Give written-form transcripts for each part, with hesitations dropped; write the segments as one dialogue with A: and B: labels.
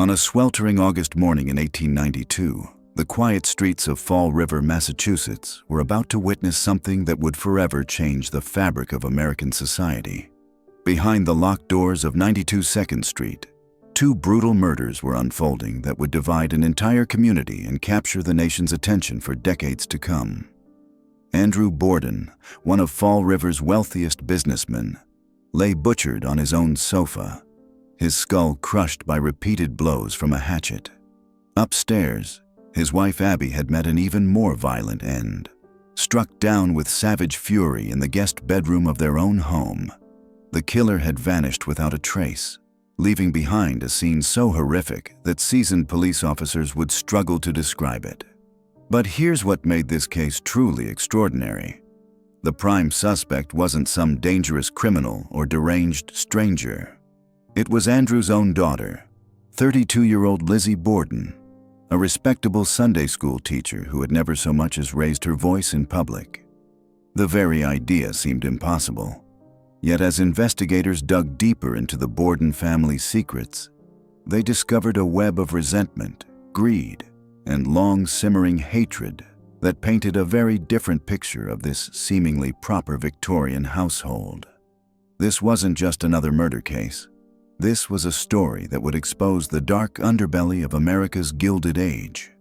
A: On a sweltering August morning in 1892, the quiet streets of Fall River, Massachusetts, were about to witness something that would forever change the fabric of American society. Behind the locked doors of 92 2nd Street, two brutal murders were unfolding that would divide an entire community and capture the nation's attention for decades to come. Andrew Borden, one of Fall River's wealthiest businessmen, lay butchered on his own sofa, his skull crushed by repeated blows from a hatchet. Upstairs, his wife Abby had met an even more violent end. Struck down with savage fury in the guest bedroom of their own home, the killer had vanished without a trace, leaving behind a scene so horrific that seasoned police officers would struggle to describe it. But here's what made this case truly extraordinary. The prime suspect wasn't some dangerous criminal or deranged stranger. It was Andrew's own daughter, 32-year-old Lizzie Borden, a respectable Sunday school teacher who had never so much as raised her voice in public. The very idea seemed impossible. Yet as investigators dug deeper into the Borden family's secrets, they discovered a web of resentment, greed, and long-simmering hatred that painted a very different picture of this seemingly proper Victorian household. This wasn't just another murder case. This was a story that would expose the dark underbelly of America's Gilded Age,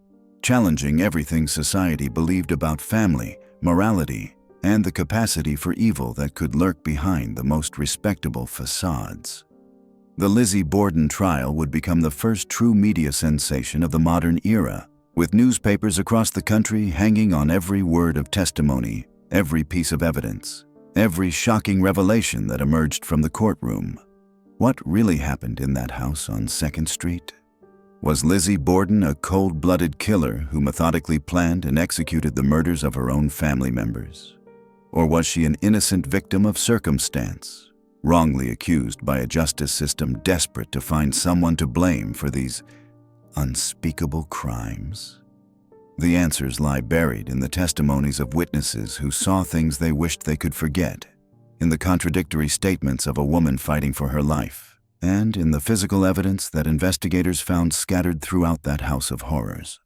A: challenging everything society believed about family, morality, and the capacity for evil that could lurk behind the most respectable facades. The Lizzie Borden trial would become the first true media sensation of the modern era, with newspapers across the country hanging on every word of testimony, every piece of evidence, every shocking revelation that emerged from the courtroom. What really happened in that house on 2nd Street? Was Lizzie Borden a cold-blooded killer who methodically planned and executed the murders of her own family members? Or was she an innocent victim of circumstance, wrongly accused by a justice system desperate to find someone to blame for these unspeakable crimes? The answers lie buried in the testimonies of witnesses who saw things they wished they could forget, in the contradictory statements of a woman fighting for her life, and in the physical evidence that investigators found scattered throughout that house of horrors.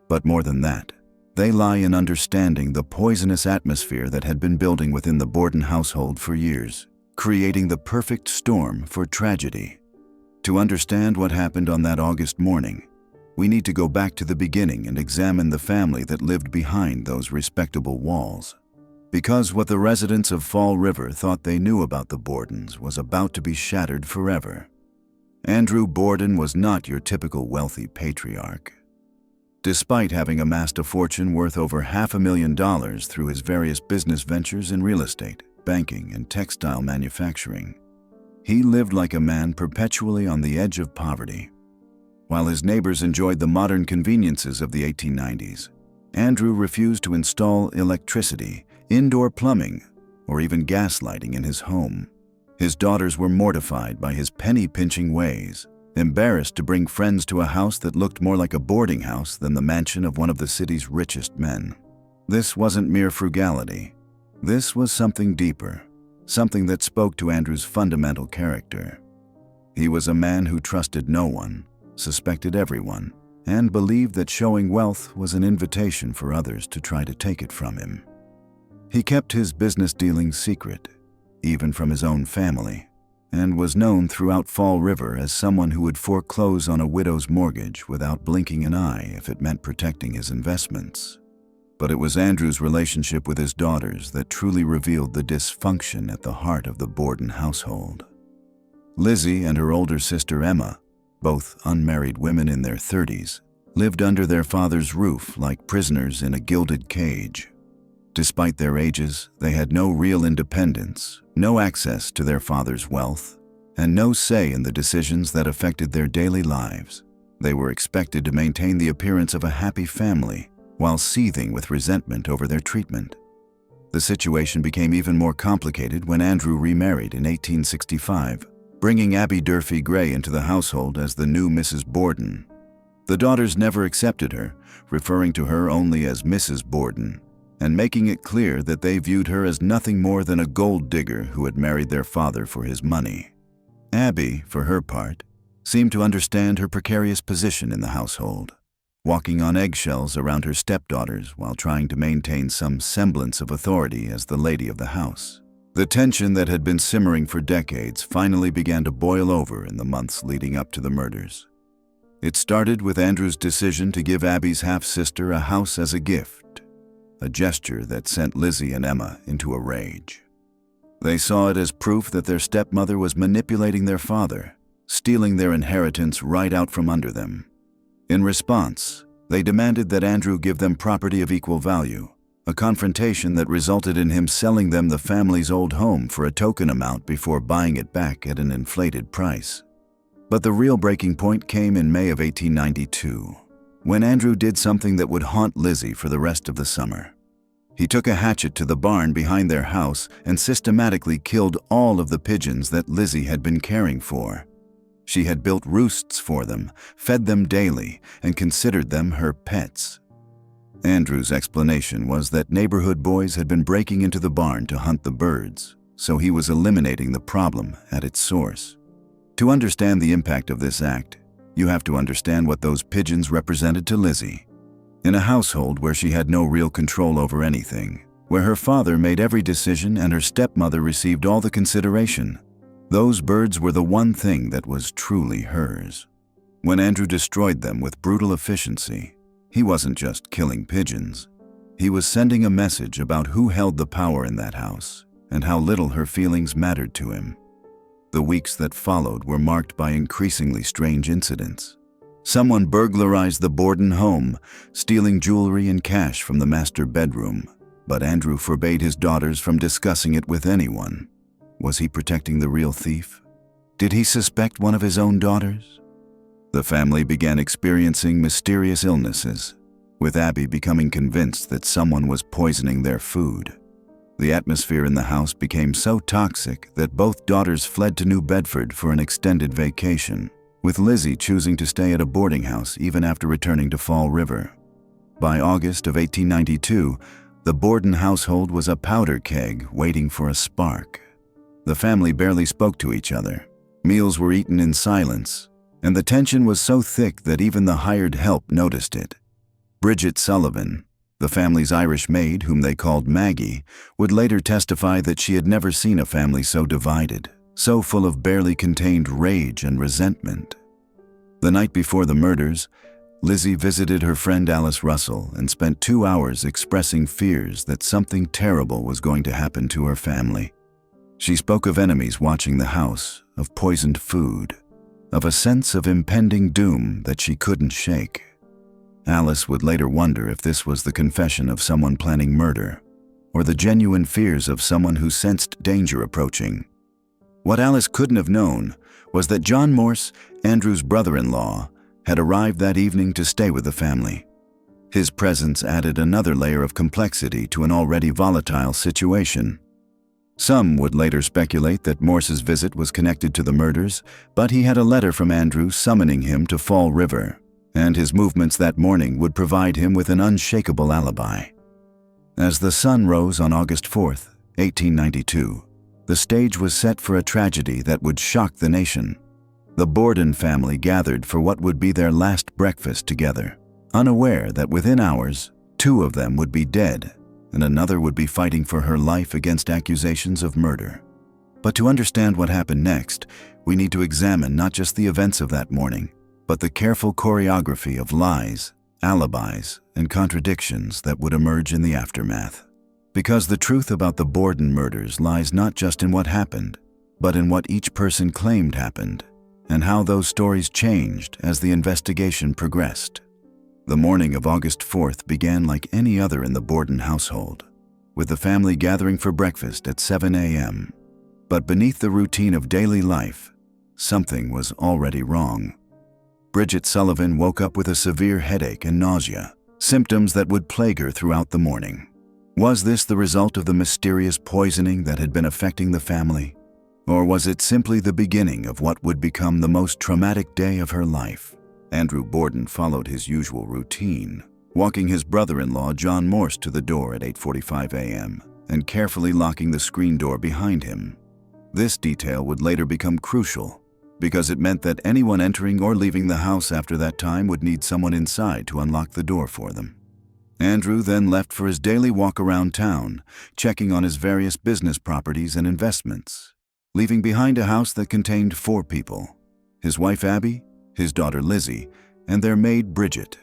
A: But more than that, they lie in understanding the poisonous atmosphere that had been building within the Borden household for years, creating the perfect storm for tragedy. To understand what happened on that August morning, we need to go back to the beginning and examine the family that lived behind those respectable walls. Because what the residents of Fall River thought they knew about the Bordens was about to be shattered forever. Andrew Borden was not your typical wealthy patriarch. Despite having amassed a fortune worth over $500,000 through his various business ventures in real estate, banking, and textile manufacturing, he lived like a man perpetually on the edge of poverty. While his neighbors enjoyed the modern conveniences of the 1890s, Andrew refused to install electricity, indoor plumbing, or even gas lighting in his home. His daughters were mortified by his penny-pinching ways, embarrassed to bring friends to a house that looked more like a boarding house than the mansion of one of the city's richest men. This wasn't mere frugality. This was something deeper, something that spoke to Andrew's fundamental character. He was a man who trusted no one, suspected everyone, and believed that showing wealth was an invitation for others to try to take it from him. He kept his business dealings secret, even from his own family, and was known throughout Fall River as someone who would foreclose on a widow's mortgage without blinking an eye if it meant protecting his investments. But it was Andrew's relationship with his daughters that truly revealed the dysfunction at the heart of the Borden household. Lizzie and her older sister Emma, both unmarried women in their 30s, lived under their father's roof like prisoners in a gilded cage. Despite their ages, they had no real independence, no access to their father's wealth, and no say in the decisions that affected their daily lives. They were expected to maintain the appearance of a happy family while seething with resentment over their treatment. The situation became even more complicated when Andrew remarried in 1865, bringing Abby Durfee Gray into the household as the new Mrs. Borden. The daughters never accepted her, referring to her only as Mrs. Borden, and making it clear that they viewed her as nothing more than a gold digger who had married their father for his money. Abby, for her part, seemed to understand her precarious position in the household, walking on eggshells around her stepdaughters while trying to maintain some semblance of authority as the lady of the house. The tension that had been simmering for decades finally began to boil over in the months leading up to the murders. It started with Andrew's decision to give Abby's half-sister a house as a gift, a gesture that sent Lizzie and Emma into a rage. They saw it as proof that their stepmother was manipulating their father, stealing their inheritance right out from under them. In response, they demanded that Andrew give them property of equal value, a confrontation that resulted in him selling them the family's old home for a token amount before buying it back at an inflated price. But the real breaking point came in May of 1892, when Andrew did something that would haunt Lizzie for the rest of the summer. He took a hatchet to the barn behind their house and systematically killed all of the pigeons that Lizzie had been caring for. She had built roosts for them, fed them daily, and considered them her pets. Andrew's explanation was that neighborhood boys had been breaking into the barn to hunt the birds, so he was eliminating the problem at its source. To understand the impact of this act, you have to understand what those pigeons represented to Lizzie. In a household where she had no real control over anything, where her father made every decision and her stepmother received all the consideration, those birds were the one thing that was truly hers. When Andrew destroyed them with brutal efficiency, he wasn't just killing pigeons. He was sending a message about who held the power in that house and how little her feelings mattered to him. The weeks that followed were marked by increasingly strange incidents. Someone burglarized the Borden home, stealing jewelry and cash from the master bedroom, but Andrew forbade his daughters from discussing it with anyone. Was he protecting the real thief? Did he suspect one of his own daughters? The family began experiencing mysterious illnesses, with Abby becoming convinced that someone was poisoning their food. The atmosphere in the house became so toxic that both daughters fled to New Bedford for an extended vacation, with Lizzie choosing to stay at a boarding house even after returning to Fall River. By August of 1892, the Borden household was a powder keg waiting for a spark. The family barely spoke to each other. Meals were eaten in silence, and the tension was so thick that even the hired help noticed it. Bridget Sullivan, the family's Irish maid, whom they called Maggie, would later testify that she had never seen a family so divided, so full of barely contained rage and resentment. The night before the murders, Lizzie visited her friend Alice Russell and spent 2 hours expressing fears that something terrible was going to happen to her family. She spoke of enemies watching the house, of poisoned food, of a sense of impending doom that she couldn't shake. Alice would later wonder if this was the confession of someone planning murder, or the genuine fears of someone who sensed danger approaching. What Alice couldn't have known was that John Morse, Andrew's brother-in-law, had arrived that evening to stay with the family. His presence added another layer of complexity to an already volatile situation. Some would later speculate that Morse's visit was connected to the murders, but he had a letter from Andrew summoning him to Fall River, and his movements that morning would provide him with an unshakable alibi. As the sun rose on August 4th, 1892, the stage was set for a tragedy that would shock the nation. The Borden family gathered for what would be their last breakfast together, unaware that within hours, 2 of them would be dead, and another would be fighting for her life against accusations of murder. But to understand what happened next, we need to examine not just the events of that morning, but the careful choreography of lies, alibis, and contradictions that would emerge in the aftermath. Because the truth about the Borden murders lies not just in what happened, but in what each person claimed happened, and how those stories changed as the investigation progressed. The morning of August 4th began like any other in the Borden household, with the family gathering for breakfast at 7 a.m. But beneath the routine of daily life, something was already wrong. Bridget Sullivan woke up with a severe headache and nausea, symptoms that would plague her throughout the morning. Was this the result of the mysterious poisoning that had been affecting the family? Or was it simply the beginning of what would become the most traumatic day of her life? Andrew Borden followed his usual routine, walking his brother-in-law John Morse to the door at 8:45 a.m. and carefully locking the screen door behind him. This detail would later become crucial. because it meant that anyone entering or leaving the house after that time would need someone inside to unlock the door for them. Andrew then left for his daily walk around town, checking on his various business properties and investments, leaving behind a house that contained 4 people: his wife Abby, his daughter Lizzie, and their maid Bridget.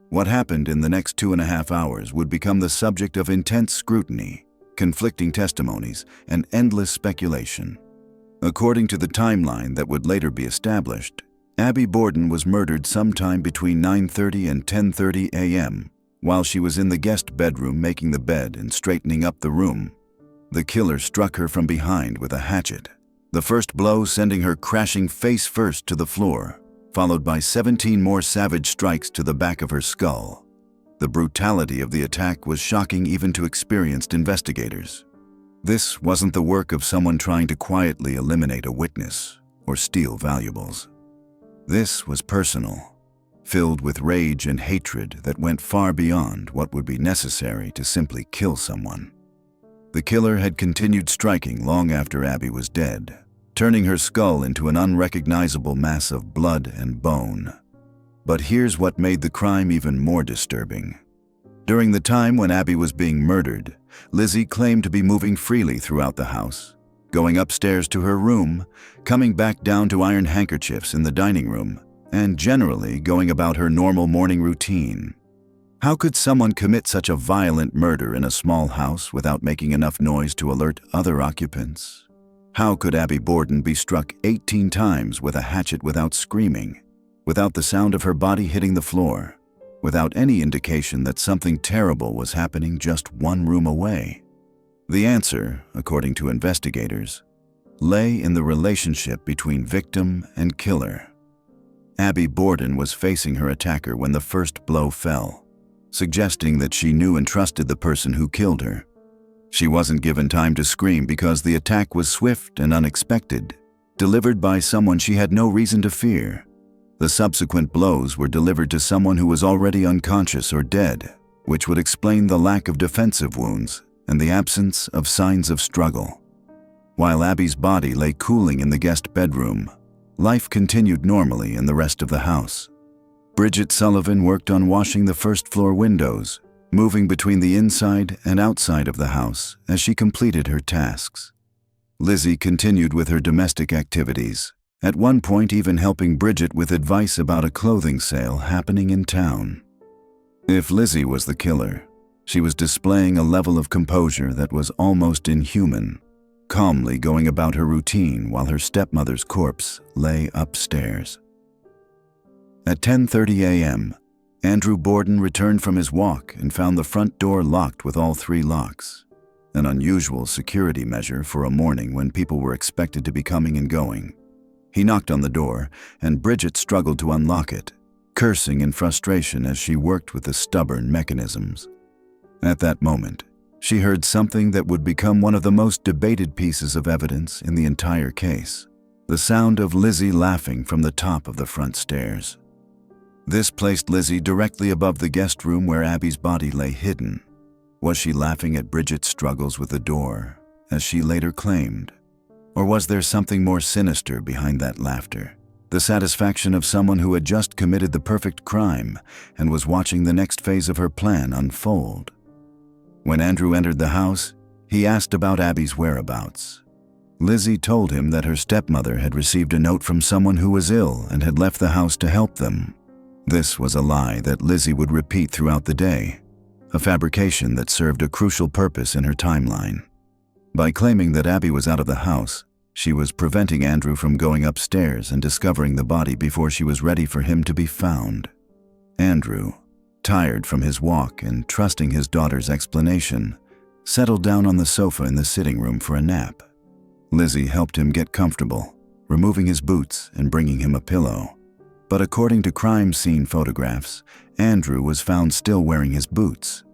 A: What happened in the next 2.5 hours would become the subject of intense scrutiny, conflicting testimonies, and endless speculation. According to the timeline that would later be established, Abby Borden was murdered sometime between 9:30 and 10:30 a.m. while she was in the guest bedroom making the bed and straightening up the room. The killer struck her from behind with a hatchet, the first blow sending her crashing face first to the floor, followed by 17 more savage strikes to the back of her skull. The brutality of the attack was shocking even to experienced investigators. This wasn't the work of someone trying to quietly eliminate a witness or steal valuables. This was personal, filled with rage and hatred that went far beyond what would be necessary to simply kill someone. The killer had continued striking long after Abby was dead, turning her skull into an unrecognizable mass of blood and bone. But here's what made the crime even more disturbing. During the time when Abby was being murdered, Lizzie claimed to be moving freely throughout the house, going upstairs to her room, coming back down to iron handkerchiefs in the dining room, and generally going about her normal morning routine. How could someone commit such a violent murder in a small house without making enough noise to alert other occupants? How could Abby Borden be struck 18 times with a hatchet without screaming, without the sound of her body hitting the floor, without any indication that something terrible was happening just one room away? The answer, according to investigators, lay in the relationship between victim and killer. Abby Borden was facing her attacker when the first blow fell, suggesting that she knew and trusted the person who killed her. She wasn't given time to scream because the attack was swift and unexpected, delivered by someone she had no reason to fear. The subsequent blows were delivered to someone who was already unconscious or dead, which would explain the lack of defensive wounds and the absence of signs of struggle. While Abby's body lay cooling in the guest bedroom, life continued normally in the rest of the house. Bridget Sullivan worked on washing the first-floor windows, moving between the inside and outside of the house as she completed her tasks. Lizzie continued with her domestic activities, at one point even helping Bridget with advice about a clothing sale happening in town. If Lizzie was the killer, she was displaying a level of composure that was almost inhuman, calmly going about her routine while her stepmother's corpse lay upstairs. At 10:30 a.m., Andrew Borden returned from his walk and found the front door locked with all 3 locks, an unusual security measure for a morning when people were expected to be coming and going. He knocked on the door, and Bridget struggled to unlock it, cursing in frustration as she worked with the stubborn mechanisms. At that moment, she heard something that would become one of the most debated pieces of evidence in the entire case: the sound of Lizzie laughing from the top of the front stairs. This placed Lizzie directly above the guest room where Abby's body lay hidden. Was she laughing at Bridget's struggles with the door, as she later claimed? Or was there something more sinister behind that laughter? The satisfaction of someone who had just committed the perfect crime and was watching the next phase of her plan unfold. When Andrew entered the house, he asked about Abby's whereabouts. Lizzie told him that her stepmother had received a note from someone who was ill and had left the house to help them. This was a lie that Lizzie would repeat throughout the day, a fabrication that served a crucial purpose in her timeline. By claiming that Abby was out of the house, she was preventing Andrew from going upstairs and discovering the body before she was ready for him to be found. Andrew, tired from his walk and trusting his daughter's explanation, settled down on the sofa in the sitting room for a nap. Lizzie helped him get comfortable, removing his boots and bringing him a pillow. But according to crime scene photographs, Andrew was found still wearing his boots,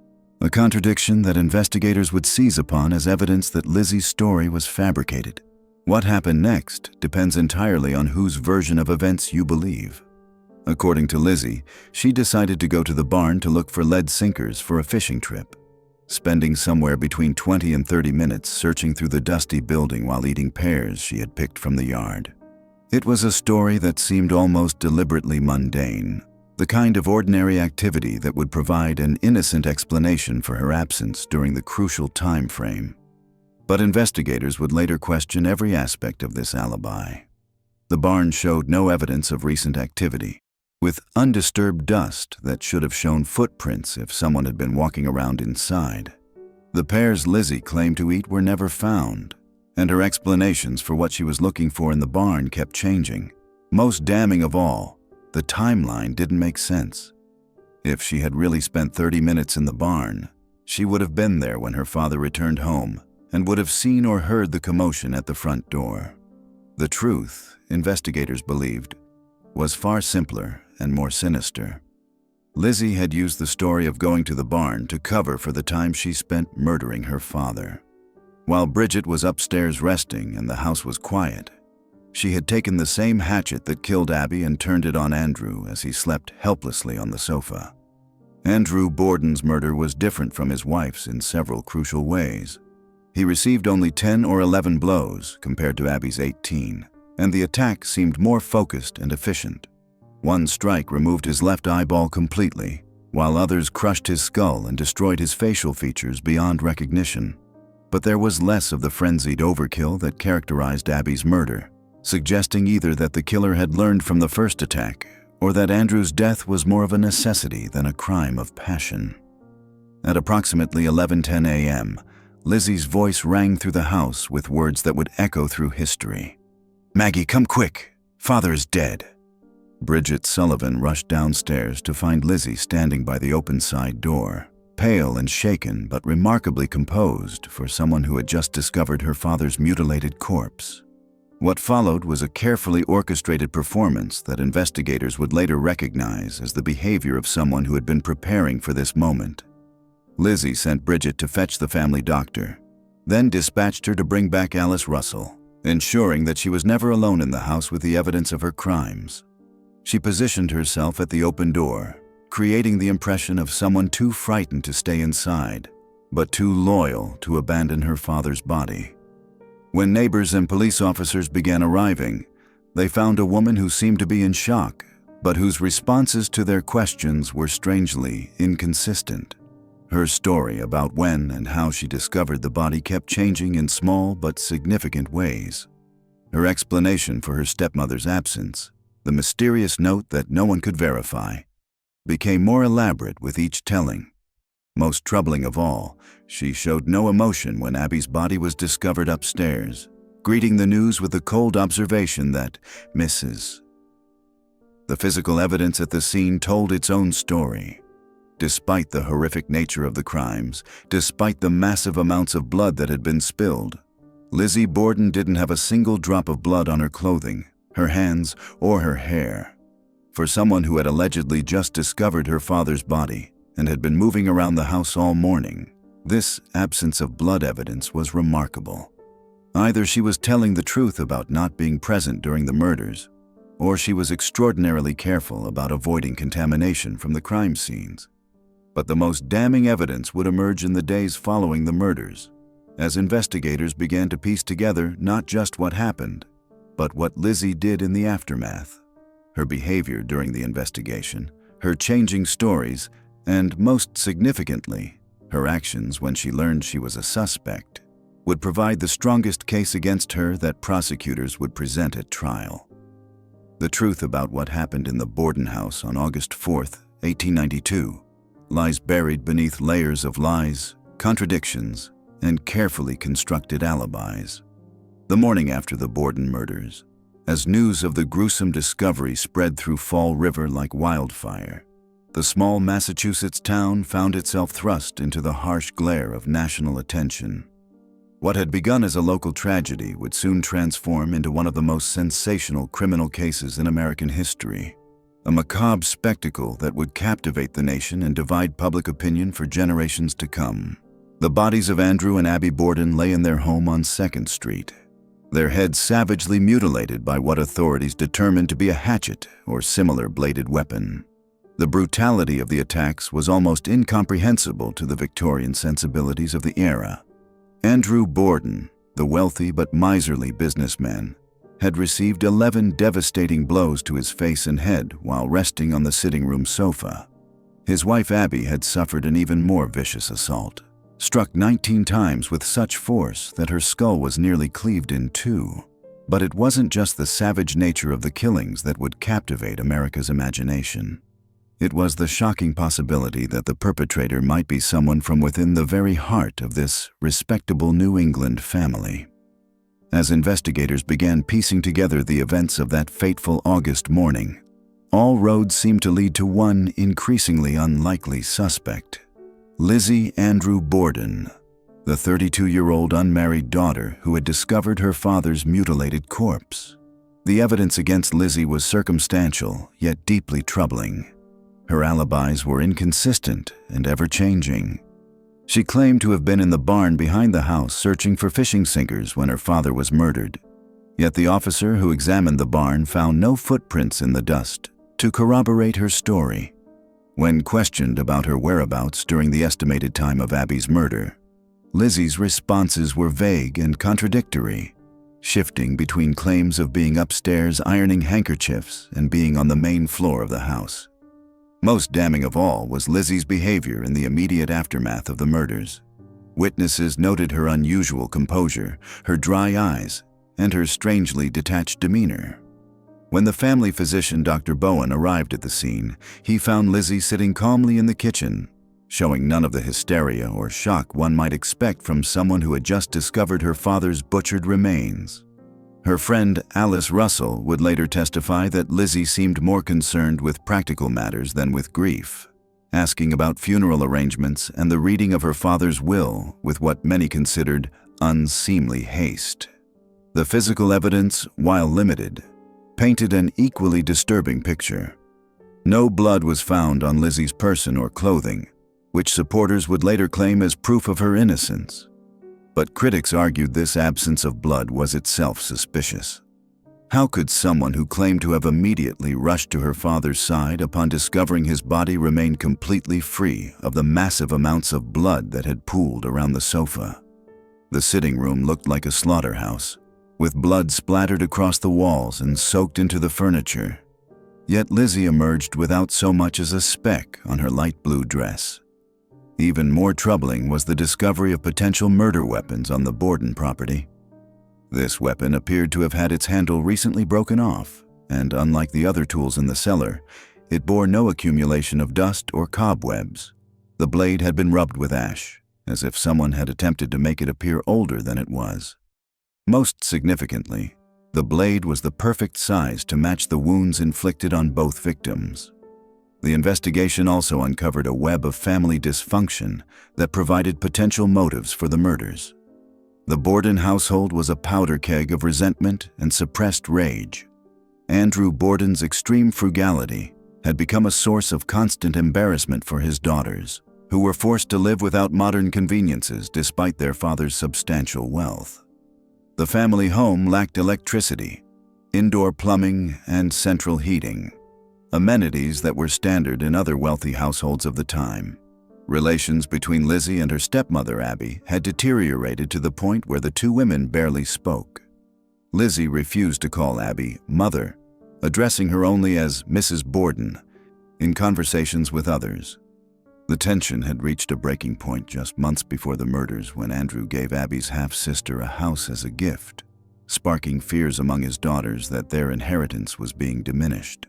A: a contradiction that investigators would seize upon as evidence that Lizzie's story was fabricated. What happened next depends entirely on whose version of events you believe. According to Lizzie, she decided to go to the barn to look for lead sinkers for a fishing trip, spending somewhere between 20 and 30 minutes searching through the dusty building while eating pears she had picked from the yard. It was a story that seemed almost deliberately mundane, the kind of ordinary activity that would provide an innocent explanation for her absence during the crucial time frame. But investigators would later question every aspect of this alibi. The barn showed no evidence of recent activity, with undisturbed dust that should have shown footprints if someone had been walking around inside. The pears Lizzie claimed to eat were never found, and her explanations for what she was looking for in the barn kept changing. Most damning of all, the timeline didn't make sense. If she had really spent 30 minutes in the barn, she would have been there when her father returned home and would have seen or heard the commotion at the front door. The truth, investigators believed, was far simpler and more sinister. Lizzie had used the story of going to the barn to cover for the time she spent murdering her father. While Bridget was upstairs resting and the house was quiet, she had taken the same hatchet that killed Abby and turned it on Andrew as he slept helplessly on the sofa. Andrew Borden's murder was different from his wife's in several crucial ways. He received only 10 or 11 blows compared to Abby's 18, and the attack seemed more focused and efficient. One strike removed his left eyeball completely, while others crushed his skull and destroyed his facial features beyond recognition. But there was less of the frenzied overkill that characterized Abby's murder, suggesting either that the killer had learned from the first attack or that Andrew's death was more of a necessity than a crime of passion. At approximately 11:10 a.m., Lizzie's voice rang through the house with words that would echo through history. "Maggie, come quick! Father is dead!" Bridget Sullivan rushed downstairs to find Lizzie standing by the open side door, pale and shaken but remarkably composed for someone who had just discovered her father's mutilated corpse. What followed was a carefully orchestrated performance that investigators would later recognize as the behavior of someone who had been preparing for this moment. Lizzie sent Bridget to fetch the family doctor, then dispatched her to bring back Alice Russell, ensuring that she was never alone in the house with the evidence of her crimes. She positioned herself at the open door, creating the impression of someone too frightened to stay inside, but too loyal to abandon her father's body. When neighbors and police officers began arriving, they found a woman who seemed to be in shock, but whose responses to their questions were strangely inconsistent. Her story about when and how she discovered the body kept changing in small but significant ways. Her explanation for her stepmother's absence, the mysterious note that no one could verify, became more elaborate with each telling. Most troubling of all, she showed no emotion when Abby's body was discovered upstairs, greeting the news with the cold observation that Mrs. The physical evidence at the scene told its own story. Despite the horrific nature of the crimes, despite the massive amounts of blood that had been spilled, Lizzie Borden didn't have a single drop of blood on her clothing, her hands, or her hair. For someone who had allegedly just discovered her father's body and had been moving around the house all morning, this absence of blood evidence was remarkable. Either she was telling the truth about not being present during the murders, or she was extraordinarily careful about avoiding contamination from the crime scenes. But the most damning evidence would emerge in the days following the murders, as investigators began to piece together not just what happened, but what Lizzie did in the aftermath. Her behavior during the investigation, her changing stories, and most significantly, her actions when she learned she was a suspect, would provide the strongest case against her that prosecutors would present at trial. The truth about what happened in the Borden house on August 4, 1892, lies buried beneath layers of lies, contradictions, and carefully constructed alibis. The morning after the Borden murders, as news of the gruesome discovery spread through Fall River like wildfire, the small Massachusetts town found itself thrust into the harsh glare of national attention. What had begun as a local tragedy would soon transform into one of the most sensational criminal cases in American history, a macabre spectacle that would captivate the nation and divide public opinion for generations to come. The bodies of Andrew and Abby Borden lay in their home on 2nd Street, their heads savagely mutilated by what authorities determined to be a hatchet or similar bladed weapon. The brutality of the attacks was almost incomprehensible to the Victorian sensibilities of the era. Andrew Borden, the wealthy but miserly businessman, had received 11 devastating blows to his face and head while resting on the sitting room sofa. His wife Abby had suffered an even more vicious assault, struck 19 times with such force that her skull was nearly cleaved in two. But it wasn't just the savage nature of the killings that would captivate America's imagination. It was the shocking possibility that the perpetrator might be someone from within the very heart of this respectable New England family. As investigators began piecing together the events of that fateful August morning, all roads seemed to lead to one increasingly unlikely suspect: Lizzie Andrew Borden, the 32-year-old unmarried daughter who had discovered her father's mutilated corpse. The evidence against Lizzie was circumstantial, yet deeply troubling. Her alibis were inconsistent and ever-changing. She claimed to have been in the barn behind the house searching for fishing sinkers when her father was murdered. Yet the officer who examined the barn found no footprints in the dust to corroborate her story. When questioned about her whereabouts during the estimated time of Abby's murder, Lizzie's responses were vague and contradictory, shifting between claims of being upstairs ironing handkerchiefs and being on the main floor of the house. Most damning of all was Lizzie's behavior in the immediate aftermath of the murders. Witnesses noted her unusual composure, her dry eyes, and her strangely detached demeanor. When the family physician, Dr. Bowen, arrived at the scene, he found Lizzie sitting calmly in the kitchen, showing none of the hysteria or shock one might expect from someone who had just discovered her father's butchered remains. Her friend Alice Russell would later testify that Lizzie seemed more concerned with practical matters than with grief, asking about funeral arrangements and the reading of her father's will with what many considered unseemly haste. The physical evidence, while limited, painted an equally disturbing picture. No blood was found on Lizzie's person or clothing, which supporters would later claim as proof of her innocence. But critics argued this absence of blood was itself suspicious. How could someone who claimed to have immediately rushed to her father's side upon discovering his body remain completely free of the massive amounts of blood that had pooled around the sofa? The sitting room looked like a slaughterhouse, with blood splattered across the walls and soaked into the furniture. Yet Lizzie emerged without so much as a speck on her light blue dress. Even more troubling was the discovery of potential murder weapons on the Borden property. This weapon appeared to have had its handle recently broken off, and unlike the other tools in the cellar, it bore no accumulation of dust or cobwebs. The blade had been rubbed with ash, as if someone had attempted to make it appear older than it was. Most significantly, the blade was the perfect size to match the wounds inflicted on both victims. The investigation also uncovered a web of family dysfunction that provided potential motives for the murders. The Borden household was a powder keg of resentment and suppressed rage. Andrew Borden's extreme frugality had become a source of constant embarrassment for his daughters, who were forced to live without modern conveniences despite their father's substantial wealth. The family home lacked electricity, indoor plumbing, and central heating, amenities that were standard in other wealthy households of the time. Relations between Lizzie and her stepmother, Abby, had deteriorated to the point where the two women barely spoke. Lizzie refused to call Abby "mother," addressing her only as Mrs. Borden in conversations with others. The tension had reached a breaking point just months before the murders when Andrew gave Abby's half-sister a house as a gift, sparking fears among his daughters that their inheritance was being diminished.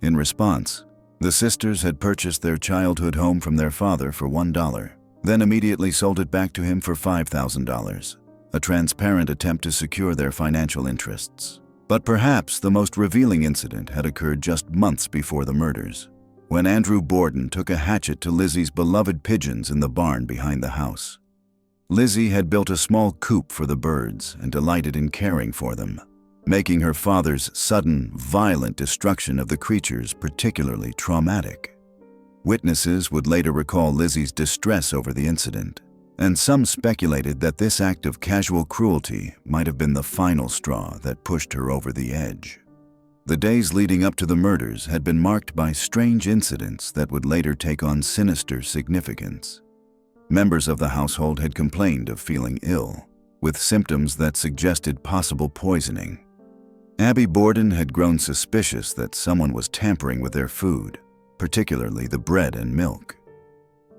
A: In response, the sisters had purchased their childhood home from their father for $1, then immediately sold it back to him for $5,000, a transparent attempt to secure their financial interests. But perhaps the most revealing incident had occurred just months before the murders, when Andrew Borden took a hatchet to Lizzie's beloved pigeons in the barn behind the house. Lizzie had built a small coop for the birds and delighted in caring for them, making her father's sudden, violent destruction of the creatures particularly traumatic. Witnesses would later recall Lizzie's distress over the incident, and some speculated that this act of casual cruelty might have been the final straw that pushed her over the edge. The days leading up to the murders had been marked by strange incidents that would later take on sinister significance. Members of the household had complained of feeling ill, with symptoms that suggested possible poisoning. Abby Borden had grown suspicious that someone was tampering with their food, particularly the bread and milk.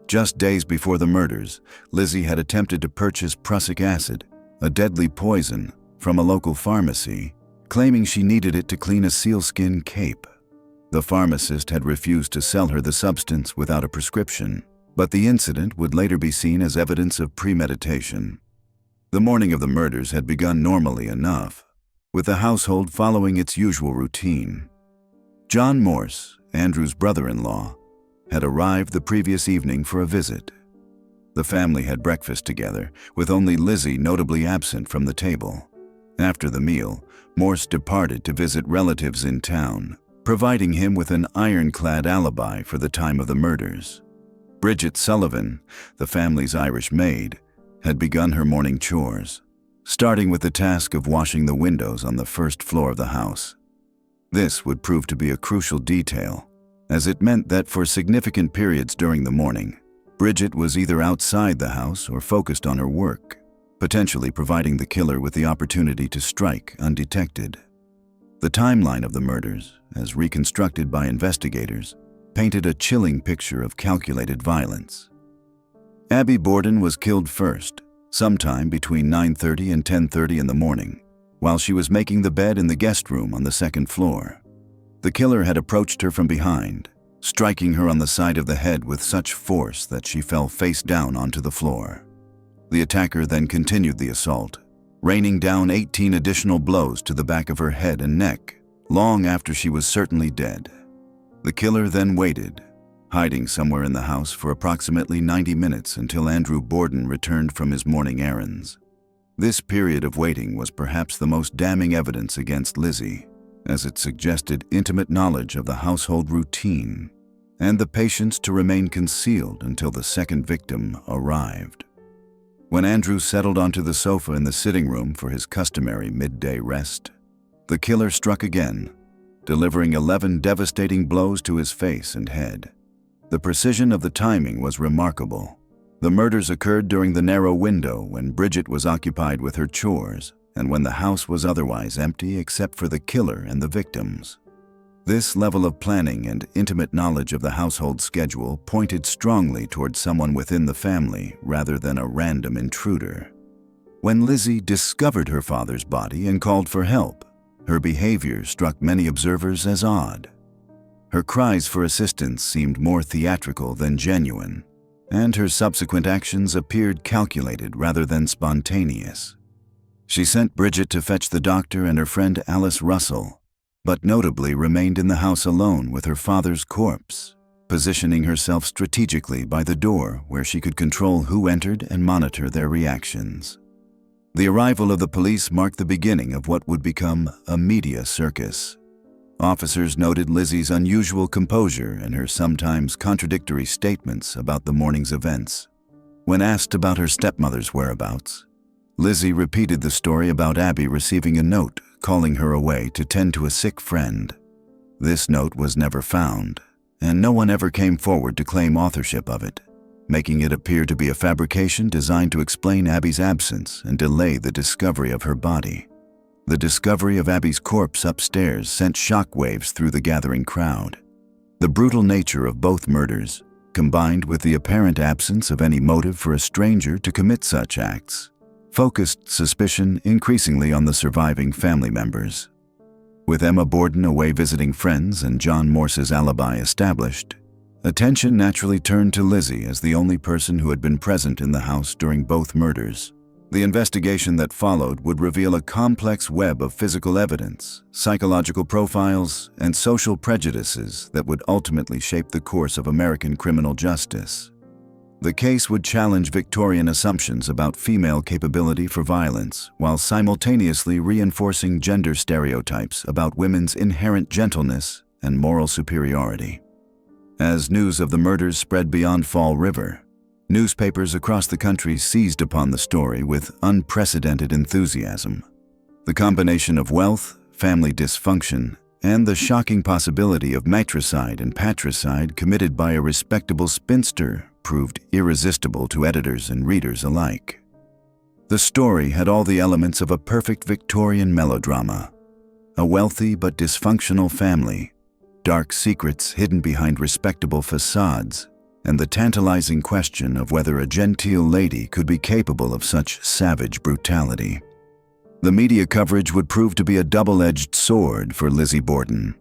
A: Just days before the murders, Lizzie had attempted to purchase prussic acid, a deadly poison, from a local pharmacy, claiming she needed it to clean a sealskin cape. The pharmacist had refused to sell her the substance without a prescription, but the incident would later be seen as evidence of premeditation. The morning of the murders had begun normally enough, with the household following its usual routine. John Morse, Andrew's brother-in-law, had arrived the previous evening for a visit. The family had breakfast together, with only Lizzie notably absent from the table. After the meal, Morse departed to visit relatives in town, providing him with an ironclad alibi for the time of the murders. Bridget Sullivan, the family's Irish maid, had begun her morning chores, starting with the task of washing the windows on the first floor of the house. This would prove to be a crucial detail, as it meant that for significant periods during the morning, Bridget was either outside the house or focused on her work, potentially providing the killer with the opportunity to strike undetected. The timeline of the murders, as reconstructed by investigators, painted a chilling picture of calculated violence. Abby Borden was killed first, sometime between 9:30 and 10:30 in the morning, while she was making the bed in the guest room on the second floor. The killer had approached her from behind, striking her on the side of the head with such force that she fell face down onto the floor. The attacker then continued the assault, raining down 18 additional blows to the back of her head and neck, long after she was certainly dead. The killer then waited, hiding somewhere in the house for approximately 90 minutes until Andrew Borden returned from his morning errands. This period of waiting was perhaps the most damning evidence against Lizzie, as it suggested intimate knowledge of the household routine and the patience to remain concealed until the second victim arrived. When Andrew settled onto the sofa in the sitting room for his customary midday rest, the killer struck again, delivering 11 devastating blows to his face and head. The precision of the timing was remarkable. The murders occurred during the narrow window when Bridget was occupied with her chores and when the house was otherwise empty except for the killer and the victims. This level of planning and intimate knowledge of the household schedule pointed strongly towards someone within the family rather than a random intruder. When Lizzie discovered her father's body and called for help, her behavior struck many observers as odd. Her cries for assistance seemed more theatrical than genuine, and her subsequent actions appeared calculated rather than spontaneous. She sent Bridget to fetch the doctor and her friend Alice Russell, but notably remained in the house alone with her father's corpse, positioning herself strategically by the door where she could control who entered and monitor their reactions. The arrival of the police marked the beginning of what would become a media circus. Officers noted Lizzie's unusual composure and her sometimes contradictory statements about the morning's events. When asked about her stepmother's whereabouts, Lizzie repeated the story about Abby receiving a note calling her away to tend to a sick friend. This note was never found, and no one ever came forward to claim authorship of it, making it appear to be a fabrication designed to explain Abby's absence and delay the discovery of her body. The discovery of Abby's corpse upstairs sent shockwaves through the gathering crowd. The brutal nature of both murders, combined with the apparent absence of any motive for a stranger to commit such acts, focused suspicion increasingly on the surviving family members. With Emma Borden away visiting friends and John Morse's alibi established, attention naturally turned to Lizzie as the only person who had been present in the house during both murders. The investigation that followed would reveal a complex web of physical evidence, psychological profiles, and social prejudices that would ultimately shape the course of American criminal justice. The case would challenge Victorian assumptions about female capability for violence, while simultaneously reinforcing gender stereotypes about women's inherent gentleness and moral superiority. As news of the murders spread beyond Fall River, newspapers across the country seized upon the story with unprecedented enthusiasm. The combination of wealth, family dysfunction, and the shocking possibility of matricide and patricide committed by a respectable spinster proved irresistible to editors and readers alike. The story had all the elements of a perfect Victorian melodrama, a wealthy but dysfunctional family, dark secrets hidden behind respectable facades, and the tantalizing question of whether a genteel lady could be capable of such savage brutality. The media coverage would prove to be a double-edged sword for Lizzie Borden.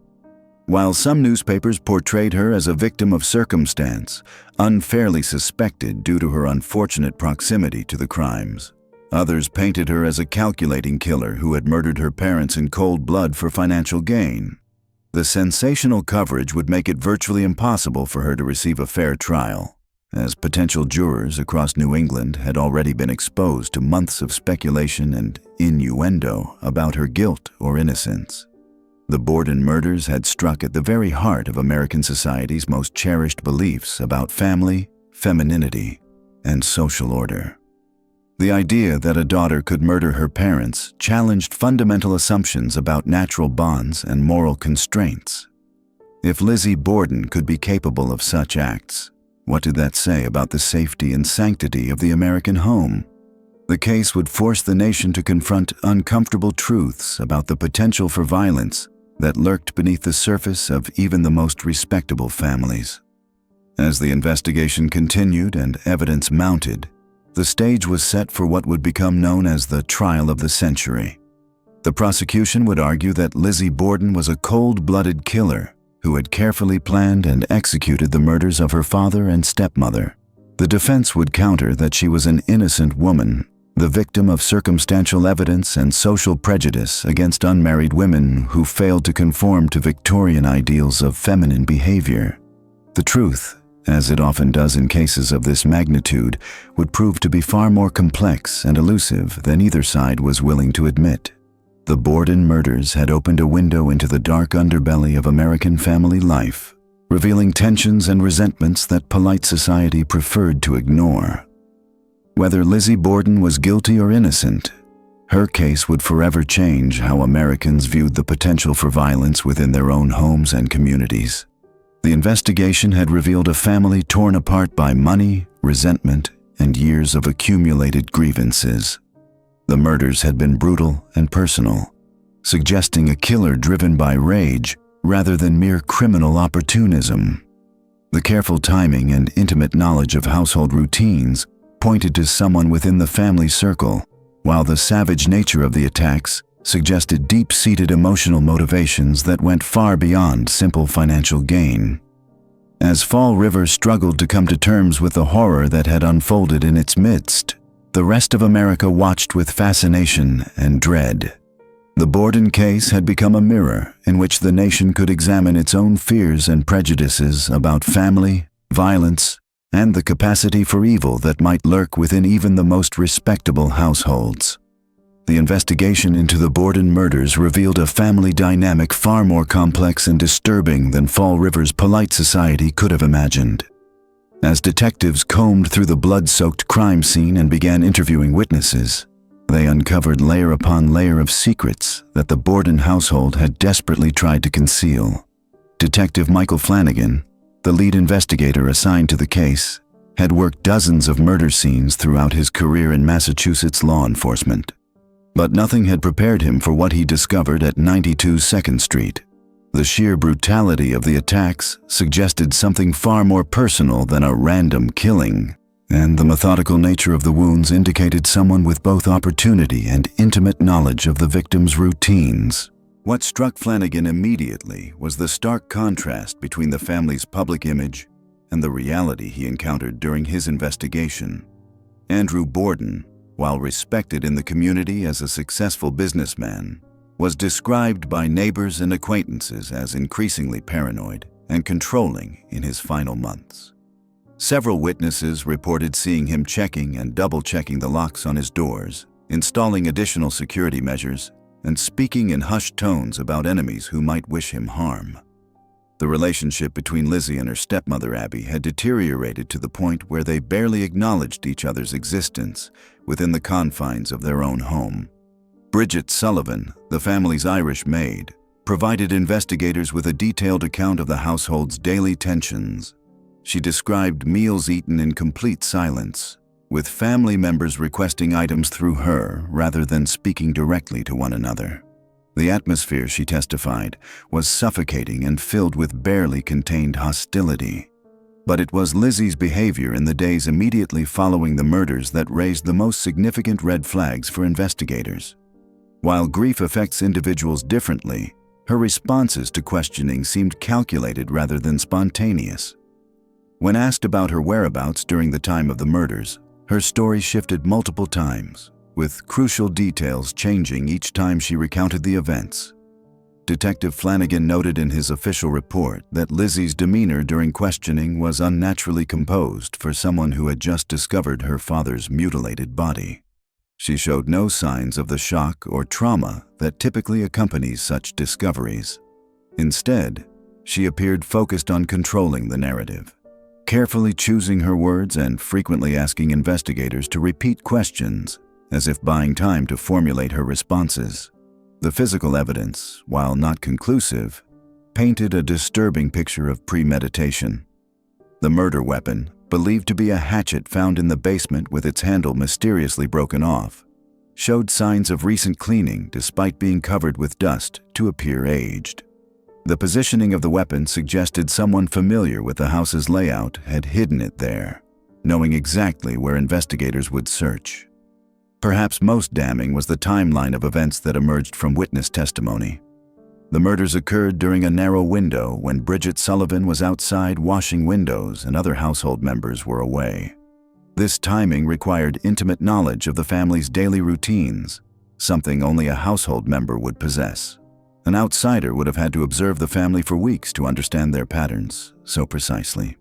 A: While some newspapers portrayed her as a victim of circumstance, unfairly suspected due to her unfortunate proximity to the crimes, others painted her as a calculating killer who had murdered her parents in cold blood for financial gain. The sensational coverage would make it virtually impossible for her to receive a fair trial, as potential jurors across New England had already been exposed to months of speculation and innuendo about her guilt or innocence. The Borden murders had struck at the very heart of American society's most cherished beliefs about family, femininity, and social order. The idea that a daughter could murder her parents challenged fundamental assumptions about natural bonds and moral constraints. If Lizzie Borden could be capable of such acts, what did that say about the safety and sanctity of the American home? The case would force the nation to confront uncomfortable truths about the potential for violence that lurked beneath the surface of even the most respectable families. As the investigation continued and evidence mounted, the stage was set for what would become known as the trial of the century. The prosecution would argue that Lizzie Borden was a cold-blooded killer who had carefully planned and executed the murders of her father and stepmother. The defense would counter that she was an innocent woman, the victim of circumstantial evidence and social prejudice against unmarried women who failed to conform to Victorian ideals of feminine behavior. The truth, as it often does in cases of this magnitude, would prove to be far more complex and elusive than either side was willing to admit. The Borden murders had opened a window into the dark underbelly of American family life, revealing tensions and resentments that polite society preferred to ignore. Whether Lizzie Borden was guilty or innocent, her case would forever change how Americans viewed the potential for violence within their own homes and communities. The investigation had revealed a family torn apart by money, resentment, and years of accumulated grievances. The murders had been brutal and personal, suggesting a killer driven by rage rather than mere criminal opportunism. The careful timing and intimate knowledge of household routines pointed to someone within the family circle, while the savage nature of the attacks suggested deep-seated emotional motivations that went far beyond simple financial gain. As Fall River struggled to come to terms with the horror that had unfolded in its midst, the rest of America watched with fascination and dread. The Borden case had become a mirror in which the nation could examine its own fears and prejudices about family, violence, and the capacity for evil that might lurk within even the most respectable households. The investigation into the Borden murders revealed a family dynamic far more complex and disturbing than Fall River's polite society could have imagined. As detectives combed through the blood-soaked crime scene and began interviewing witnesses, they uncovered layer upon layer of secrets that the Borden household had desperately tried to conceal. Detective Michael Flanagan, the lead investigator assigned to the case, had worked dozens of murder scenes throughout his career in Massachusetts law enforcement. But nothing had prepared him for what he discovered at 92 2nd Street. The sheer brutality of the attacks suggested something far more personal than a random killing, and the methodical nature of the wounds indicated someone with both opportunity and intimate knowledge of the victim's routines. What struck Flanagan immediately was the stark contrast between the family's public image and the reality he encountered during his investigation. Andrew Borden, while respected in the community as a successful businessman, was described by neighbors and acquaintances as increasingly paranoid and controlling in his final months. Several witnesses reported seeing him checking and double-checking the locks on his doors, installing additional security measures, and speaking in hushed tones about enemies who might wish him harm. The relationship between Lizzie and her stepmother Abby had deteriorated to the point where they barely acknowledged each other's existence within the confines of their own home. Bridget Sullivan, the family's Irish maid, provided investigators with a detailed account of the household's daily tensions. She described meals eaten in complete silence, with family members requesting items through her rather than speaking directly to one another. The atmosphere, she testified, was suffocating and filled with barely contained hostility. But it was Lizzie's behavior in the days immediately following the murders that raised the most significant red flags for investigators. While grief affects individuals differently, her responses to questioning seemed calculated rather than spontaneous. When asked about her whereabouts during the time of the murders, her story shifted multiple times, with crucial details changing each time she recounted the events. Detective Flanagan noted in his official report that Lizzie's demeanor during questioning was unnaturally composed for someone who had just discovered her father's mutilated body. She showed no signs of the shock or trauma that typically accompanies such discoveries. Instead, she appeared focused on controlling the narrative, carefully choosing her words and frequently asking investigators to repeat questions, as if buying time to formulate her responses. The physical evidence, while not conclusive, painted a disturbing picture of premeditation. The murder weapon, believed to be a hatchet found in the basement with its handle mysteriously broken off, showed signs of recent cleaning despite being covered with dust to appear aged. The positioning of the weapon suggested someone familiar with the house's layout had hidden it there, knowing exactly where investigators would search. Perhaps most damning was the timeline of events that emerged from witness testimony. The murders occurred during a narrow window when Bridget Sullivan was outside washing windows and other household members were away. This timing required intimate knowledge of the family's daily routines, something only a household member would possess. An outsider would have had to observe the family for weeks to understand their patterns so precisely.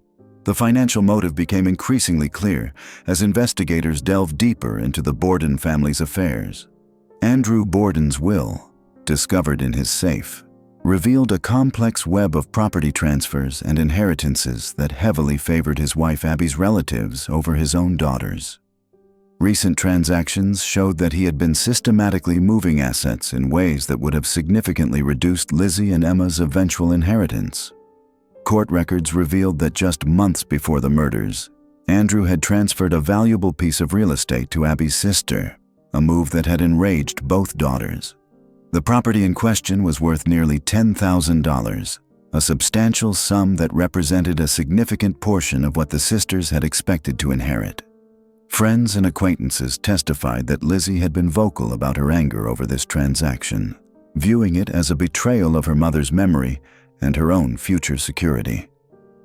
A: The financial motive became increasingly clear as investigators delved deeper into the Borden family's affairs. Andrew Borden's will, discovered in his safe, revealed a complex web of property transfers and inheritances that heavily favored his wife Abby's relatives over his own daughters. Recent transactions showed that he had been systematically moving assets in ways that would have significantly reduced Lizzie and Emma's eventual inheritance. Court records revealed that just months before the murders, Andrew had transferred a valuable piece of real estate to Abby's sister, a move that had enraged both daughters. The property in question was worth nearly $10,000, a substantial sum that represented a significant portion of what the sisters had expected to inherit. Friends and acquaintances testified that Lizzie had been vocal about her anger over this transaction, viewing it as a betrayal of her mother's memory and her own future security.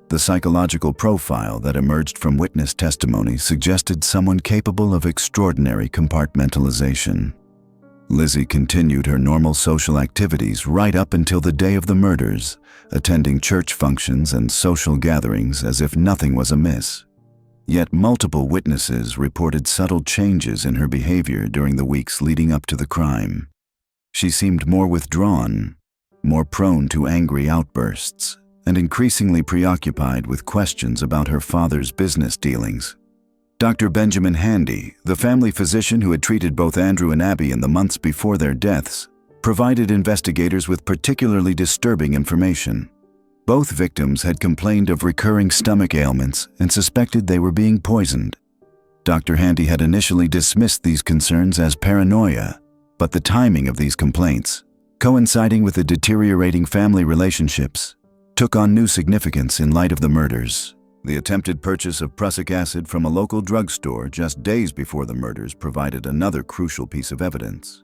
A: The psychological profile that emerged from witness testimony suggested someone capable of extraordinary compartmentalization. Lizzie continued her normal social activities right up until the day of the murders, attending church functions and social gatherings as if nothing was amiss. Yet multiple witnesses reported subtle changes in her behavior during the weeks leading up to the crime. She seemed more withdrawn, more prone to angry outbursts, and increasingly preoccupied with questions about her father's business dealings. Dr. Benjamin Handy, the family physician who had treated both Andrew and Abby in the months before their deaths, provided investigators with particularly disturbing information. Both victims had complained of recurring stomach ailments and suspected they were being poisoned. Dr. Handy had initially dismissed these concerns as paranoia, but the timing of these complaints, coinciding with the deteriorating family relationships, took on new significance in light of the murders. The attempted purchase of prussic acid from a local drugstore just days before the murders provided another crucial piece of evidence.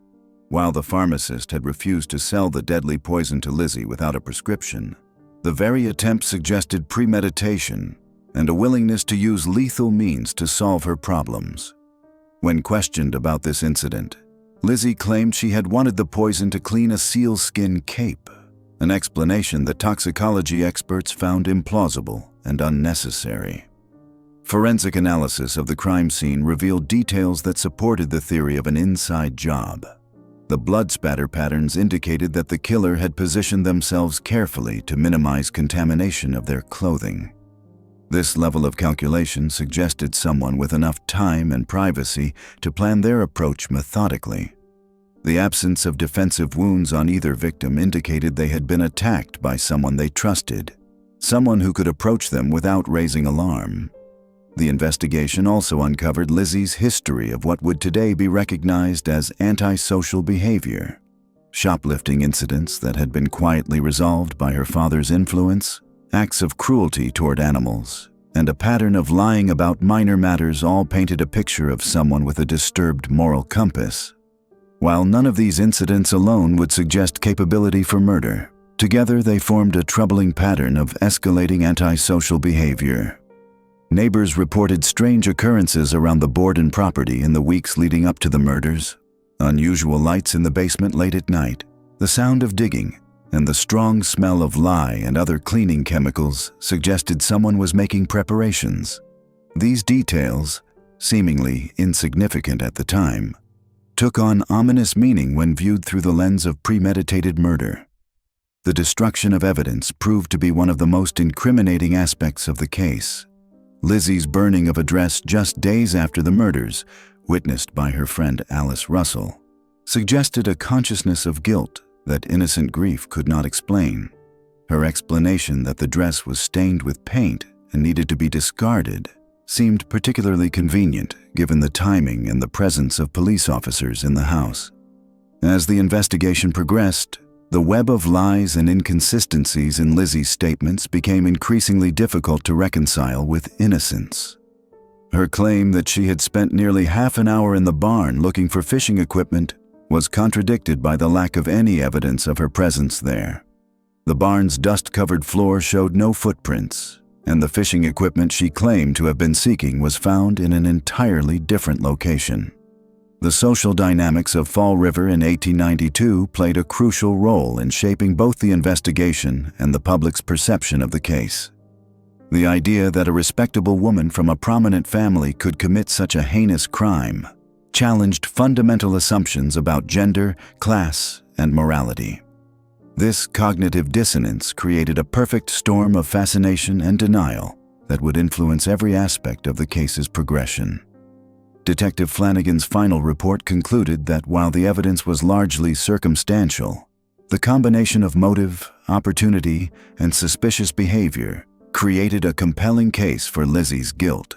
A: While the pharmacist had refused to sell the deadly poison to Lizzie without a prescription, the very attempt suggested premeditation and a willingness to use lethal means to solve her problems. When questioned about this incident, Lizzie claimed she had wanted the poison to clean a sealskin cape, an explanation that toxicology experts found implausible and unnecessary. Forensic analysis of the crime scene revealed details that supported the theory of an inside job. The blood spatter patterns indicated that the killer had positioned themselves carefully to minimize contamination of their clothing. This level of calculation suggested someone with enough time and privacy to plan their approach methodically. The absence of defensive wounds on either victim indicated they had been attacked by someone they trusted, someone who could approach them without raising alarm. The investigation also uncovered Lizzie's history of what would today be recognized as antisocial behavior. shoplifting incidents that had been quietly resolved by her father's influence, acts of cruelty toward animals, and a pattern of lying about minor matters all painted a picture of someone with a disturbed moral compass. While none of these incidents alone would suggest capability for murder, together they formed a troubling pattern of escalating antisocial behavior. Neighbors reported strange occurrences around the Borden property in the weeks leading up to the murders. Unusual lights in the basement late at night, the sound of digging, and the strong smell of lye and other cleaning chemicals suggested someone was making preparations. These details, seemingly insignificant at the time, took on ominous meaning when viewed through the lens of premeditated murder. The destruction of evidence proved to be one of the most incriminating aspects of the case. Lizzie's burning of a dress just days after the murders, witnessed by her friend Alice Russell, suggested a consciousness of guilt that innocent grief could not explain. Her explanation that the dress was stained with paint and needed to be discarded seemed particularly convenient given the timing and the presence of police officers in the house. As the investigation progressed, the web of lies and inconsistencies in Lizzie's statements became increasingly difficult to reconcile with innocence. Her claim that she had spent nearly half an hour in the barn looking for fishing equipment was contradicted by the lack of any evidence of her presence there. The barn's dust-covered floor showed no footprints, and the fishing equipment she claimed to have been seeking was found in an entirely different location. The social dynamics of Fall River in 1892 played a crucial role in shaping both the investigation and the public's perception of the case. The idea that a respectable woman from a prominent family could commit such a heinous crime challenged fundamental assumptions about gender, class, and morality. This cognitive dissonance created a perfect storm of fascination and denial that would influence every aspect of the case's progression. Detective Flanagan's final report concluded that while the evidence was largely circumstantial, the combination of motive, opportunity, and suspicious behavior created a compelling case for Lizzie's guilt.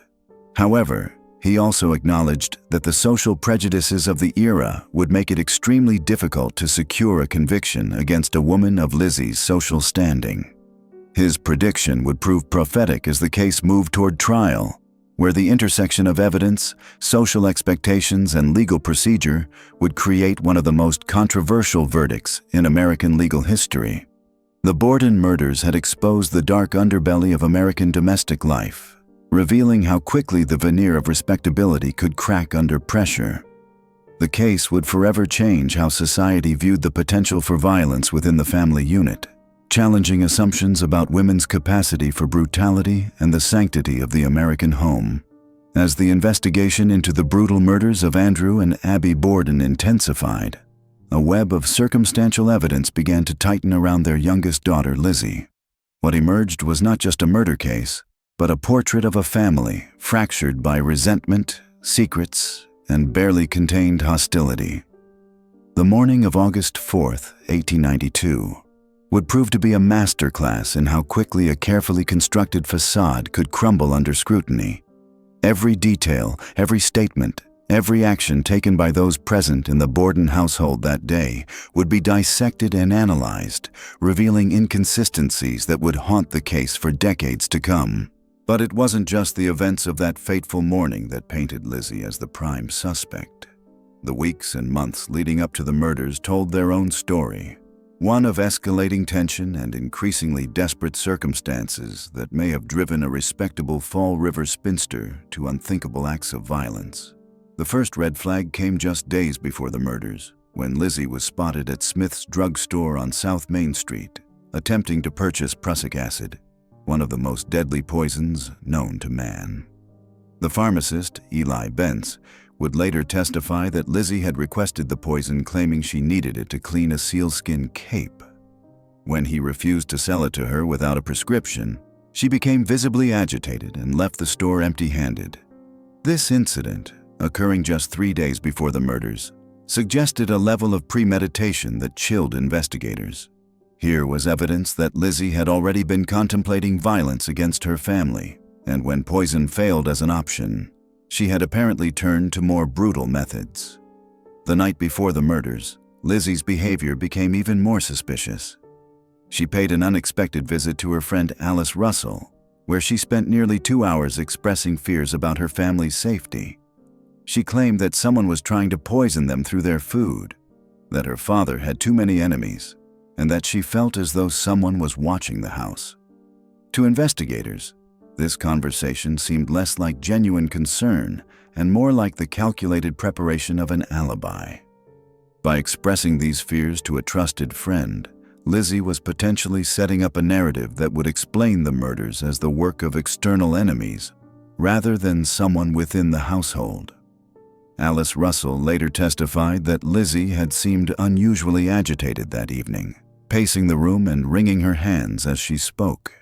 A: However, he also acknowledged that the social prejudices of the era would make it extremely difficult to secure a conviction against a woman of Lizzie's social standing. His prediction would prove prophetic as the case moved toward trial, where the intersection of evidence, social expectations, and legal procedure would create one of the most controversial verdicts in American legal history. The Borden murders had exposed the dark underbelly of American domestic life, revealing how quickly the veneer of respectability could crack under pressure. The case would forever change how society viewed the potential for violence within the family unit, challenging assumptions about women's capacity for brutality and the sanctity of the American home. As the investigation into the brutal murders of Andrew and Abby Borden intensified, a web of circumstantial evidence began to tighten around their youngest daughter, Lizzie. What emerged was not just a murder case, but a portrait of a family fractured by resentment, secrets, and barely contained hostility. The morning of August 4th, 1892, would prove to be a masterclass in how quickly a carefully constructed facade could crumble under scrutiny. Every detail, every statement, every action taken by those present in the Borden household that day would be dissected and analyzed, revealing inconsistencies that would haunt the case for decades to come. But it wasn't just the events of that fateful morning that painted Lizzie as the prime suspect. The weeks and months leading up to the murders told their own story, one of escalating tension and increasingly desperate circumstances that may have driven a respectable Fall River spinster to unthinkable acts of violence. The first red flag came just days before the murders, when Lizzie was spotted at Smith's drugstore on South Main Street, attempting to purchase prussic acid, one of the most deadly poisons known to man. The pharmacist, Eli Bentz, would later testify that Lizzie had requested the poison, claiming she needed it to clean a sealskin cape. When he refused to sell it to her without a prescription, she became visibly agitated and left the store empty-handed. This incident, occurring just 3 days before the murders, suggested a level of premeditation that chilled investigators. Here was evidence that Lizzie had already been contemplating violence against her family, and when poison failed as an option, she had apparently turned to more brutal methods. The night before the murders, Lizzie's behavior became even more suspicious. She paid an unexpected visit to her friend Alice Russell, where she spent nearly 2 hours expressing fears about her family's safety. She claimed that someone was trying to poison them through their food, that her father had too many enemies, and that she felt as though someone was watching the house. To investigators, this conversation seemed less like genuine concern and more like the calculated preparation of an alibi. By expressing these fears to a trusted friend, Lizzie was potentially setting up a narrative that would explain the murders as the work of external enemies, rather than someone within the household. Alice Russell later testified that Lizzie had seemed unusually agitated that evening, pacing the room and wringing her hands as she spoke.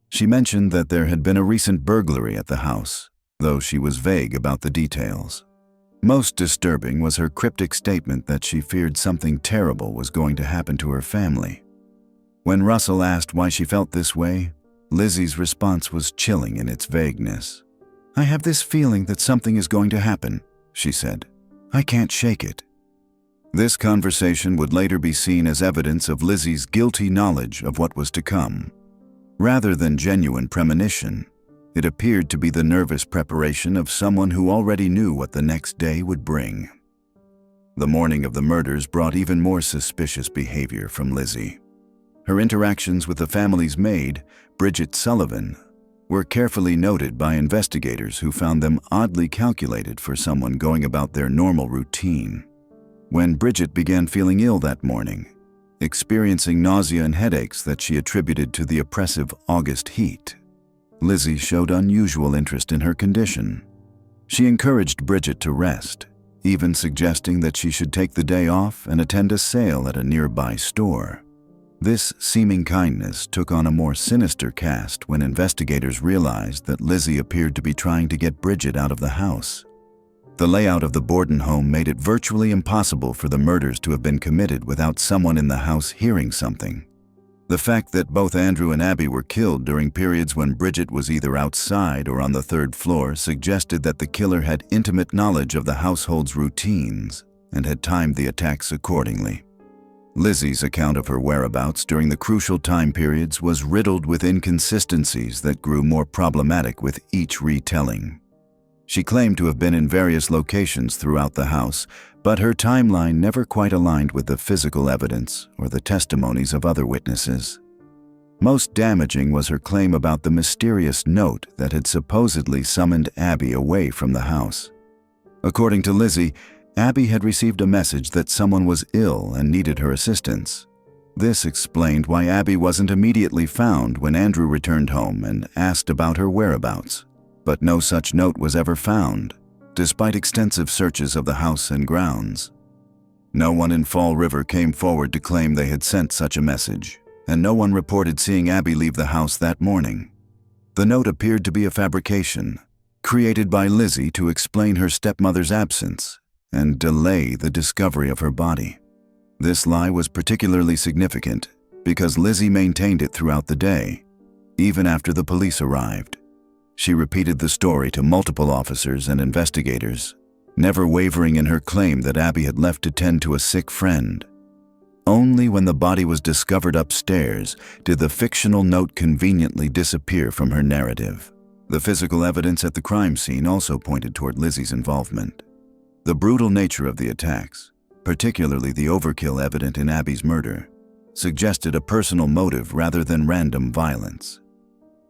A: She mentioned that there had been a recent burglary at the house, though she was vague about the details. Most disturbing was her cryptic statement that she feared something terrible was going to happen to her family. When Russell asked why she felt this way, Lizzie's response was chilling in its vagueness. "I have this feeling that something is going to happen," she said. "I can't shake it." This conversation would later be seen as evidence of Lizzie's guilty knowledge of what was to come. Rather than genuine premonition, it appeared to be the nervous preparation of someone who already knew what the next day would bring. The morning of the murders brought even more suspicious behavior from Lizzie. Her interactions with the family's maid, Bridget Sullivan, were carefully noted by investigators who found them oddly calculated for someone going about their normal routine. When Bridget began feeling ill that morning, experiencing nausea and headaches that she attributed to the oppressive August heat, Lizzie showed unusual interest in her condition. She encouraged Bridget to rest, even suggesting that she should take the day off and attend a sale at a nearby store. This seeming kindness took on a more sinister cast when investigators realized that Lizzie appeared to be trying to get Bridget out of the house. The layout of the Borden home made it virtually impossible for the murders to have been committed without someone in the house hearing something. The fact that both Andrew and Abby were killed during periods when Bridget was either outside or on the 3rd floor suggested that the killer had intimate knowledge of the household's routines and had timed the attacks accordingly. Lizzie's account of her whereabouts during the crucial time periods was riddled with inconsistencies that grew more problematic with each retelling. She claimed to have been in various locations throughout the house, but her timeline never quite aligned with the physical evidence or the testimonies of other witnesses. Most damaging was her claim about the mysterious note that had supposedly summoned Abby away from the house. According to Lizzie, Abby had received a message that someone was ill and needed her assistance. This explained why Abby wasn't immediately found when Andrew returned home and asked about her whereabouts. But no such note was ever found, despite extensive searches of the house and grounds. No one in Fall River came forward to claim they had sent such a message, and no one reported seeing Abby leave the house that morning. The note appeared to be a fabrication, created by Lizzie to explain her stepmother's absence and delay the discovery of her body. This lie was particularly significant because Lizzie maintained it throughout the day, even after the police arrived. She repeated the story to multiple officers and investigators, never wavering in her claim that Abby had left to tend to a sick friend. Only when the body was discovered upstairs did the fictional note conveniently disappear from her narrative. The physical evidence at the crime scene also pointed toward Lizzie's involvement. The brutal nature of the attacks, particularly the overkill evident in Abby's murder, suggested a personal motive rather than random violence.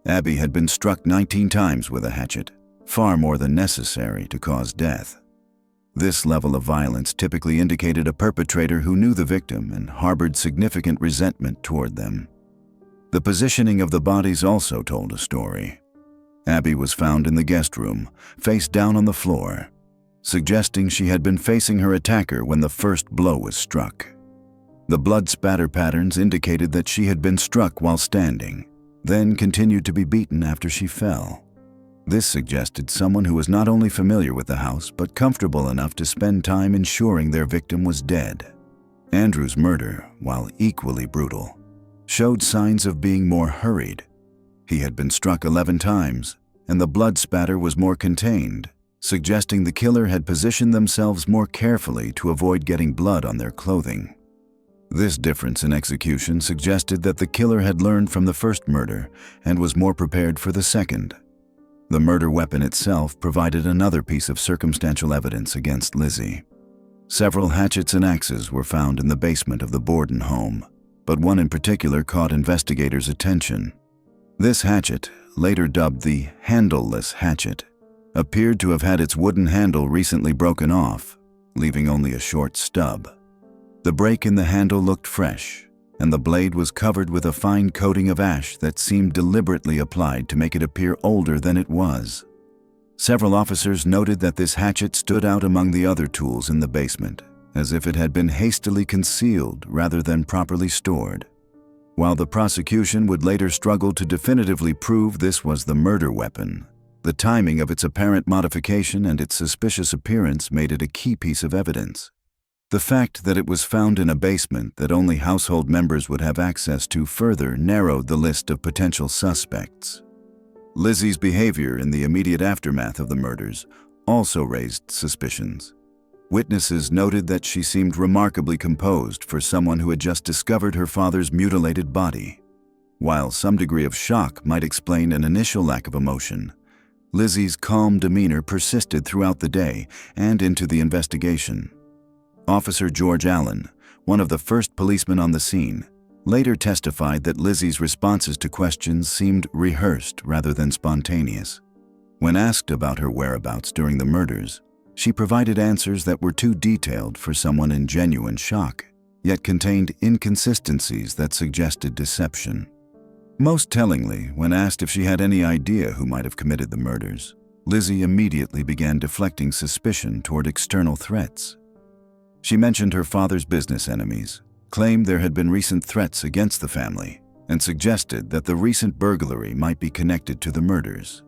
A: Abby had been struck 19 times with a hatchet, far more than necessary to cause death. This level of violence typically indicated a perpetrator who knew the victim and harbored significant resentment toward them. The positioning of the bodies also told a story. Abby was found in the guest room, face down on the floor, suggesting she had been facing her attacker when the first blow was struck. The blood spatter patterns indicated that she had been struck while standing, then continued to be beaten after she fell. This suggested someone who was not only familiar with the house, but comfortable enough to spend time ensuring their victim was dead. Andrew's murder, while equally brutal, showed signs of being more hurried. He had been struck 11 times, and the blood spatter was more contained, suggesting the killer had positioned themselves more carefully to avoid getting blood on their clothing. This difference in execution suggested that the killer had learned from the first murder and was more prepared for the second. The murder weapon itself provided another piece of circumstantial evidence against Lizzie. Several hatchets and axes were found in the basement of the Borden home, but one in particular caught investigators' attention. This hatchet, later dubbed the handleless hatchet, appeared to have had its wooden handle recently broken off, leaving only a short stub. The break in the handle looked fresh, and the blade was covered with a fine coating of ash that seemed deliberately applied to make it appear older than it was. Several officers noted that this hatchet stood out among the other tools in the basement, as if it had been hastily concealed rather than properly stored. While the prosecution would later struggle to definitively prove this was the murder weapon, the timing of its apparent modification and its suspicious appearance made it a key piece of evidence. The fact that it was found in a basement that only household members would have access to further narrowed the list of potential suspects. Lizzie's behavior in the immediate aftermath of the murders also raised suspicions. Witnesses noted that she seemed remarkably composed for someone who had just discovered her father's mutilated body. While some degree of shock might explain an initial lack of emotion, Lizzie's calm demeanor persisted throughout the day and into the investigation. Officer George Allen, one of the first policemen on the scene, later testified that Lizzie's responses to questions seemed rehearsed rather than spontaneous. When asked about her whereabouts during the murders, she provided answers that were too detailed for someone in genuine shock, yet contained inconsistencies that suggested deception. Most tellingly, when asked if she had any idea who might have committed the murders, Lizzie immediately began deflecting suspicion toward external threats. She mentioned her father's business enemies, claimed there had been recent threats against the family, and suggested that the recent burglary might be connected to the murders.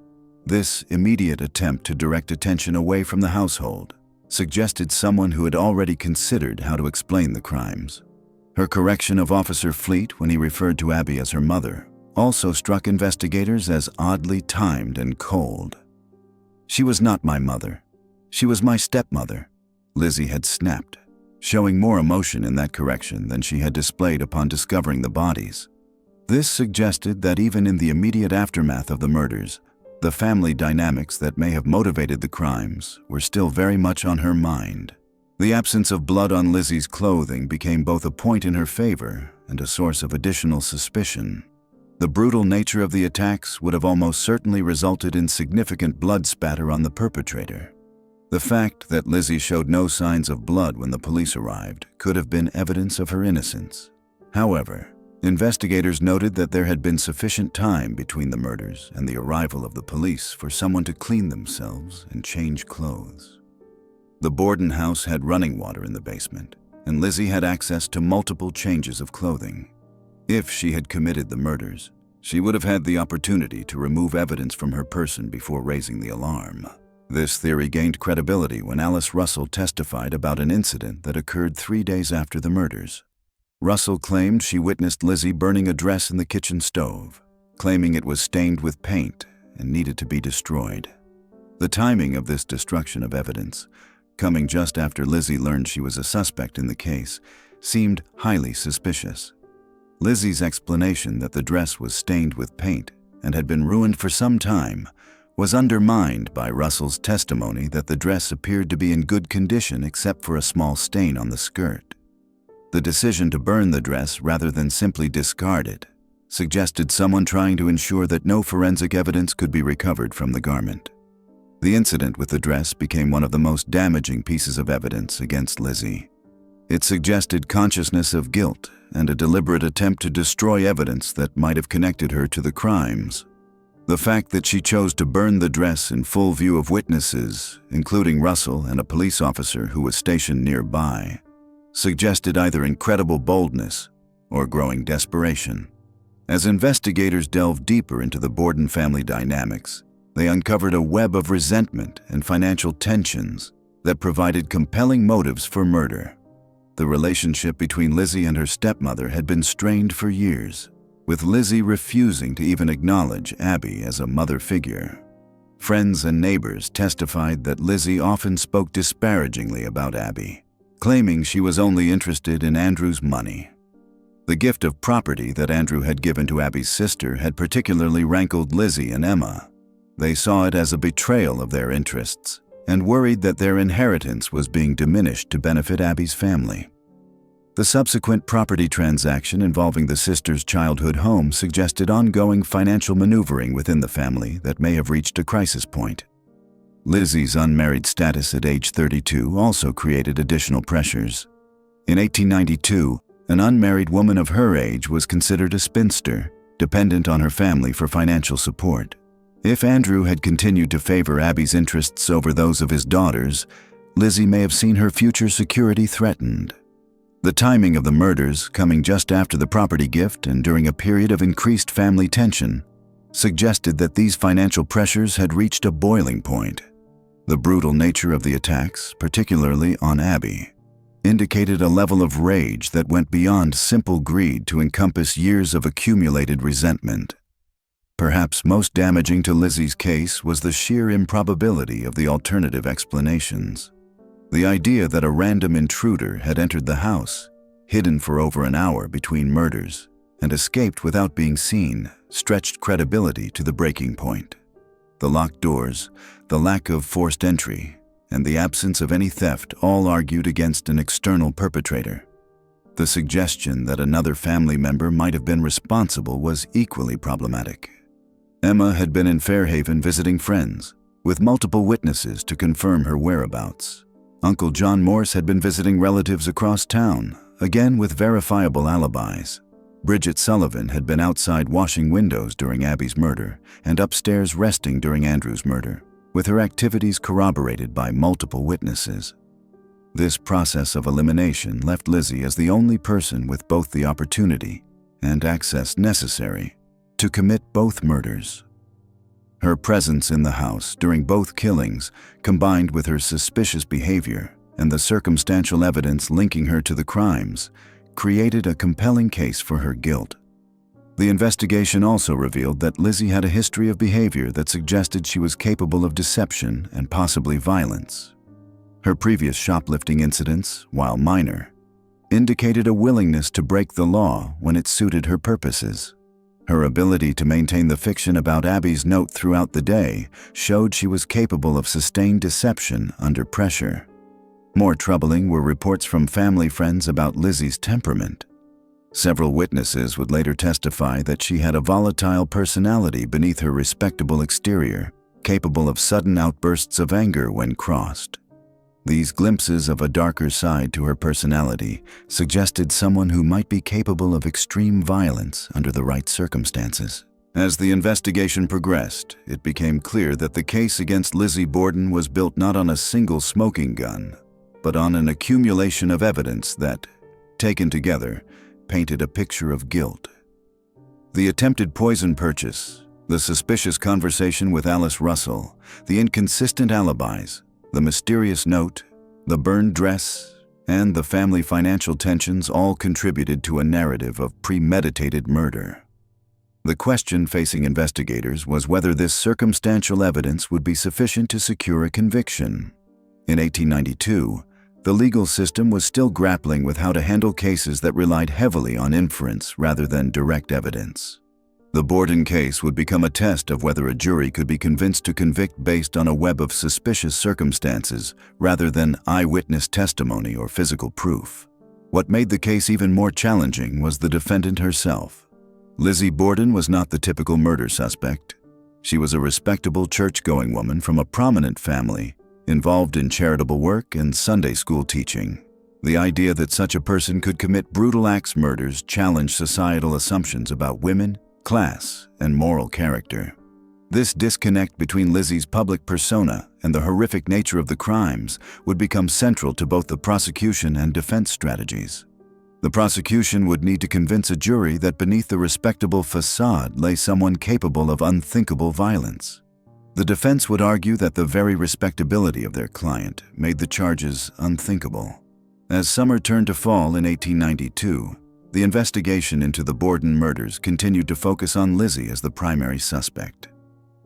A: This immediate attempt to direct attention away from the household suggested someone who had already considered how to explain the crimes. Her correction of Officer Fleet when he referred to Abby as her mother also struck investigators as oddly timed and cold. "She was not my mother. She was my stepmother," Lizzie had snapped, showing more emotion in that correction than she had displayed upon discovering the bodies. This suggested that even in the immediate aftermath of the murders, the family dynamics that may have motivated the crimes were still very much on her mind. The absence of blood on Lizzie's clothing became both a point in her favor and a source of additional suspicion. The brutal nature of the attacks would have almost certainly resulted in significant blood spatter on the perpetrator. The fact that Lizzie showed no signs of blood when the police arrived could have been evidence of her innocence. However, investigators noted that there had been sufficient time between the murders and the arrival of the police for someone to clean themselves and change clothes. The Borden house had running water in the basement, and Lizzie had access to multiple changes of clothing. If she had committed the murders, she would have had the opportunity to remove evidence from her person before raising the alarm. This theory gained credibility when Alice Russell testified about an incident that occurred 3 days after the murders. Russell claimed she witnessed Lizzie burning a dress in the kitchen stove, claiming it was stained with paint and needed to be destroyed. The timing of this destruction of evidence, coming just after Lizzie learned she was a suspect in the case, seemed highly suspicious. Lizzie's explanation that the dress was stained with paint and had been ruined for some time was undermined by Russell's testimony that the dress appeared to be in good condition except for a small stain on the skirt. The decision to burn the dress rather than simply discard it suggested someone trying to ensure that no forensic evidence could be recovered from the garment. The incident with the dress became one of the most damaging pieces of evidence against Lizzie. It suggested consciousness of guilt and a deliberate attempt to destroy evidence that might have connected her to the crimes. The fact that she chose to burn the dress in full view of witnesses, including Russell and a police officer who was stationed nearby, suggested either incredible boldness or growing desperation. As investigators delved deeper into the Borden family dynamics, they uncovered a web of resentment and financial tensions that provided compelling motives for murder. The relationship between Lizzie and her stepmother had been strained for years, with Lizzie refusing to even acknowledge Abby as a mother figure. Friends and neighbors testified that Lizzie often spoke disparagingly about Abby, claiming she was only interested in Andrew's money. The gift of property that Andrew had given to Abby's sister had particularly rankled Lizzie and Emma. They saw it as a betrayal of their interests and worried that their inheritance was being diminished to benefit Abby's family. The subsequent property transaction involving the sisters' childhood home suggested ongoing financial maneuvering within the family that may have reached a crisis point. Lizzie's unmarried status at age 32 also created additional pressures. In 1892, an unmarried woman of her age was considered a spinster, dependent on her family for financial support. If Andrew had continued to favor Abby's interests over those of his daughters, Lizzie may have seen her future security threatened. The timing of the murders, coming just after the property gift and during a period of increased family tension, suggested that these financial pressures had reached a boiling point. The brutal nature of the attacks, particularly on Abby, indicated a level of rage that went beyond simple greed to encompass years of accumulated resentment. Perhaps most damaging to Lizzie's case was the sheer improbability of the alternative explanations. The idea that a random intruder had entered the house, hidden for over an hour between murders, and escaped without being seen, stretched credibility to the breaking point. The locked doors, the lack of forced entry, and the absence of any theft all argued against an external perpetrator. The suggestion that another family member might have been responsible was equally problematic. Emma had been in Fairhaven visiting friends, with multiple witnesses to confirm her whereabouts. Uncle John Morse had been visiting relatives across town, again with verifiable alibis. Bridget Sullivan had been outside washing windows during Abby's murder and upstairs resting during Andrew's murder, with her activities corroborated by multiple witnesses. This process of elimination left Lizzie as the only person with both the opportunity and access necessary to commit both murders. Her presence in the house during both killings, combined with her suspicious behavior and the circumstantial evidence linking her to the crimes, created a compelling case for her guilt. The investigation also revealed that Lizzie had a history of behavior that suggested she was capable of deception and possibly violence. Her previous shoplifting incidents, while minor, indicated a willingness to break the law when it suited her purposes. Her ability to maintain the fiction about Abby's note throughout the day showed she was capable of sustained deception under pressure. More troubling were reports from family friends about Lizzie's temperament. Several witnesses would later testify that she had a volatile personality beneath her respectable exterior, capable of sudden outbursts of anger when crossed. These glimpses of a darker side to her personality suggested someone who might be capable of extreme violence under the right circumstances. As the investigation progressed, it became clear that the case against Lizzie Borden was built not on a single smoking gun, but on an accumulation of evidence that, taken together, painted a picture of guilt. The attempted poison purchase, the suspicious conversation with Alice Russell, the inconsistent alibis, the mysterious note, the burned dress, and the family financial tensions all contributed to a narrative of premeditated murder. The question facing investigators was whether this circumstantial evidence would be sufficient to secure a conviction. In 1892, the legal system was still grappling with how to handle cases that relied heavily on inference rather than direct evidence. The Borden case would become a test of whether a jury could be convinced to convict based on a web of suspicious circumstances rather than eyewitness testimony or physical proof. What made the case even more challenging was the defendant herself. Lizzie Borden was not the typical murder suspect. She was a respectable church-going woman from a prominent family, involved in charitable work and Sunday school teaching. The idea that such a person could commit brutal axe murders challenged societal assumptions about women, class, and moral character. This disconnect between Lizzie's public persona and the horrific nature of the crimes would become central to both the prosecution and defense strategies. The prosecution would need to convince a jury that beneath the respectable facade lay someone capable of unthinkable violence. The defense would argue that the very respectability of their client made the charges unthinkable. As summer turned to fall in 1892, the investigation into the Borden murders continued to focus on Lizzie as the primary suspect.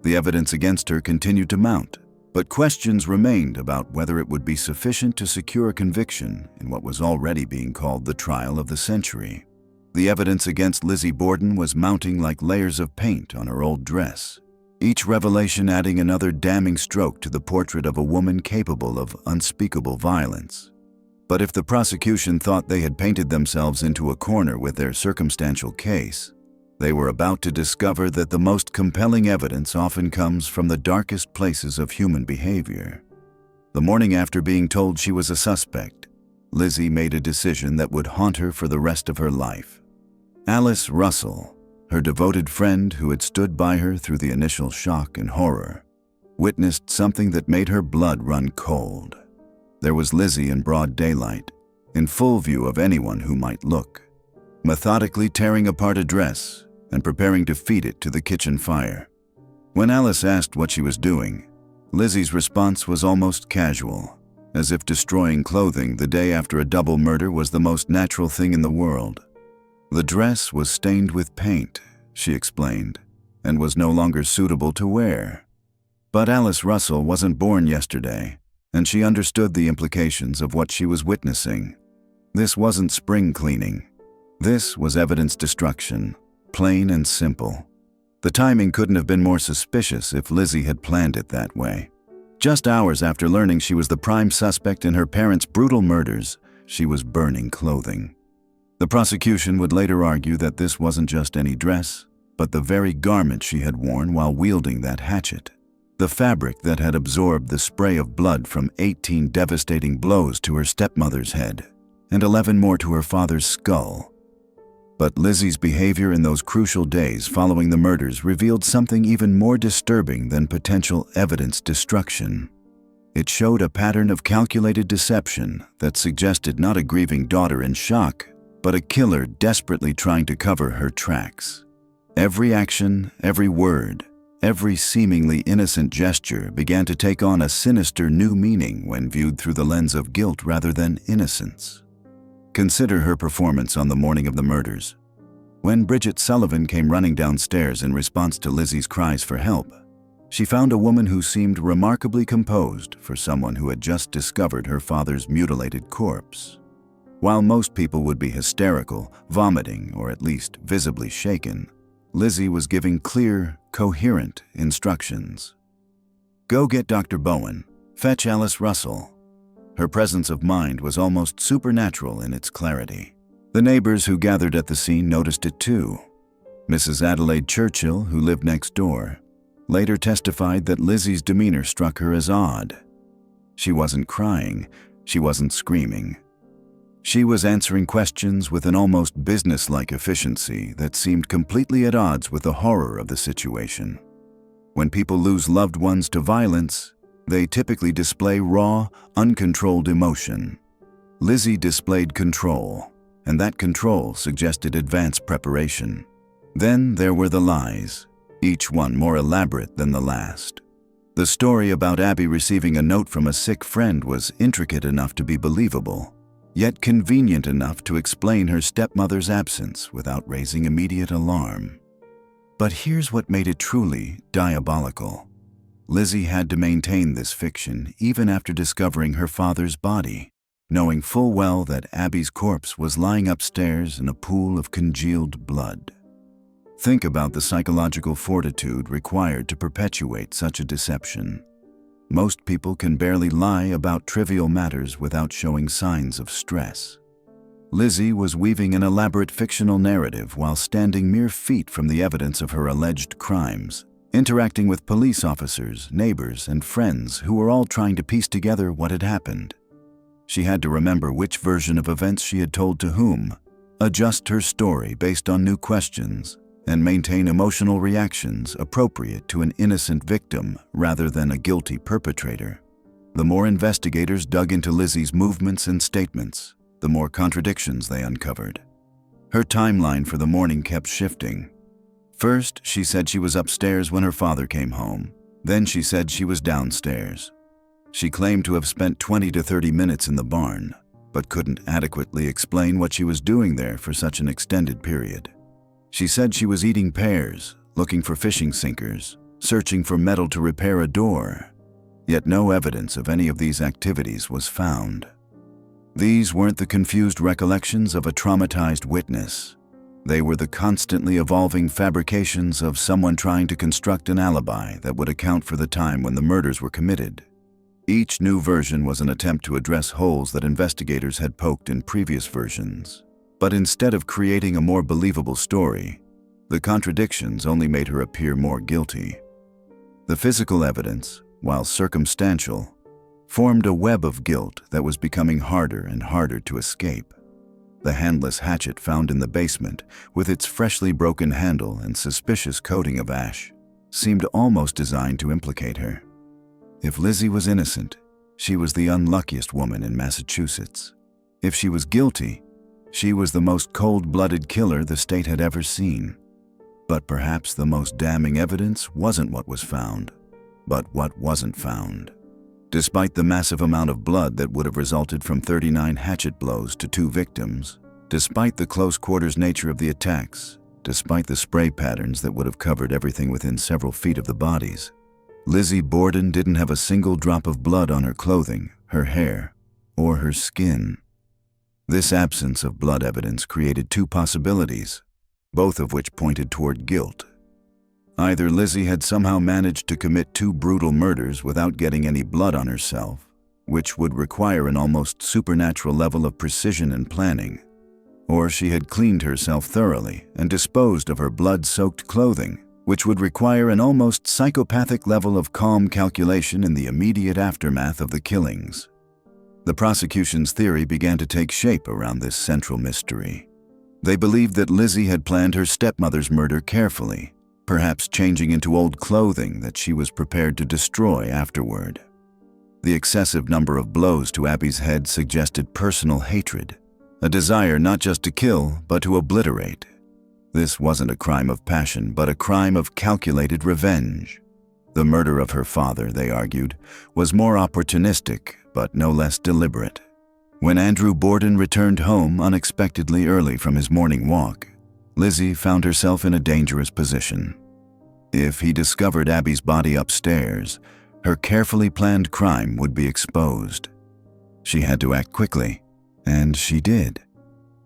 A: The evidence against her continued to mount, but questions remained about whether it would be sufficient to secure a conviction in what was already being called the trial of the century. The evidence against Lizzie Borden was mounting like layers of paint on her old dress, each revelation adding another damning stroke to the portrait of a woman capable of unspeakable violence. But if the prosecution thought they had painted themselves into a corner with their circumstantial case, they were about to discover that the most compelling evidence often comes from the darkest places of human behavior. The morning after being told she was a suspect, Lizzie made a decision that would haunt her for the rest of her life. Alice Russell, her devoted friend who had stood by her through the initial shock and horror, witnessed something that made her blood run cold. There was Lizzie in broad daylight, in full view of anyone who might look, methodically tearing apart a dress and preparing to feed it to the kitchen fire. When Alice asked what she was doing, Lizzie's response was almost casual, as if destroying clothing the day after a double murder was the most natural thing in the world. The dress was stained with paint, she explained, and was no longer suitable to wear. But Alice Russell wasn't born yesterday, and she understood the implications of what she was witnessing. This wasn't spring cleaning. This was evidence destruction, plain and simple. The timing couldn't have been more suspicious if Lizzie had planned it that way. Just hours after learning she was the prime suspect in her parents' brutal murders, she was burning clothing. The prosecution would later argue that this wasn't just any dress, but the very garment she had worn while wielding that hatchet. The fabric that had absorbed the spray of blood from 18 devastating blows to her stepmother's head, and 11 more to her father's skull. But Lizzie's behavior in those crucial days following the murders revealed something even more disturbing than potential evidence destruction. It showed a pattern of calculated deception that suggested not a grieving daughter in shock, but a killer desperately trying to cover her tracks. Every action, every word, every seemingly innocent gesture began to take on a sinister new meaning when viewed through the lens of guilt rather than innocence. Consider her performance on the morning of the murders. When Bridget Sullivan came running downstairs in response to Lizzie's cries for help, she found a woman who seemed remarkably composed for someone who had just discovered her father's mutilated corpse. While most people would be hysterical, vomiting, or at least visibly shaken, Lizzie was giving clear, coherent instructions. Go get Dr. Bowen. Fetch Alice Russell. Her presence of mind was almost supernatural in its clarity. The neighbors who gathered at the scene noticed it too. Mrs. Adelaide Churchill, who lived next door, later testified that Lizzie's demeanor struck her as odd. She wasn't crying, she wasn't screaming. She was answering questions with an almost businesslike efficiency that seemed completely at odds with the horror of the situation. When people lose loved ones to violence, they typically display raw, uncontrolled emotion. Lizzie displayed control, and that control suggested advanced preparation. Then there were the lies, each one more elaborate than the last. The story about Abby receiving a note from a sick friend was intricate enough to be believable, yet convenient enough to explain her stepmother's absence without raising immediate alarm. But here's what made it truly diabolical. Lizzie had to maintain this fiction even after discovering her father's body, knowing full well that Abby's corpse was lying upstairs in a pool of congealed blood. Think about the psychological fortitude required to perpetuate such a deception. Most people can barely lie about trivial matters without showing signs of stress. Lizzie was weaving an elaborate fictional narrative while standing mere feet from the evidence of her alleged crimes, interacting with police officers, neighbors, and friends who were all trying to piece together what had happened. She had to remember which version of events she had told to whom, adjust her story based on new questions, and maintain emotional reactions appropriate to an innocent victim rather than a guilty perpetrator. The more investigators dug into Lizzie's movements and statements, the more contradictions they uncovered. Her timeline for the morning kept shifting. First, she said she was upstairs when her father came home. Then she said she was downstairs. She claimed to have spent 20 to 30 minutes in the barn, but couldn't adequately explain what she was doing there for such an extended period. She said she was eating pears, looking for fishing sinkers, searching for metal to repair a door. Yet no evidence of any of these activities was found. These weren't the confused recollections of a traumatized witness. They were the constantly evolving fabrications of someone trying to construct an alibi that would account for the time when the murders were committed. Each new version was an attempt to address holes that investigators had poked in previous versions. But instead of creating a more believable story, the contradictions only made her appear more guilty. The physical evidence, while circumstantial, formed a web of guilt that was becoming harder and harder to escape. The handless hatchet found in the basement, with its freshly broken handle and suspicious coating of ash, seemed almost designed to implicate her. If Lizzie was innocent, she was the unluckiest woman in Massachusetts. If she was guilty, she was the most cold-blooded killer the state had ever seen. But perhaps the most damning evidence wasn't what was found, but what wasn't found. Despite the massive amount of blood that would have resulted from 39 hatchet blows to 2 victims, despite the close-quarters nature of the attacks, despite the spray patterns that would have covered everything within several feet of the bodies, Lizzie Borden didn't have a single drop of blood on her clothing, her hair, or her skin. This absence of blood evidence created 2 possibilities, both of which pointed toward guilt. Either Lizzie had somehow managed to commit 2 brutal murders without getting any blood on herself, which would require an almost supernatural level of precision and planning, or she had cleaned herself thoroughly and disposed of her blood-soaked clothing, which would require an almost psychopathic level of calm calculation in the immediate aftermath of the killings. The prosecution's theory began to take shape around this central mystery. They believed that Lizzie had planned her stepmother's murder carefully, perhaps changing into old clothing that she was prepared to destroy afterward. The excessive number of blows to Abby's head suggested personal hatred, a desire not just to kill, but to obliterate. This wasn't a crime of passion, but a crime of calculated revenge. The murder of her father, they argued, was more opportunistic, but no less deliberate. When Andrew Borden returned home unexpectedly early from his morning walk, Lizzie found herself in a dangerous position. If he discovered Abby's body upstairs, her carefully planned crime would be exposed. She had to act quickly, and she did.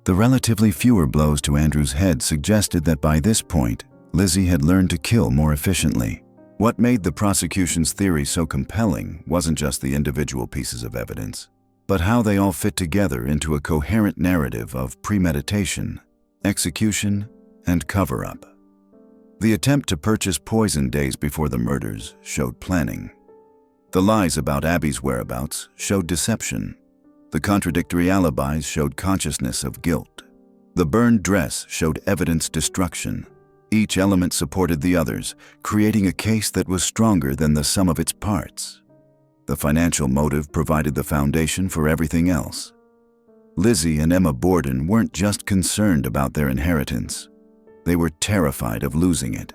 A: The relatively fewer blows to Andrew's head suggested that by this point, Lizzie had learned to kill more efficiently. What made the prosecution's theory so compelling wasn't just the individual pieces of evidence, but how they all fit together into a coherent narrative of premeditation, execution, and cover-up. The attempt to purchase poison days before the murders showed planning. The lies about Abby's whereabouts showed deception. The contradictory alibis showed consciousness of guilt. The burned dress showed evidence destruction. Each element supported the others, creating a case that was stronger than the sum of its parts. The financial motive provided the foundation for everything else. Lizzie and Emma Borden weren't just concerned about their inheritance. They were terrified of losing it.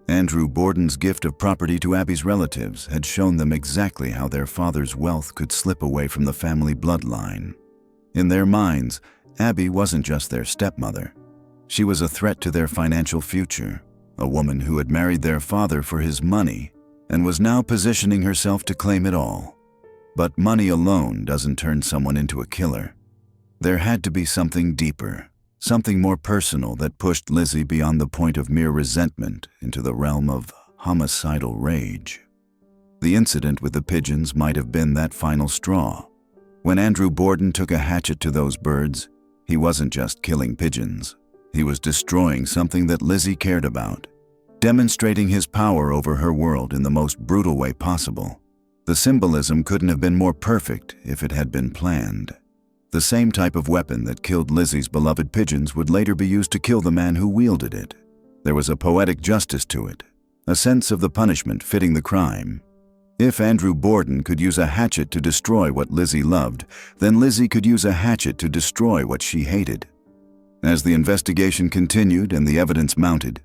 A: Andrew Borden's gift of property to Abby's relatives had shown them exactly how their father's wealth could slip away from the family bloodline. In their minds, Abby wasn't just their stepmother. She was a threat to their financial future, a woman who had married their father for his money and was now positioning herself to claim it all. But money alone doesn't turn someone into a killer. There had to be something deeper, something more personal that pushed Lizzie beyond the point of mere resentment into the realm of homicidal rage. The incident with the pigeons might have been that final straw. When Andrew Borden took a hatchet to those birds, he wasn't just killing pigeons. He was destroying something that Lizzie cared about, demonstrating his power over her world in the most brutal way possible. The symbolism couldn't have been more perfect if it had been planned. The same type of weapon that killed Lizzie's beloved pigeons would later be used to kill the man who wielded it. There was a poetic justice to it, a sense of the punishment fitting the crime. If Andrew Borden could use a hatchet to destroy what Lizzie loved, then Lizzie could use a hatchet to destroy what she hated. As the investigation continued and the evidence mounted,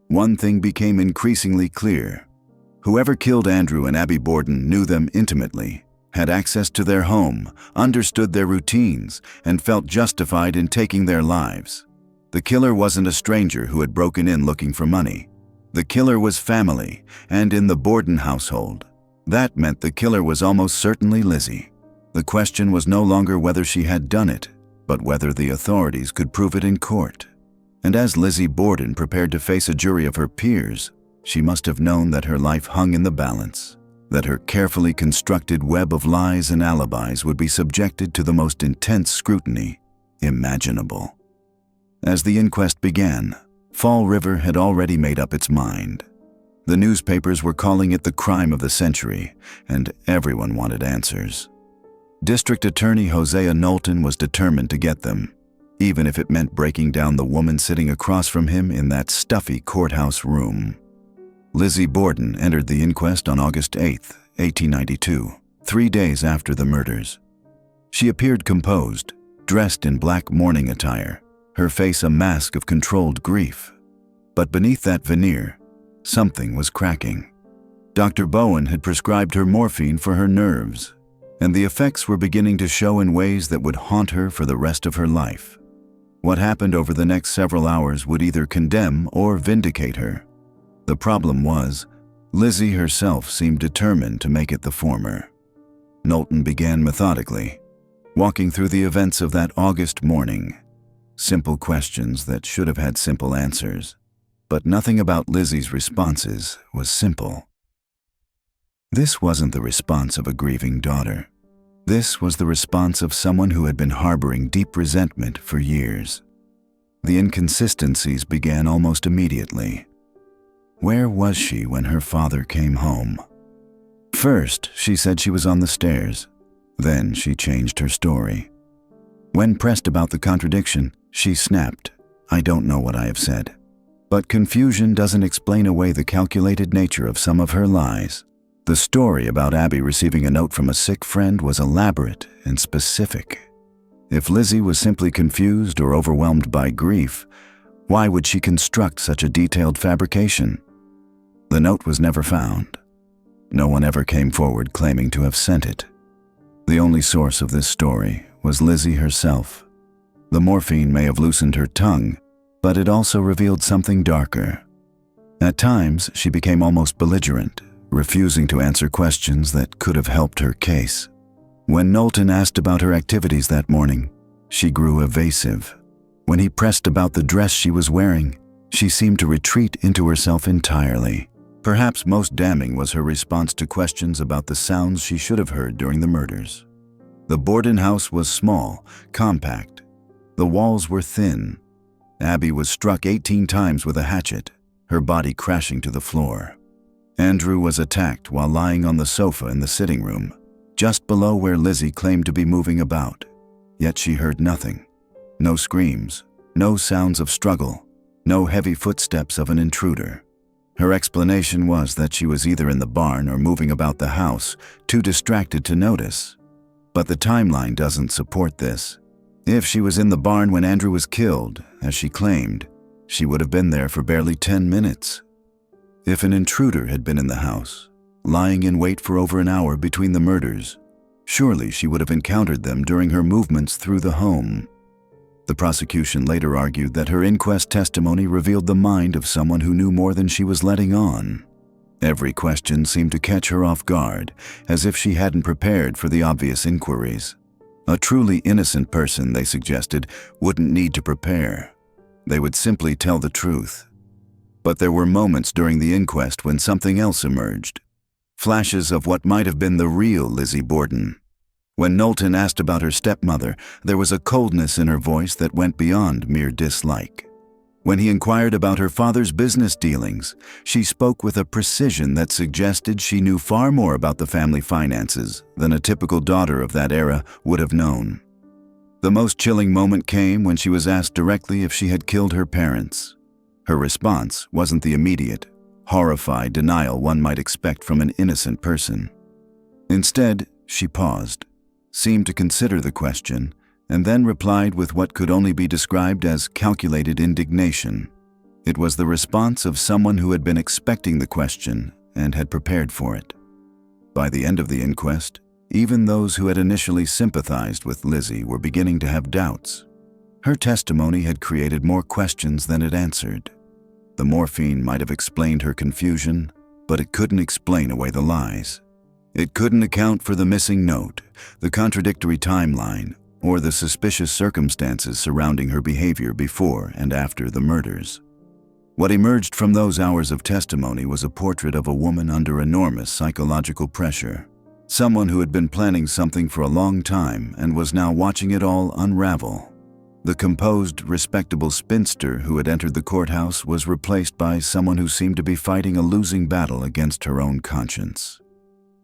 A: one thing became increasingly clear. Whoever killed Andrew and Abby Borden knew them intimately, had access to their home, understood their routines, and felt justified in taking their lives. The killer wasn't a stranger who had broken in looking for money. The killer was family, and in the Borden household. That meant the killer was almost certainly Lizzie. The question was no longer whether she had done it, but whether the authorities could prove it in court. And as Lizzie Borden prepared to face a jury of her peers, she must have known that her life hung in the balance, that her carefully constructed web of lies and alibis would be subjected to the most intense scrutiny imaginable. As the inquest began, Fall River had already made up its mind. The newspapers were calling it the crime of the century, and everyone wanted answers. District Attorney Hosea Knowlton was determined to get them, even if it meant breaking down the woman sitting across from him in that stuffy courthouse room. Lizzie Borden entered the inquest on August 8, 1892, 3 days after the murders. She appeared composed, dressed in black mourning attire, her face a mask of controlled grief. But beneath that veneer, something was cracking. Dr. Bowen had prescribed her morphine for her nerves, and the effects were beginning to show in ways that would haunt her for the rest of her life. What happened over the next several hours would either condemn or vindicate her. The problem was, Lizzie herself seemed determined to make it the former. Knowlton began methodically, walking through the events of that August morning. Simple questions that should have had simple answers, but nothing about Lizzie's responses was simple. This wasn't the response of a grieving daughter. This was the response of someone who had been harboring deep resentment for years. The inconsistencies began almost immediately. Where was she when her father came home? First, she said she was on the stairs. Then she changed her story. When pressed about the contradiction, she snapped, "I don't know what I have said." But confusion doesn't explain away the calculated nature of some of her lies. The story about Abby receiving a note from a sick friend was elaborate and specific. If Lizzie was simply confused or overwhelmed by grief, why would she construct such a detailed fabrication? The note was never found. No one ever came forward claiming to have sent it. The only source of this story was Lizzie herself. The morphine may have loosened her tongue, but it also revealed something darker. At times, she became almost belligerent, refusing to answer questions that could have helped her case. When Knowlton asked about her activities that morning, she grew evasive. When he pressed about the dress she was wearing, she seemed to retreat into herself entirely. Perhaps most damning was her response to questions about the sounds she should have heard during the murders. The Borden house was small, compact. The walls were thin. Abby was struck 18 times with a hatchet, her body crashing to the floor. Andrew was attacked while lying on the sofa in the sitting room, just below where Lizzie claimed to be moving about. Yet she heard nothing. No screams, no sounds of struggle, no heavy footsteps of an intruder. Her explanation was that she was either in the barn or moving about the house, too distracted to notice. But the timeline doesn't support this. If she was in the barn when Andrew was killed, as she claimed, she would have been there for barely 10 minutes. If an intruder had been in the house, lying in wait for over an hour between the murders, surely she would have encountered them during her movements through the home. The prosecution later argued that her inquest testimony revealed the mind of someone who knew more than she was letting on. Every question seemed to catch her off guard, as if she hadn't prepared for the obvious inquiries. A truly innocent person, they suggested, wouldn't need to prepare. They would simply tell the truth. But there were moments during the inquest when something else emerged. Flashes of what might have been the real Lizzie Borden. When Knowlton asked about her stepmother, there was a coldness in her voice that went beyond mere dislike. When he inquired about her father's business dealings, she spoke with a precision that suggested she knew far more about the family finances than a typical daughter of that era would have known. The most chilling moment came when she was asked directly if she had killed her parents. Her response wasn't the immediate, horrified denial one might expect from an innocent person. Instead, she paused, seemed to consider the question, and then replied with what could only be described as calculated indignation. It was the response of someone who had been expecting the question and had prepared for it. By the end of the inquest, even those who had initially sympathized with Lizzie were beginning to have doubts. Her testimony had created more questions than it answered. The morphine might have explained her confusion, but it couldn't explain away the lies. It couldn't account for the missing note, the contradictory timeline, or the suspicious circumstances surrounding her behavior before and after the murders. What emerged from those hours of testimony was a portrait of a woman under enormous psychological pressure. Someone who had been planning something for a long time and was now watching it all unravel. The composed, respectable spinster who had entered the courthouse was replaced by someone who seemed to be fighting a losing battle against her own conscience.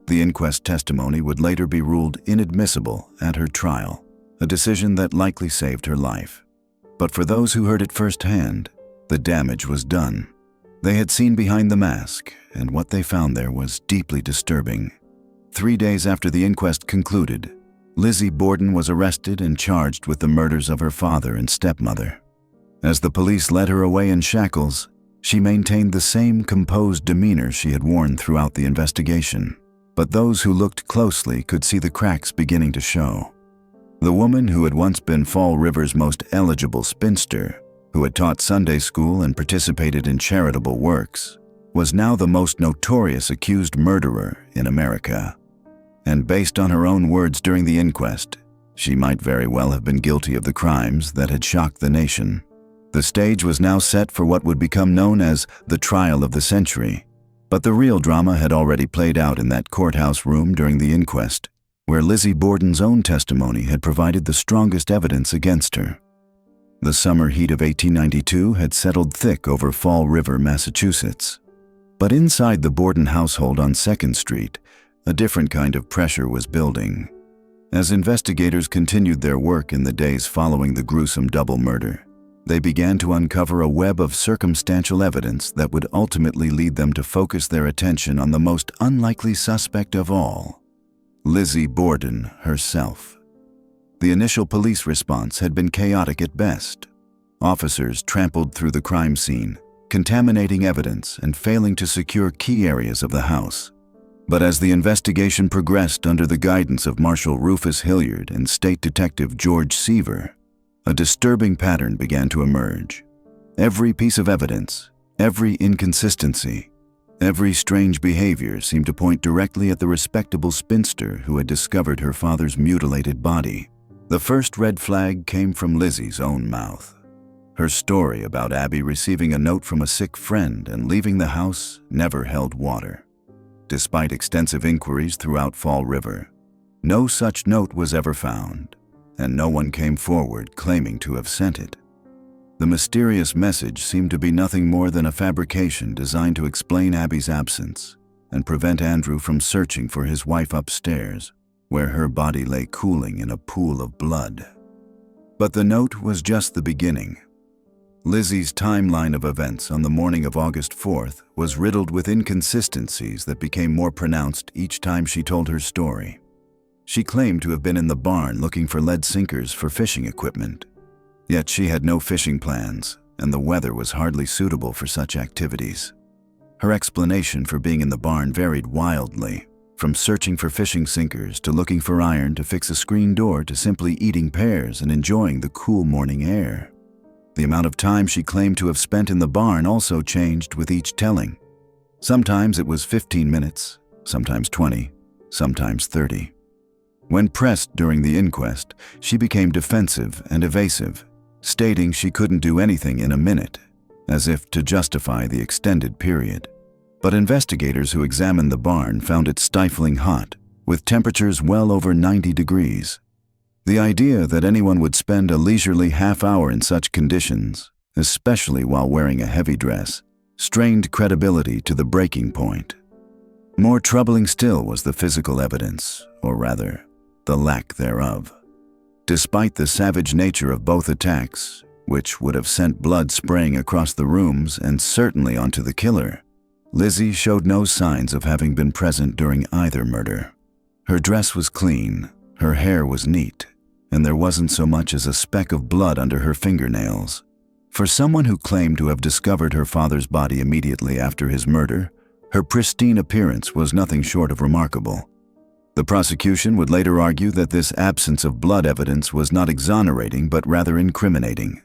A: The inquest testimony would later be ruled inadmissible at her trial, a decision that likely saved her life. But for those who heard it firsthand, the damage was done. They had seen behind the mask, and what they found there was deeply disturbing. 3 days after the inquest concluded, Lizzie Borden was arrested and charged with the murders of her father and stepmother. As the police led her away in shackles, she maintained the same composed demeanor she had worn throughout the investigation. But those who looked closely could see the cracks beginning to show. The woman who had once been Fall River's most eligible spinster, who had taught Sunday school and participated in charitable works, was now the most notorious accused murderer in America. And based on her own words during the inquest, she might very well have been guilty of the crimes that had shocked the nation. The stage was now set for what would become known as the trial of the century. But the real drama had already played out in that courthouse room during the inquest, where Lizzie Borden's own testimony had provided the strongest evidence against her. The summer heat of 1892 had settled thick over Fall River, Massachusetts. But inside the Borden household on 2nd Street, a different kind of pressure was building. As investigators continued their work in the days following the gruesome double murder, they began to uncover a web of circumstantial evidence that would ultimately lead them to focus their attention on the most unlikely suspect of all, Lizzie Borden herself. The initial police response had been chaotic at best. Officers trampled through the crime scene, contaminating evidence and failing to secure key areas of the house. But as the investigation progressed under the guidance of Marshal Rufus Hilliard and State Detective George Seaver, a disturbing pattern began to emerge. Every piece of evidence, every inconsistency, every strange behavior seemed to point directly at the respectable spinster who had discovered her father's mutilated body. The first red flag came from Lizzie's own mouth. Her story about Abby receiving a note from a sick friend and leaving the house never held water. Despite extensive inquiries throughout Fall River, no such note was ever found, and no one came forward claiming to have sent it. The mysterious message seemed to be nothing more than a fabrication designed to explain Abby's absence and prevent Andrew from searching for his wife upstairs, where her body lay cooling in a pool of blood. But the note was just the beginning. Lizzie's timeline of events on the morning of August 4th was riddled with inconsistencies that became more pronounced each time she told her story. She claimed to have been in the barn looking for lead sinkers for fishing equipment. Yet she had no fishing plans, and the weather was hardly suitable for such activities. Her explanation for being in the barn varied wildly, from searching for fishing sinkers to looking for iron to fix a screen door to simply eating pears and enjoying the cool morning air. The amount of time she claimed to have spent in the barn also changed with each telling. Sometimes it was 15 minutes, sometimes 20, sometimes 30. When pressed during the inquest, she became defensive and evasive, stating she couldn't do anything in a minute, as if to justify the extended period. But investigators who examined the barn found it stifling hot, with temperatures well over 90 degrees. The idea that anyone would spend a leisurely half-hour in such conditions, especially while wearing a heavy dress, strained credibility to the breaking point. More troubling still was the physical evidence, or rather, the lack thereof. Despite the savage nature of both attacks, which would have sent blood spraying across the rooms and certainly onto the killer, Lizzie showed no signs of having been present during either murder. Her dress was clean, her hair was neat, and there wasn't so much as a speck of blood under her fingernails. For someone who claimed to have discovered her father's body immediately after his murder, her pristine appearance was nothing short of remarkable. The prosecution would later argue that this absence of blood evidence was not exonerating but rather incriminating.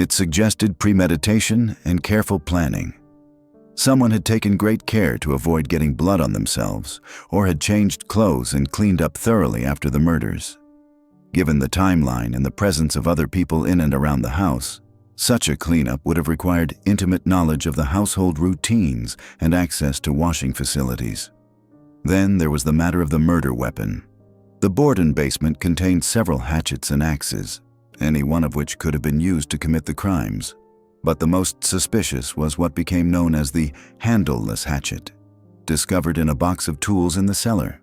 A: It suggested premeditation and careful planning. Someone had taken great care to avoid getting blood on themselves, or had changed clothes and cleaned up thoroughly after the murders. Given the timeline and the presence of other people in and around the house, such a cleanup would have required intimate knowledge of the household routines and access to washing facilities. Then there was the matter of the murder weapon. The Borden basement contained several hatchets and axes, any one of which could have been used to commit the crimes. But the most suspicious was what became known as the handleless hatchet, discovered in a box of tools in the cellar.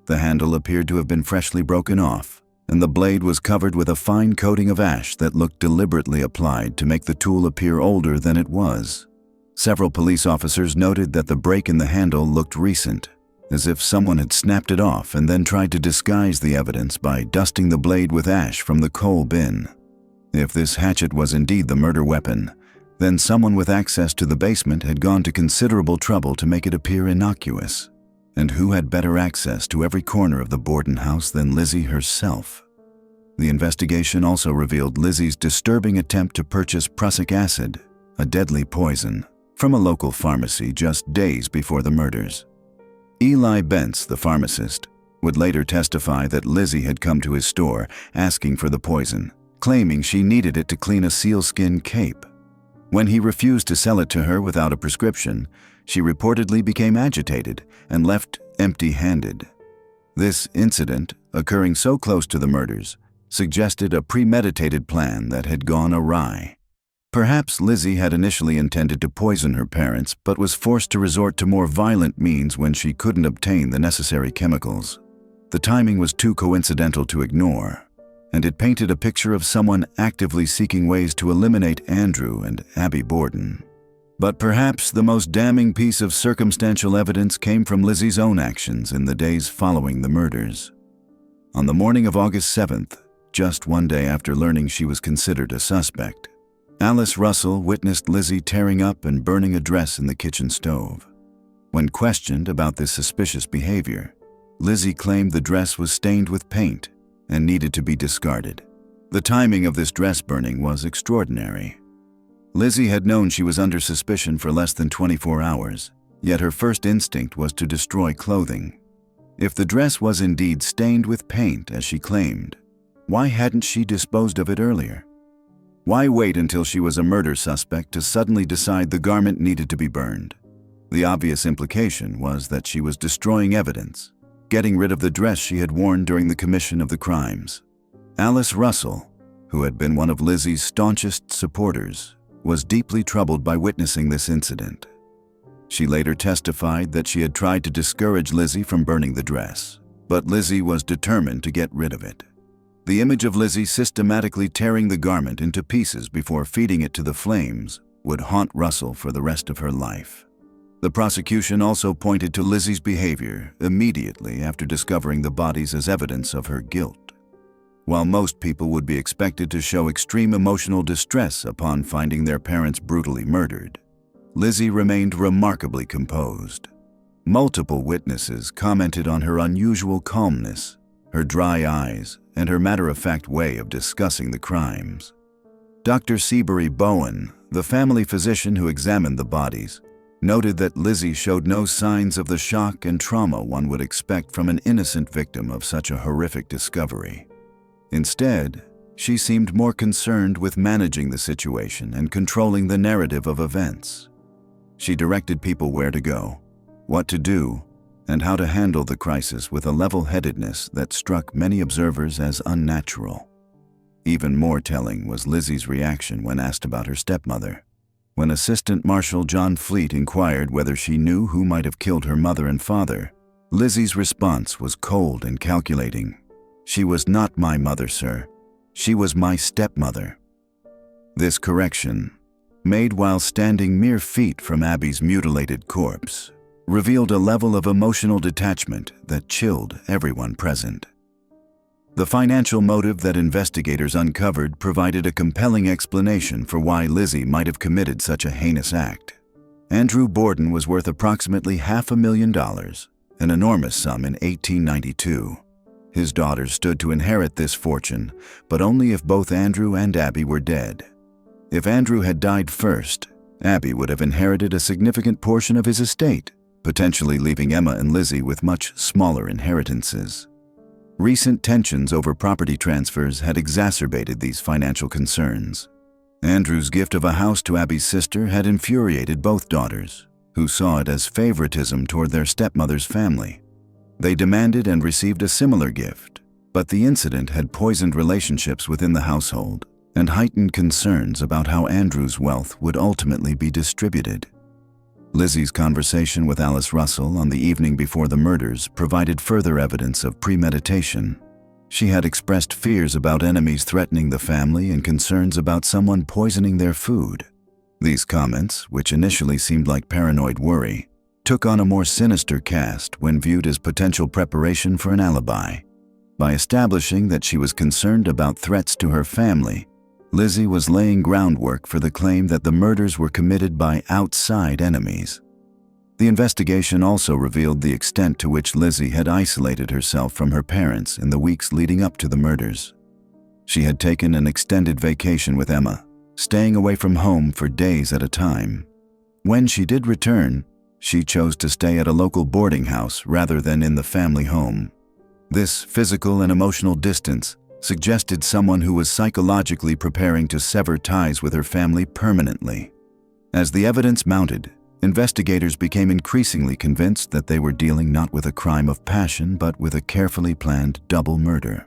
A: The handle appeared to have been freshly broken off, and the blade was covered with a fine coating of ash that looked deliberately applied to make the tool appear older than it was. Several police officers noted that the break in the handle looked recent, as if someone had snapped it off and then tried to disguise the evidence by dusting the blade with ash from the coal bin. If this hatchet was indeed the murder weapon, then someone with access to the basement had gone to considerable trouble to make it appear innocuous. And who had better access to every corner of the Borden house than Lizzie herself? The investigation also revealed Lizzie's disturbing attempt to purchase prussic acid, a deadly poison, from a local pharmacy just days before the murders. Eli Bentz, the pharmacist, would later testify that Lizzie had come to his store asking for the poison, claiming she needed it to clean a sealskin cape. When he refused to sell it to her without a prescription, she reportedly became agitated and left empty-handed. This incident, occurring so close to the murders, suggested a premeditated plan that had gone awry. Perhaps Lizzie had initially intended to poison her parents, but was forced to resort to more violent means when she couldn't obtain the necessary chemicals. The timing was too coincidental to ignore, and it painted a picture of someone actively seeking ways to eliminate Andrew and Abby Borden. But perhaps the most damning piece of circumstantial evidence came from Lizzie's own actions in the days following the murders. On the morning of August 7th, just one day after learning she was considered a suspect, Alice Russell witnessed Lizzie tearing up and burning a dress in the kitchen stove. When questioned about this suspicious behavior, Lizzie claimed the dress was stained with paint and needed to be discarded. The timing of this dress burning was extraordinary. Lizzie had known she was under suspicion for less than 24 hours, yet her first instinct was to destroy clothing. If the dress was indeed stained with paint, as she claimed, why hadn't she disposed of it earlier? Why wait until she was a murder suspect to suddenly decide the garment needed to be burned? The obvious implication was that she was destroying evidence, getting rid of the dress she had worn during the commission of the crimes. Alice Russell, who had been one of Lizzie's staunchest supporters, was deeply troubled by witnessing this incident. She later testified that she had tried to discourage Lizzie from burning the dress, but Lizzie was determined to get rid of it. The image of Lizzie systematically tearing the garment into pieces before feeding it to the flames would haunt Russell for the rest of her life. The prosecution also pointed to Lizzie's behavior immediately after discovering the bodies as evidence of her guilt. While most people would be expected to show extreme emotional distress upon finding their parents brutally murdered, Lizzie remained remarkably composed. Multiple witnesses commented on her unusual calmness, her dry eyes, and her matter-of-fact way of discussing the crimes. Dr. Seabury Bowen, the family physician who examined the bodies, noted that Lizzie showed no signs of the shock and trauma one would expect from an innocent victim of such a horrific discovery. Instead, she seemed more concerned with managing the situation and controlling the narrative of events. She directed people where to go, what to do, and how to handle the crisis with a level-headedness that struck many observers as unnatural. Even more telling was Lizzie's reaction when asked about her stepmother. When Assistant Marshal John Fleet inquired whether she knew who might have killed her mother and father, Lizzie's response was cold and calculating. "She was not my mother, sir. She was my stepmother." This correction, made while standing mere feet from Abby's mutilated corpse, revealed a level of emotional detachment that chilled everyone present. The financial motive that investigators uncovered provided a compelling explanation for why Lizzie might have committed such a heinous act. Andrew Borden was worth approximately $500,000, an enormous sum in 1892. His daughters stood to inherit this fortune, but only if both Andrew and Abby were dead. If Andrew had died first, Abby would have inherited a significant portion of his estate, potentially leaving Emma and Lizzie with much smaller inheritances. Recent tensions over property transfers had exacerbated these financial concerns. Andrew's gift of a house to Abby's sister had infuriated both daughters, who saw it as favoritism toward their stepmother's family. They demanded and received a similar gift, but the incident had poisoned relationships within the household and heightened concerns about how Andrew's wealth would ultimately be distributed. Lizzie's conversation with Alice Russell on the evening before the murders provided further evidence of premeditation. She had expressed fears about enemies threatening the family and concerns about someone poisoning their food. These comments, which initially seemed like paranoid worry, took on a more sinister cast when viewed as potential preparation for an alibi. By establishing that she was concerned about threats to her family, Lizzie was laying groundwork for the claim that the murders were committed by outside enemies. The investigation also revealed the extent to which Lizzie had isolated herself from her parents in the weeks leading up to the murders. She had taken an extended vacation with Emma, staying away from home for days at a time. When she did return, she chose to stay at a local boarding house rather than in the family home. This physical and emotional distance suggested someone who was psychologically preparing to sever ties with her family permanently. As the evidence mounted, investigators became increasingly convinced that they were dealing not with a crime of passion but with a carefully planned double murder.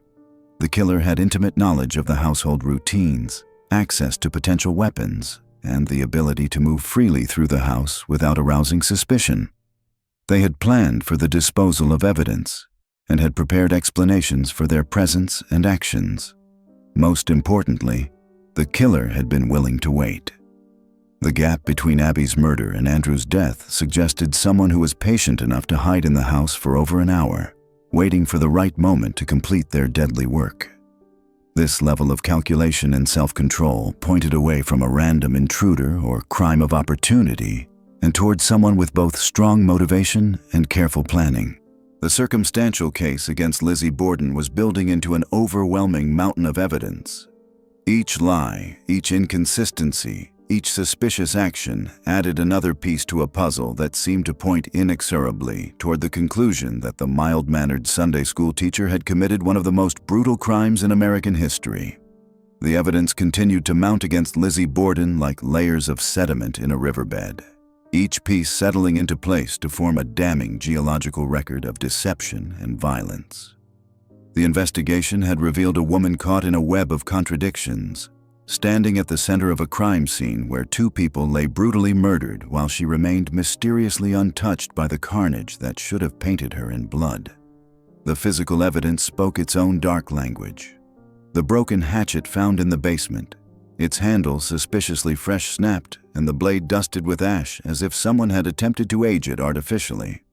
A: The killer had intimate knowledge of the household routines, access to potential weapons, and the ability to move freely through the house without arousing suspicion. They had planned for the disposal of evidence and had prepared explanations for their presence and actions. Most importantly, the killer had been willing to wait. The gap between Abby's murder and Andrew's death suggested someone who was patient enough to hide in the house for over an hour, waiting for the right moment to complete their deadly work. This level of calculation and self-control pointed away from a random intruder or crime of opportunity and towards someone with both strong motivation and careful planning. The circumstantial case against Lizzie Borden was building into an overwhelming mountain of evidence. Each lie, each inconsistency, each suspicious action added another piece to a puzzle that seemed to point inexorably toward the conclusion that the mild-mannered Sunday school teacher had committed one of the most brutal crimes in American history. The evidence continued to mount against Lizzie Borden like layers of sediment in a riverbed, each piece settling into place to form a damning geological record of deception and violence. The investigation had revealed a woman caught in a web of contradictions, standing at the center of a crime scene where two people lay brutally murdered while she remained mysteriously untouched by the carnage that should have painted her in blood. The physical evidence spoke its own dark language. The broken hatchet found in the basement, its handle suspiciously fresh snapped and the blade dusted with ash as if someone had attempted to age it artificially.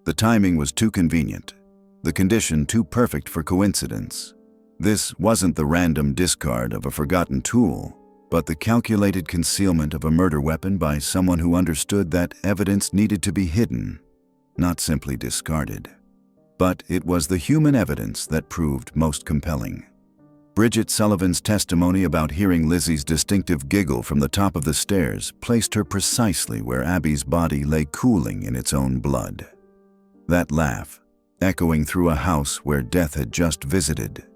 A: The timing was too convenient, the condition too perfect for coincidence. This wasn't the random discard of a forgotten tool, but the calculated concealment of a murder weapon by someone who understood that evidence needed to be hidden, not simply discarded. But it was the human evidence that proved most compelling. Bridget Sullivan's testimony about hearing Lizzie's distinctive giggle from the top of the stairs placed her precisely where Abby's body lay cooling in its own blood. That laugh, echoing through a house where death had just visited,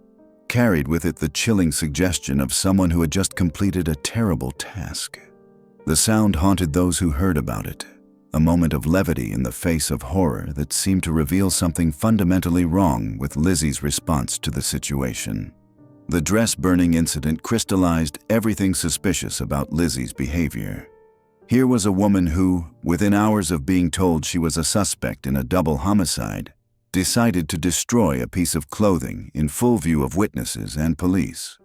A: carried with it the chilling suggestion of someone who had just completed a terrible task. The sound haunted those who heard about it, a moment of levity in the face of horror that seemed to reveal something fundamentally wrong with Lizzie's response to the situation. The dress-burning incident crystallized everything suspicious about Lizzie's behavior. Here was a woman who, within hours of being told she was a suspect in a double homicide, decided to destroy a piece of clothing in full view of witnesses and police.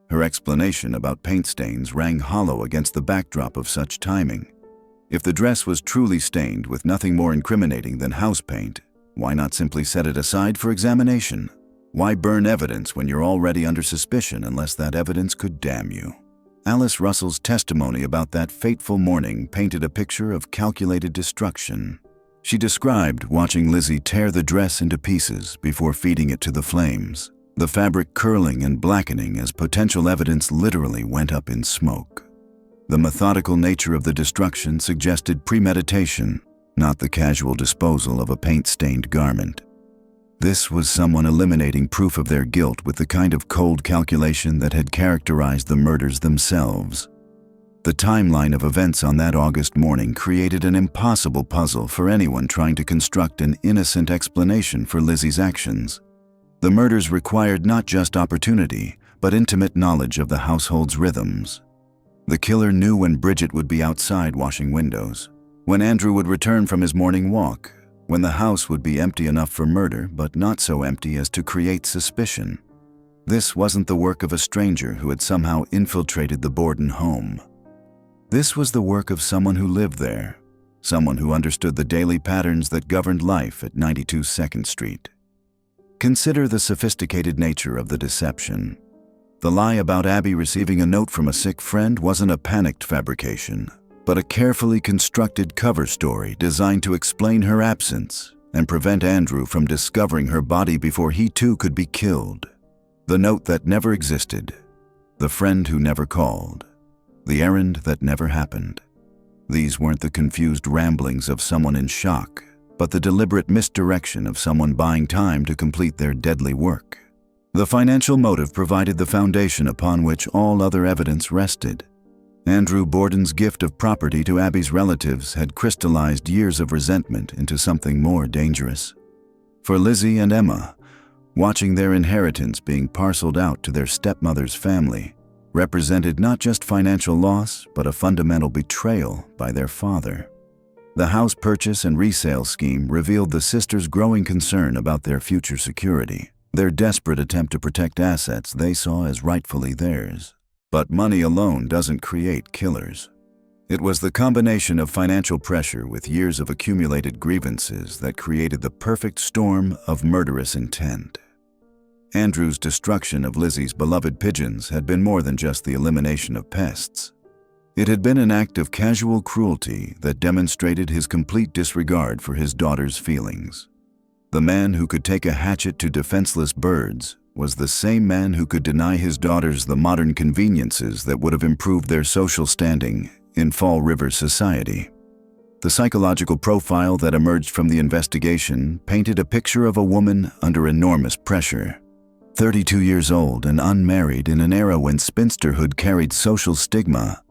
A: Her explanation about paint stains rang hollow against the backdrop of such timing. If the dress was truly stained with nothing more incriminating than house paint, why not simply set it aside for examination? Why burn evidence when you're already under suspicion unless that evidence could damn you? Alice Russell's testimony about that fateful morning painted a picture of calculated destruction. She described watching Lizzie tear the dress into pieces before feeding it to the flames, the fabric curling and blackening as potential evidence literally went up in smoke. The methodical nature of the destruction suggested premeditation, not the casual disposal of a paint-stained garment. This was someone eliminating proof of their guilt with the kind of cold calculation that had characterized the murders themselves. The timeline of events on that August morning created an impossible puzzle for anyone trying to construct an innocent explanation for Lizzie's actions. The murders required not just opportunity, but intimate knowledge of the household's rhythms. The killer knew when Bridget would be outside washing windows, when Andrew would return from his morning walk, when the house would be empty enough for murder but not so empty as to create suspicion. This wasn't the work of a stranger who had somehow infiltrated the Borden home. This was the work of someone who lived there, someone who understood the daily patterns that governed life at 92 2nd Street. Consider the sophisticated nature of the deception. The lie about Abby receiving a note from a sick friend wasn't a panicked fabrication, but a carefully constructed cover story designed to explain her absence and prevent Andrew from discovering her body before he too could be killed. The note that never existed, the friend who never called, the errand that never happened. These weren't the confused ramblings of someone in shock, but the deliberate misdirection of someone buying time to complete their deadly work. The financial motive provided the foundation upon which all other evidence rested. Andrew Borden's gift of property to Abby's relatives had crystallized years of resentment into something more dangerous. For Lizzie and Emma, watching their inheritance being parceled out to their stepmother's family represented not just financial loss, but a fundamental betrayal by their father. The house purchase and resale scheme revealed the sisters' growing concern about their future security, their desperate attempt to protect assets they saw as rightfully theirs. But money alone doesn't create killers. It was the combination of financial pressure with years of accumulated grievances that created the perfect storm of murderous intent. Andrew's destruction of Lizzie's beloved pigeons had been more than just the elimination of pests. It had been an act of casual cruelty that demonstrated his complete disregard for his daughter's feelings. The man who could take a hatchet to defenseless birds was the same man who could deny his daughters the modern conveniences that would have improved their social standing in Fall River society. The psychological profile that emerged from the investigation painted a picture of a woman under enormous pressure. 32 years old and unmarried in an era when spinsterhood carried social stigma,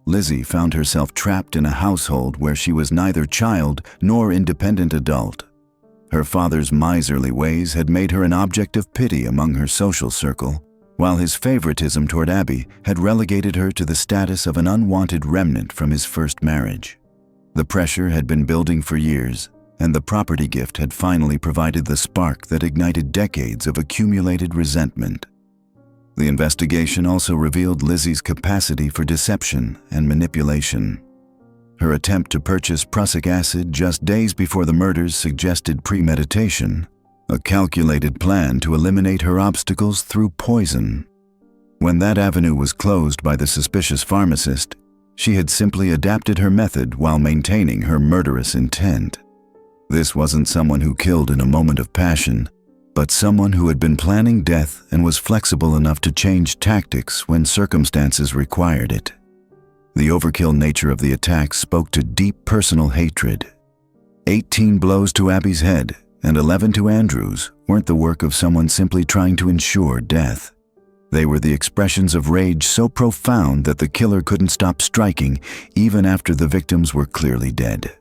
A: Lizzie found herself trapped in a household where she was neither child nor independent adult. Her father's miserly ways had made her an object of pity among her social circle, while his favoritism toward Abby had relegated her to the status of an unwanted remnant from his first marriage. The pressure had been building for years, and the property gift had finally provided the spark that ignited decades of accumulated resentment. The investigation also revealed Lizzie's capacity for deception and manipulation. Her attempt to purchase prussic acid just days before the murders suggested premeditation, a calculated plan to eliminate her obstacles through poison. When that avenue was closed by the suspicious pharmacist, she had simply adapted her method while maintaining her murderous intent. This wasn't someone who killed in a moment of passion, but someone who had been planning death and was flexible enough to change tactics when circumstances required it. The overkill nature of the attack spoke to deep personal hatred. 18 blows to Abby's head and 11 to Andrew's weren't the work of someone simply trying to ensure death. They were the expressions of rage so profound that the killer couldn't stop striking even after the victims were clearly dead.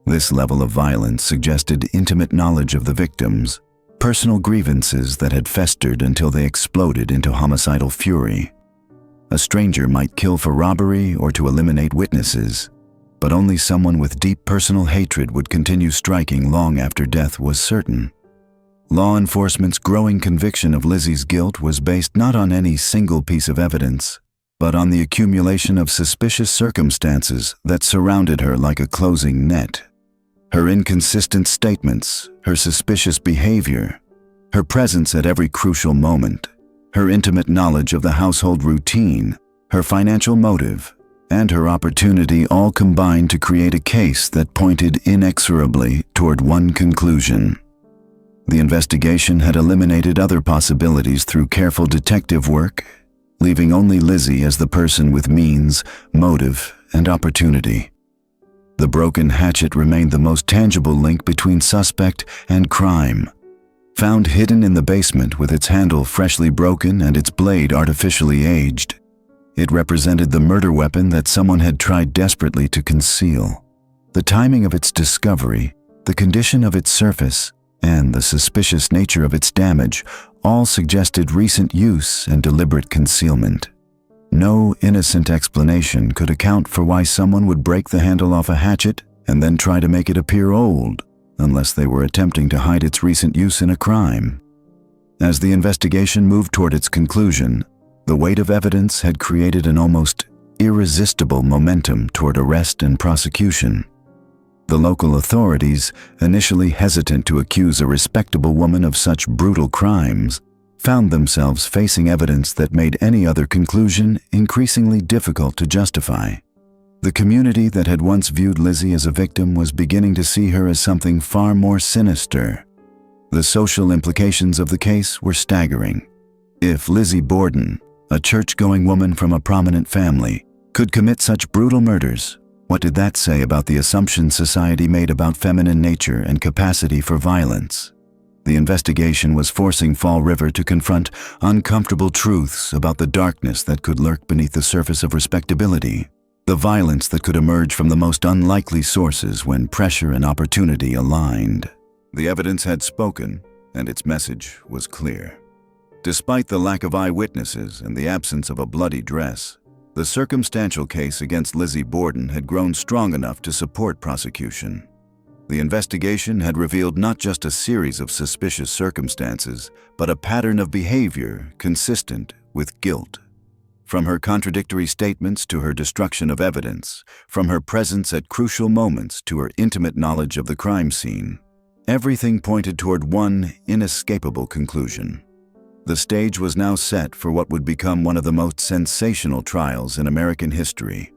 A: This level of violence suggested intimate knowledge of the victims, personal grievances that had festered until they exploded into homicidal fury. A stranger might kill for robbery or to eliminate witnesses, but only someone with deep personal hatred would continue striking long after death was certain. Law enforcement's growing conviction of Lizzie's guilt was based not on any single piece of evidence, but on the accumulation of suspicious circumstances that surrounded her like a closing net. Her inconsistent statements, her suspicious behavior, her presence at every crucial moment, her intimate knowledge of the household routine, her financial motive, and her opportunity all combined to create a case that pointed inexorably toward one conclusion. The investigation had eliminated other possibilities through careful detective work leaving only Lizzie as the person with means, motive, and opportunity. The broken hatchet remained the most tangible link between suspect and crime. Found hidden in the basement with its handle freshly broken and its blade artificially aged, it represented the murder weapon that someone had tried desperately to conceal. The timing of its discovery, the condition of its surface, and the suspicious nature of its damage all suggested recent use and deliberate concealment. No innocent explanation could account for why someone would break the handle off a hatchet and then try to make it appear old, unless they were attempting to hide its recent use in a crime. As the investigation moved toward its conclusion, the weight of evidence had created an almost irresistible momentum toward arrest and prosecution. The local authorities, initially hesitant to accuse a respectable woman of such brutal crimes, found themselves facing evidence that made any other conclusion increasingly difficult to justify. The community that had once viewed Lizzie as a victim was beginning to see her as something far more sinister. The social implications of the case were staggering. If Lizzie Borden, a church-going woman from a prominent family, could commit such brutal murders, what did that say about the assumptions society made about feminine nature and capacity for violence? The investigation was forcing Fall River to confront uncomfortable truths about the darkness that could lurk beneath the surface of respectability, the violence that could emerge from the most unlikely sources when pressure and opportunity aligned. The evidence had spoken, and its message was clear. Despite the lack of eyewitnesses and the absence of a bloody dress, the circumstantial case against Lizzie Borden had grown strong enough to support prosecution. The investigation had revealed not just a series of suspicious circumstances, but a pattern of behavior consistent with guilt. From her contradictory statements to her destruction of evidence, from her presence at crucial moments to her intimate knowledge of the crime scene, everything pointed toward one inescapable conclusion. The stage was now set for what would become one of the most sensational trials in American history.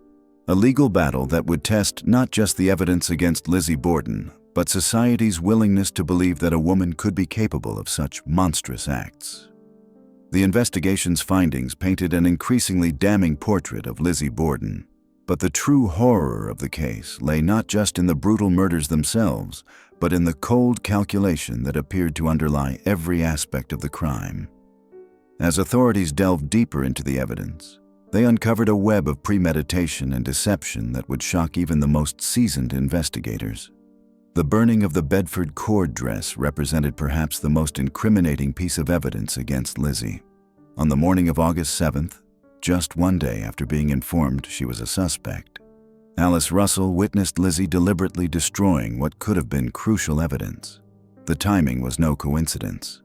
A: A legal battle that would test not just the evidence against Lizzie Borden, but society's willingness to believe that a woman could be capable of such monstrous acts. The investigation's findings painted an increasingly damning portrait of Lizzie Borden, but the true horror of the case lay not just in the brutal murders themselves, but in the cold calculation that appeared to underlie every aspect of the crime. As authorities delved deeper into the evidence, they uncovered a web of premeditation and deception that would shock even the most seasoned investigators. The burning of the Bedford cord dress represented perhaps the most incriminating piece of evidence against Lizzie. On the morning of August 7th, just one day after being informed she was a suspect, Alice Russell witnessed Lizzie deliberately destroying what could have been crucial evidence. The timing was no coincidence.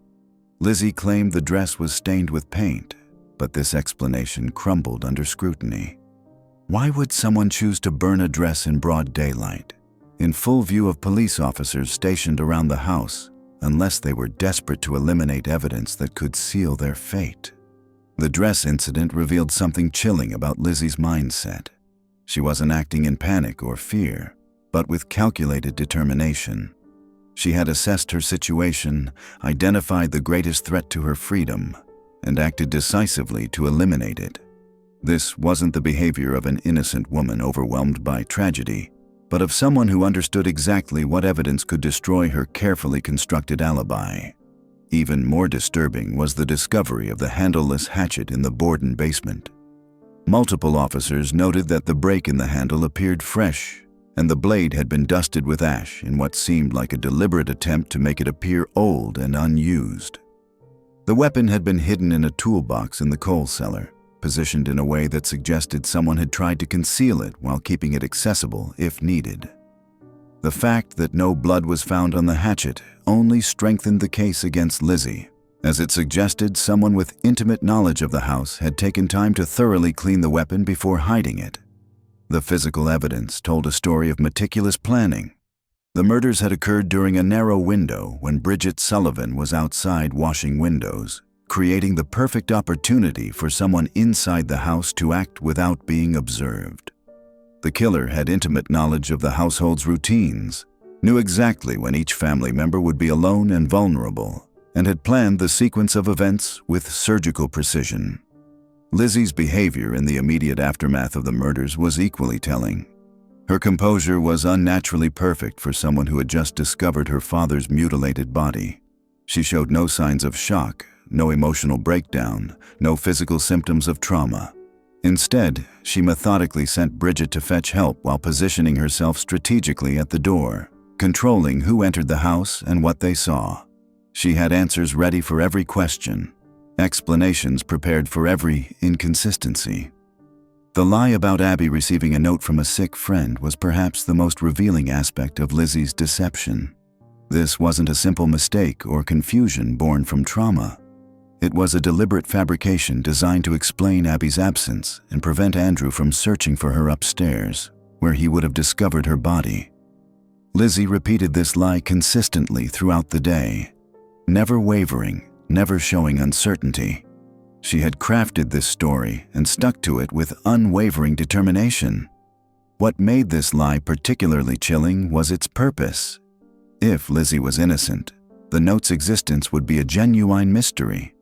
A: Lizzie claimed the dress was stained with paint, but this explanation crumbled under scrutiny. Why would someone choose to burn a dress in broad daylight, in full view of police officers stationed around the house, unless they were desperate to eliminate evidence that could seal their fate? The dress incident revealed something chilling about Lizzie's mindset. She wasn't acting in panic or fear, but with calculated determination. She had assessed her situation, identified the greatest threat to her freedom, and acted decisively to eliminate it. This wasn't the behavior of an innocent woman overwhelmed by tragedy, but of someone who understood exactly what evidence could destroy her carefully constructed alibi. Even more disturbing was the discovery of the handleless hatchet in the Borden basement. Multiple officers noted that the break in the handle appeared fresh, and the blade had been dusted with ash in what seemed like a deliberate attempt to make it appear old and unused. The weapon had been hidden in a toolbox in the coal cellar, positioned in a way that suggested someone had tried to conceal it while keeping it accessible if needed. The fact that no blood was found on the hatchet only strengthened the case against Lizzie, as it suggested someone with intimate knowledge of the house had taken time to thoroughly clean the weapon before hiding it. The physical evidence told a story of meticulous planning. The murders had occurred during a narrow window when Bridget Sullivan was outside washing windows, creating the perfect opportunity for someone inside the house to act without being observed. The killer had intimate knowledge of the household's routines, knew exactly when each family member would be alone and vulnerable, and had planned the sequence of events with surgical precision. Lizzie's behavior in the immediate aftermath of the murders was equally telling. Her composure was unnaturally perfect for someone who had just discovered her father's mutilated body. She showed no signs of shock, no emotional breakdown, no physical symptoms of trauma. Instead, she methodically sent Bridget to fetch help while positioning herself strategically at the door, controlling who entered the house and what they saw. She had answers ready for every question, explanations prepared for every inconsistency. The lie about Abby receiving a note from a sick friend was perhaps the most revealing aspect of Lizzie's deception. This wasn't a simple mistake or confusion born from trauma. It was a deliberate fabrication designed to explain Abby's absence and prevent Andrew from searching for her upstairs, where he would have discovered her body. Lizzie repeated this lie consistently throughout the day, never wavering, never showing uncertainty. She had crafted this story and stuck to it with unwavering determination. What made this lie particularly chilling was its purpose. If Lizzie was innocent, the note's existence would be a genuine mystery.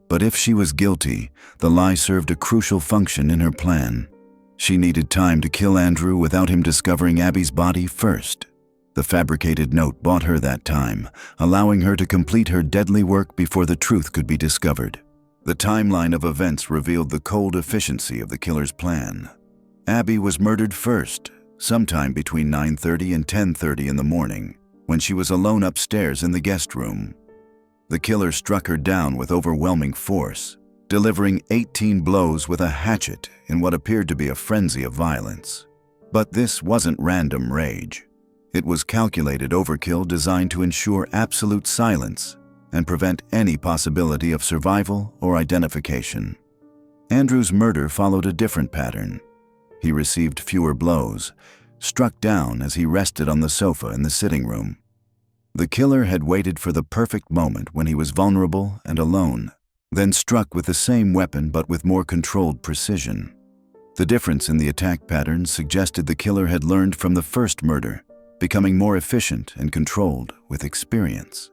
A: But if she was guilty, the lie served a crucial function in her plan. She needed time to kill Andrew without him discovering Abby's body first. The fabricated note bought her that time, allowing her to complete her deadly work before the truth could be discovered. The timeline of events revealed the cold efficiency of the killer's plan. Abby was murdered first, sometime between 9:30 and 10:30 in the morning, when she was alone upstairs in the guest room. The killer struck her down with overwhelming force, delivering 18 blows with a hatchet in what appeared to be a frenzy of violence. But this wasn't random rage. It was calculated overkill designed to ensure absolute silence and prevent any possibility of survival or identification. Andrew's murder followed a different pattern. He received fewer blows, struck down as he rested on the sofa in the sitting room. The killer had waited for the perfect moment when he was vulnerable and alone, then struck with the same weapon but with more controlled precision. The difference in the attack patterns suggested the killer had learned from the first murder, becoming more efficient and controlled with experience.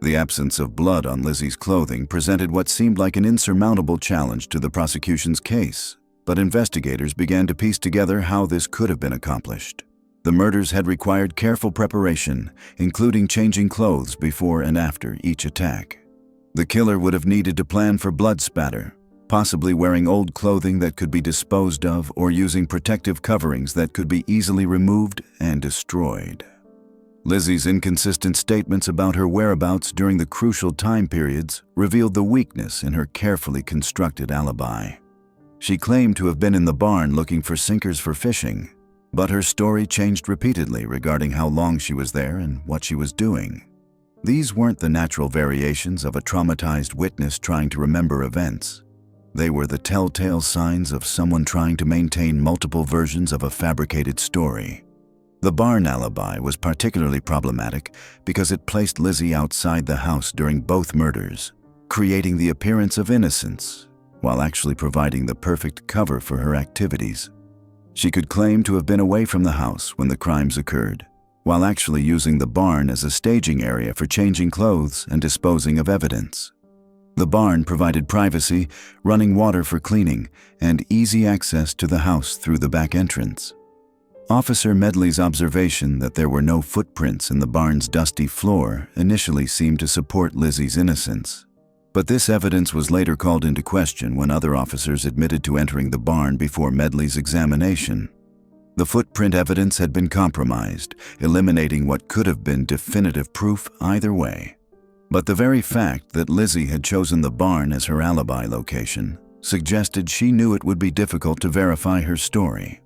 A: The absence of blood on Lizzie's clothing presented what seemed like an insurmountable challenge to the prosecution's case, but investigators began to piece together how this could have been accomplished. The murders had required careful preparation, including changing clothes before and after each attack. The killer would have needed to plan for blood spatter, possibly wearing old clothing that could be disposed of or using protective coverings that could be easily removed and destroyed. Lizzie's inconsistent statements about her whereabouts during the crucial time periods revealed the weakness in her carefully constructed alibi. She claimed to have been in the barn looking for sinkers for fishing, but her story changed repeatedly regarding how long she was there and what she was doing. These weren't the natural variations of a traumatized witness trying to remember events. They were the telltale signs of someone trying to maintain multiple versions of a fabricated story. The barn alibi was particularly problematic because it placed Lizzie outside the house during both murders, creating the appearance of innocence while actually providing the perfect cover for her activities. She could claim to have been away from the house when the crimes occurred, while actually using the barn as a staging area for changing clothes and disposing of evidence. The barn provided privacy, running water for cleaning, and easy access to the house through the back entrance. Officer Medley's observation that there were no footprints in the barn's dusty floor initially seemed to support Lizzie's innocence. But this evidence was later called into question when other officers admitted to entering the barn before Medley's examination. The footprint evidence had been compromised, eliminating what could have been definitive proof either way. But the very fact that Lizzie had chosen the barn as her alibi location suggested she knew it would be difficult to verify her story.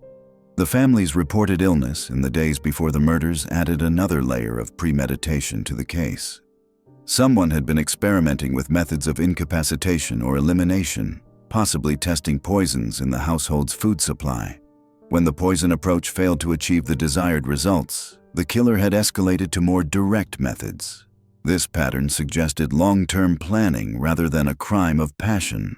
A: The family's reported illness in the days before the murders added another layer of premeditation to the case. Someone had been experimenting with methods of incapacitation or elimination, possibly testing poisons in the household's food supply. When the poison approach failed to achieve the desired results, the killer had escalated to more direct methods. This pattern suggested long-term planning rather than a crime of passion.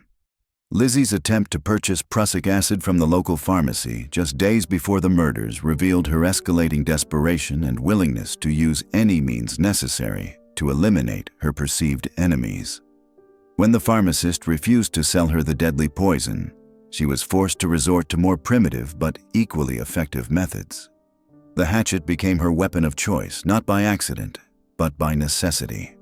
A: Lizzie's attempt to purchase prussic acid from the local pharmacy just days before the murders revealed her escalating desperation and willingness to use any means necessary to eliminate her perceived enemies. When the pharmacist refused to sell her the deadly poison, she was forced to resort to more primitive but equally effective methods. The hatchet became her weapon of choice, not by accident, but by necessity.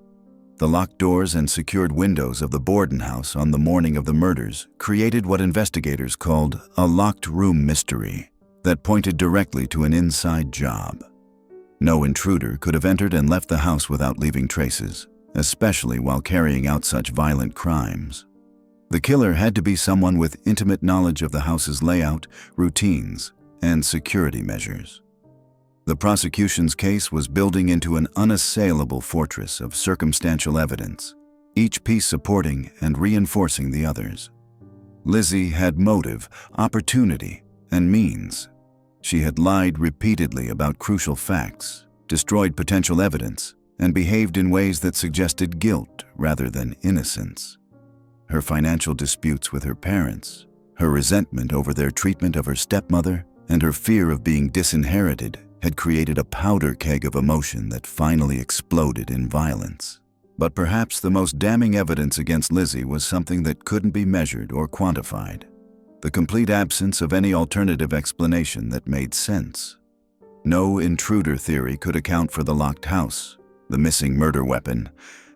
A: The locked doors and secured windows of the Borden house on the morning of the murders created what investigators called a locked room mystery that pointed directly to an inside job. No intruder could have entered and left the house without leaving traces, especially while carrying out such violent crimes. The killer had to be someone with intimate knowledge of the house's layout, routines, and security measures. The prosecution's case was building into an unassailable fortress of circumstantial evidence, each piece supporting and reinforcing the others. Lizzie had motive, opportunity, and means. She had lied repeatedly about crucial facts, destroyed potential evidence, and behaved in ways that suggested guilt rather than innocence. Her financial disputes with her parents, her resentment over their treatment of her stepmother, and her fear of being disinherited had created a powder keg of emotion that finally exploded in violence. But perhaps the most damning evidence against Lizzie was something that couldn't be measured or quantified: the complete absence of any alternative explanation that made sense. No intruder theory could account for the locked house, the missing murder weapon,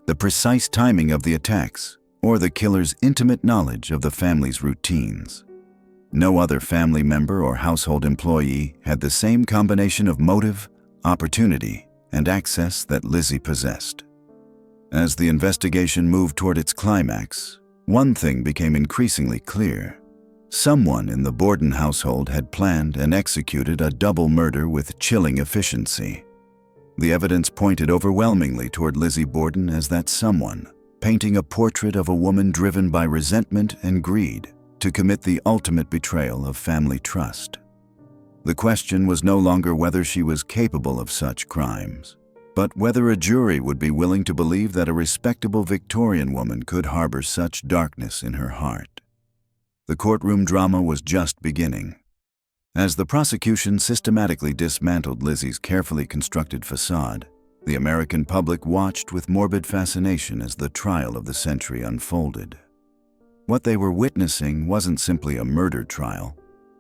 A: the precise timing of the attacks, or the killer's intimate knowledge of the family's routines. No other family member or household employee had the same combination of motive, opportunity, and access that Lizzie possessed. As the investigation moved toward its climax, one thing became increasingly clear. Someone in the Borden household had planned and executed a double murder with chilling efficiency. The evidence pointed overwhelmingly toward Lizzie Borden as that someone, painting a portrait of a woman driven by resentment and greed to commit the ultimate betrayal of family trust. The question was no longer whether she was capable of such crimes, but whether a jury would be willing to believe that a respectable Victorian woman could harbor such darkness in her heart. The courtroom drama was just beginning. As the prosecution systematically dismantled Lizzie's carefully constructed facade, the American public watched with morbid fascination as the trial of the century unfolded. What they were witnessing wasn't simply a murder trial,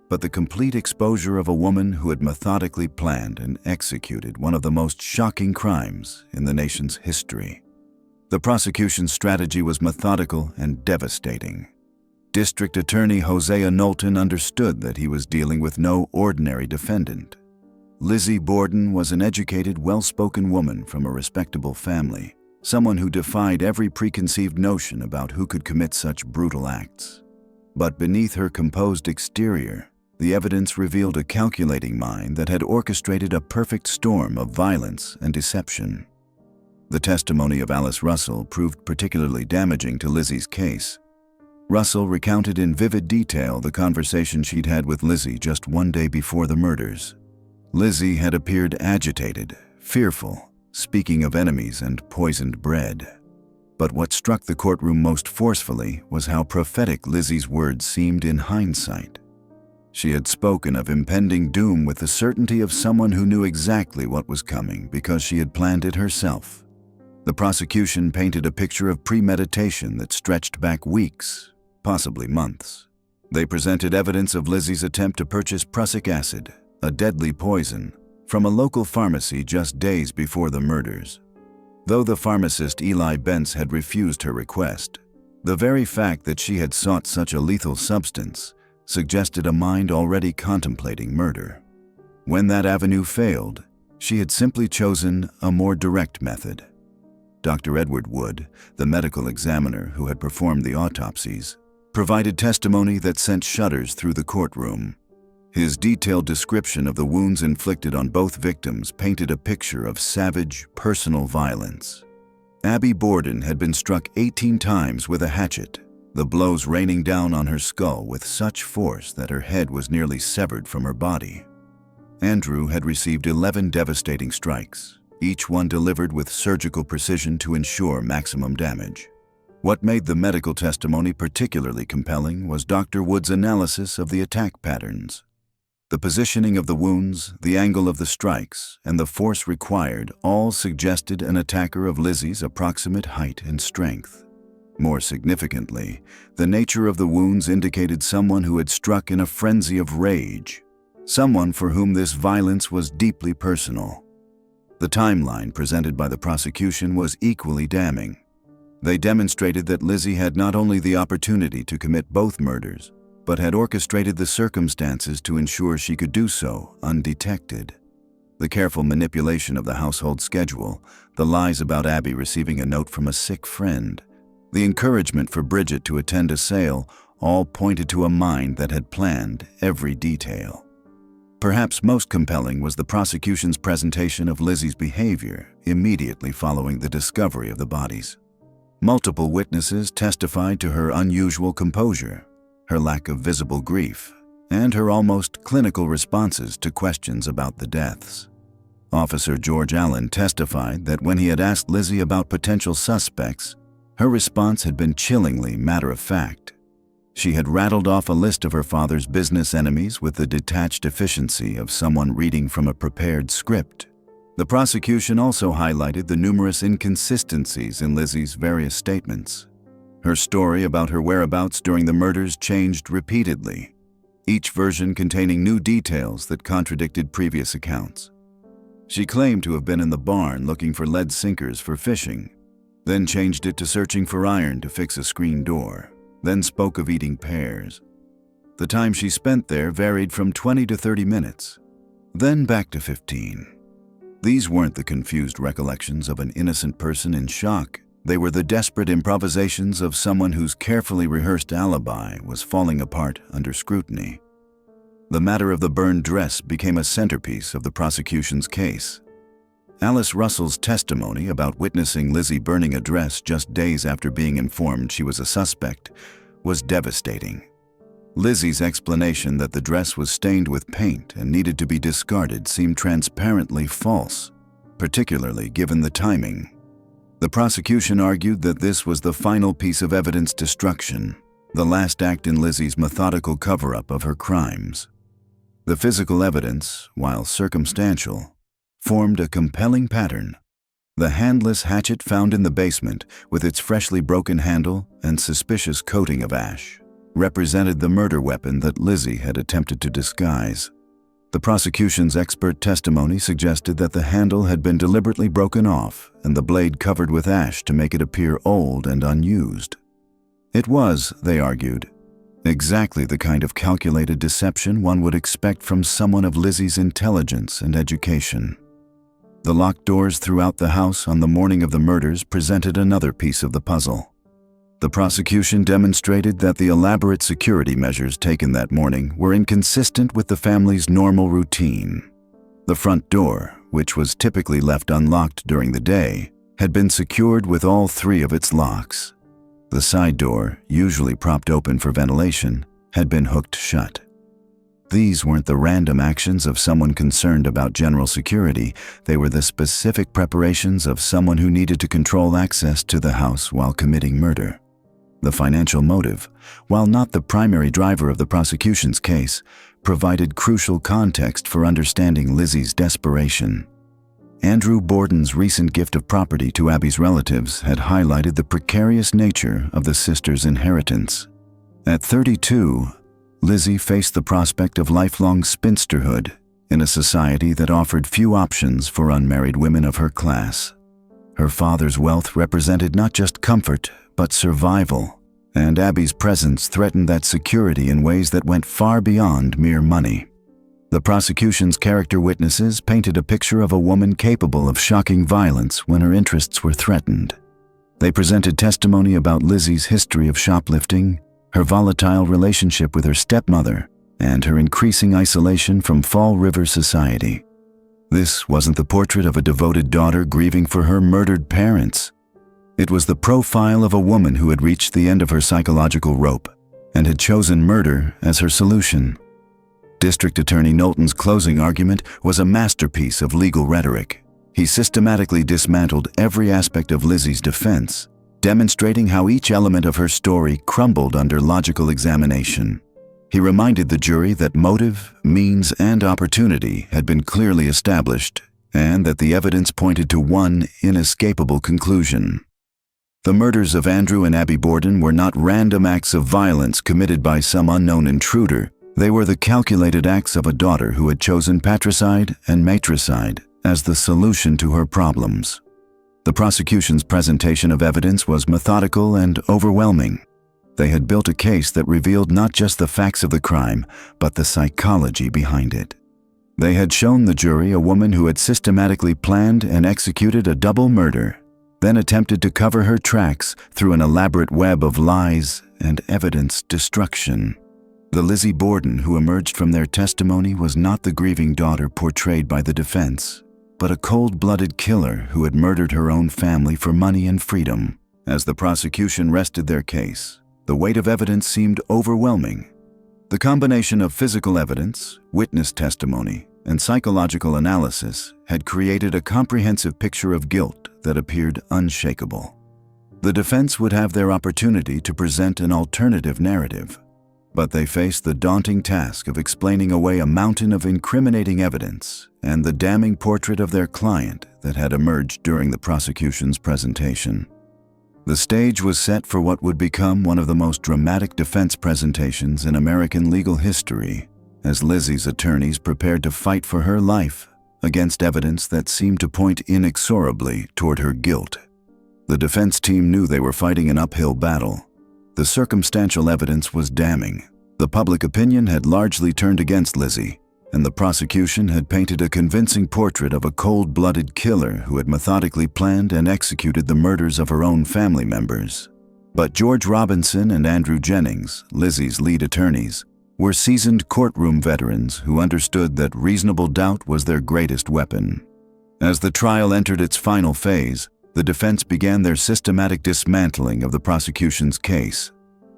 A: but the complete exposure of a woman who had methodically planned and executed one of the most shocking crimes in the nation's history. The prosecution's strategy was methodical and devastating. District Attorney Hosea Knowlton understood that he was dealing with no ordinary defendant. Lizzie Borden was an educated, well-spoken woman from a respectable family, someone who defied every preconceived notion about who could commit such brutal acts. But beneath her composed exterior, the evidence revealed a calculating mind that had orchestrated a perfect storm of violence and deception. The testimony of Alice Russell proved particularly damaging to Lizzie's case. Russell recounted in vivid detail the conversation she'd had with Lizzie just one day before the murders. Lizzie had appeared agitated, fearful, speaking of enemies and poisoned bread. But what struck the courtroom most forcefully was how prophetic Lizzie's words seemed in hindsight. She had spoken of impending doom with the certainty of someone who knew exactly what was coming because she had planned it herself. The prosecution painted a picture of premeditation that stretched back weeks, possibly months. They presented evidence of Lizzie's attempt to purchase prussic acid, a deadly poison, from a local pharmacy just days before the murders. Though the pharmacist Eli Bentz had refused her request, the very fact that she had sought such a lethal substance suggested a mind already contemplating murder. When that avenue failed, she had simply chosen a more direct method. Dr. Edward Wood, the medical examiner who had performed the autopsies, provided testimony that sent shudders through the courtroom. His detailed description of the wounds inflicted on both victims painted a picture of savage, personal violence. Abby Borden had been struck 18 times with a hatchet, the blows raining down on her skull with such force that her head was nearly severed from her body. Andrew had received 11 devastating strikes, each one delivered with surgical precision to ensure maximum damage. What made the medical testimony particularly compelling was Dr. Wood's analysis of the attack patterns. The positioning of the wounds, the angle of the strikes, and the force required all suggested an attacker of Lizzie's approximate height and strength. More significantly, the nature of the wounds indicated someone who had struck in a frenzy of rage, someone for whom this violence was deeply personal. The timeline presented by the prosecution was equally damning. They demonstrated that Lizzie had not only the opportunity to commit both murders, but had orchestrated the circumstances to ensure she could do so undetected. The careful manipulation of the household schedule, the lies about Abby receiving a note from a sick friend, the encouragement for Bridget to attend a sale, all pointed to a mind that had planned every detail. Perhaps most compelling was the prosecution's presentation of Lizzie's behavior immediately following the discovery of the bodies. Multiple witnesses testified to her unusual composure, her lack of visible grief, and her almost clinical responses to questions about the deaths. Officer George Allen testified that when he had asked Lizzie about potential suspects, her response had been chillingly matter-of-fact. She had rattled off a list of her father's business enemies with the detached efficiency of someone reading from a prepared script. The prosecution also highlighted the numerous inconsistencies in Lizzie's various statements. Her story about her whereabouts during the murders changed repeatedly, each version containing new details that contradicted previous accounts. She claimed to have been in the barn looking for lead sinkers for fishing, then changed it to searching for iron to fix a screen door, then spoke of eating pears. The time she spent there varied from 20 to 30 minutes, then back to 15. These weren't the confused recollections of an innocent person in shock. They were the desperate improvisations of someone whose carefully rehearsed alibi was falling apart under scrutiny. The matter of the burned dress became a centerpiece of the prosecution's case. Alice Russell's testimony about witnessing Lizzie burning a dress just days after being informed she was a suspect was devastating. Lizzie's explanation that the dress was stained with paint and needed to be discarded seemed transparently false, particularly given the timing. The prosecution argued that this was the final piece of evidence destruction, the last act in Lizzie's methodical cover-up of her crimes. The physical evidence, while circumstantial, formed a compelling pattern. The handless hatchet found in the basement, with its freshly broken handle and suspicious coating of ash, represented the murder weapon that Lizzie had attempted to disguise. The prosecution's expert testimony suggested that the handle had been deliberately broken off and the blade covered with ash to make it appear old and unused. It was, they argued, exactly the kind of calculated deception one would expect from someone of Lizzie's intelligence and education. The locked doors throughout the house on the morning of the murders presented another piece of the puzzle. The prosecution demonstrated that the elaborate security measures taken that morning were inconsistent with the family's normal routine. The front door, which was typically left unlocked during the day, had been secured with all three of its locks. The side door, usually propped open for ventilation, had been hooked shut. These weren't the random actions of someone concerned about general security. They were the specific preparations of someone who needed to control access to the house while committing murder. The financial motive, while not the primary driver of the prosecution's case, provided crucial context for understanding Lizzie's desperation. Andrew Borden's recent gift of property to Abby's relatives had highlighted the precarious nature of the sisters' inheritance. At 32, Lizzie faced the prospect of lifelong spinsterhood in a society that offered few options for unmarried women of her class. Her father's wealth represented not just comfort, but survival, and Abby's presence threatened that security in ways that went far beyond mere money. The prosecution's character witnesses painted a picture of a woman capable of shocking violence when her interests were threatened. They presented testimony about Lizzie's history of shoplifting, her volatile relationship with her stepmother, and her increasing isolation from Fall River society. This wasn't the portrait of a devoted daughter grieving for her murdered parents. It was the profile of a woman who had reached the end of her psychological rope and had chosen murder as her solution. District Attorney Knowlton's closing argument was a masterpiece of legal rhetoric. He systematically dismantled every aspect of Lizzie's defense, demonstrating how each element of her story crumbled under logical examination. He reminded the jury that motive, means, and opportunity had been clearly established, and that the evidence pointed to one inescapable conclusion: The murders of Andrew and Abby Borden were not random acts of violence committed by some unknown intruder. They were the calculated acts of a daughter who had chosen patricide and matricide as the solution to her problems. The prosecution's presentation of evidence was methodical and overwhelming. They had built a case that revealed not just the facts of the crime, but the psychology behind it. They had shown the jury a woman who had systematically planned and executed a double murder, then attempted to cover her tracks through an elaborate web of lies and evidence destruction. The Lizzie Borden who emerged from their testimony was not the grieving daughter portrayed by the defense, but a cold-blooded killer who had murdered her own family for money and freedom. As the prosecution rested their case, the weight of evidence seemed overwhelming. The combination of physical evidence, witness testimony, and psychological analysis had created a comprehensive picture of guilt that appeared unshakable. The defense would have their opportunity to present an alternative narrative, but they faced the daunting task of explaining away a mountain of incriminating evidence and the damning portrait of their client that had emerged during the prosecution's presentation. The stage was set for what would become one of the most dramatic defense presentations in American legal history, as Lizzie's attorneys prepared to fight for her life against evidence that seemed to point inexorably toward her guilt. The defense team knew they were fighting an uphill battle. The circumstantial evidence was damning. The public opinion had largely turned against Lizzie, and the prosecution had painted a convincing portrait of a cold-blooded killer who had methodically planned and executed the murders of her own family members. But George Robinson and Andrew Jennings, Lizzie's lead attorneys, were seasoned courtroom veterans who understood that reasonable doubt was their greatest weapon. As the trial entered its final phase, the defense began their systematic dismantling of the prosecution's case.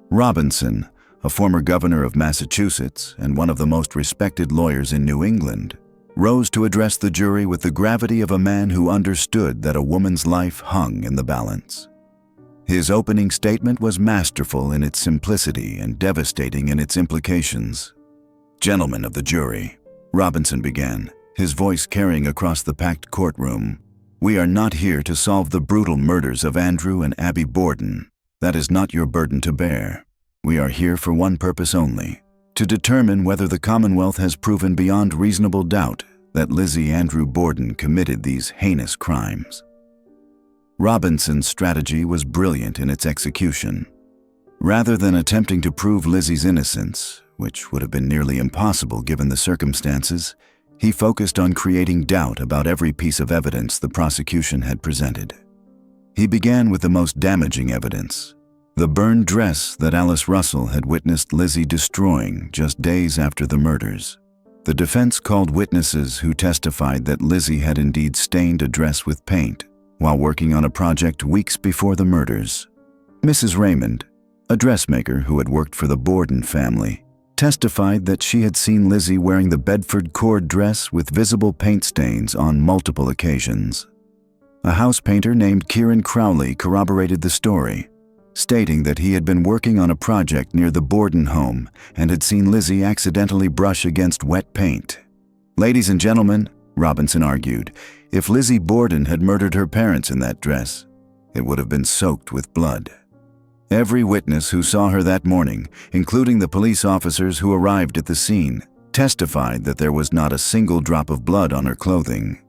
A: Robinson, a former governor of Massachusetts and one of the most respected lawyers in New England, rose to address the jury with the gravity of a man who understood that a woman's life hung in the balance. His opening statement was masterful in its simplicity and devastating in its implications. "Gentlemen of the jury," Robinson began, his voice carrying across the packed courtroom, "we are not here to solve the brutal murders of Andrew and Abby Borden. That is not your burden to bear. We are here for one purpose only, to determine whether the Commonwealth has proven beyond reasonable doubt that Lizzie Andrew Borden committed these heinous crimes." Robinson's strategy was brilliant in its execution. Rather than attempting to prove Lizzie's innocence, which would have been nearly impossible given the circumstances, he focused on creating doubt about every piece of evidence the prosecution had presented. He began with the most damaging evidence, the burned dress that Alice Russell had witnessed Lizzie destroying just days after the murders. The defense called witnesses who testified that Lizzie had indeed stained a dress with paint while working on a project weeks before the murders. Mrs. Raymond, a dressmaker who had worked for the Borden family, testified that she had seen Lizzie wearing the Bedford cord dress with visible paint stains on multiple occasions. A house painter named Kieran Crowley corroborated the story, stating that he had been working on a project near the Borden home and had seen Lizzie accidentally brush against wet paint. "Ladies and gentlemen," Robinson argued, "if Lizzie Borden had murdered her parents in that dress, it would have been soaked with blood." Every witness who saw her that morning, including the police officers who arrived at the scene, testified that there was not a single drop of blood on her clothing.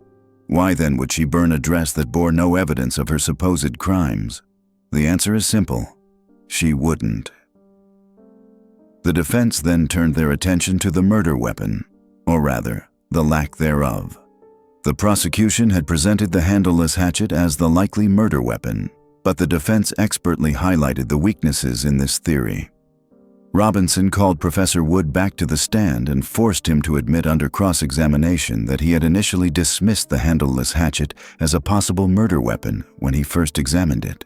A: Why then would she burn a dress that bore no evidence of her supposed crimes? The answer is simple: she wouldn't. The defense then turned their attention to the murder weapon, or rather, the lack thereof. The prosecution had presented the handleless hatchet as the likely murder weapon, but the defense expertly highlighted the weaknesses in this theory. Robinson called Professor Wood back to the stand and forced him to admit under cross-examination that he had initially dismissed the handleless hatchet as a possible murder weapon when he first examined it.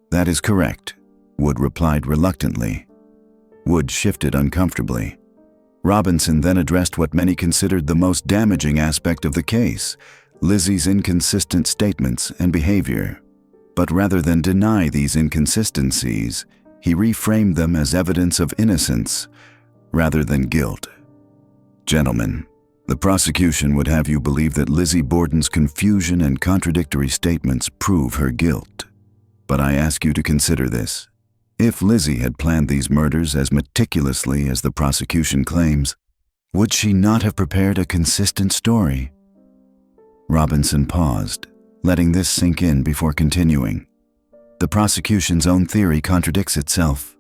A: "That is correct," Wood replied reluctantly. Wood shifted uncomfortably. Robinson then addressed what many considered the most damaging aspect of the case, Lizzie's inconsistent statements and behavior. But rather than deny these inconsistencies, he reframed them as evidence of innocence rather than guilt. "Gentlemen, the prosecution would have you believe that Lizzie Borden's confusion and contradictory statements prove her guilt. But I ask you to consider this. If Lizzie had planned these murders as meticulously as the prosecution claims, would she not have prepared a consistent story? Robinson paused, letting this sink in before continuing. The prosecution's own theory contradicts itself.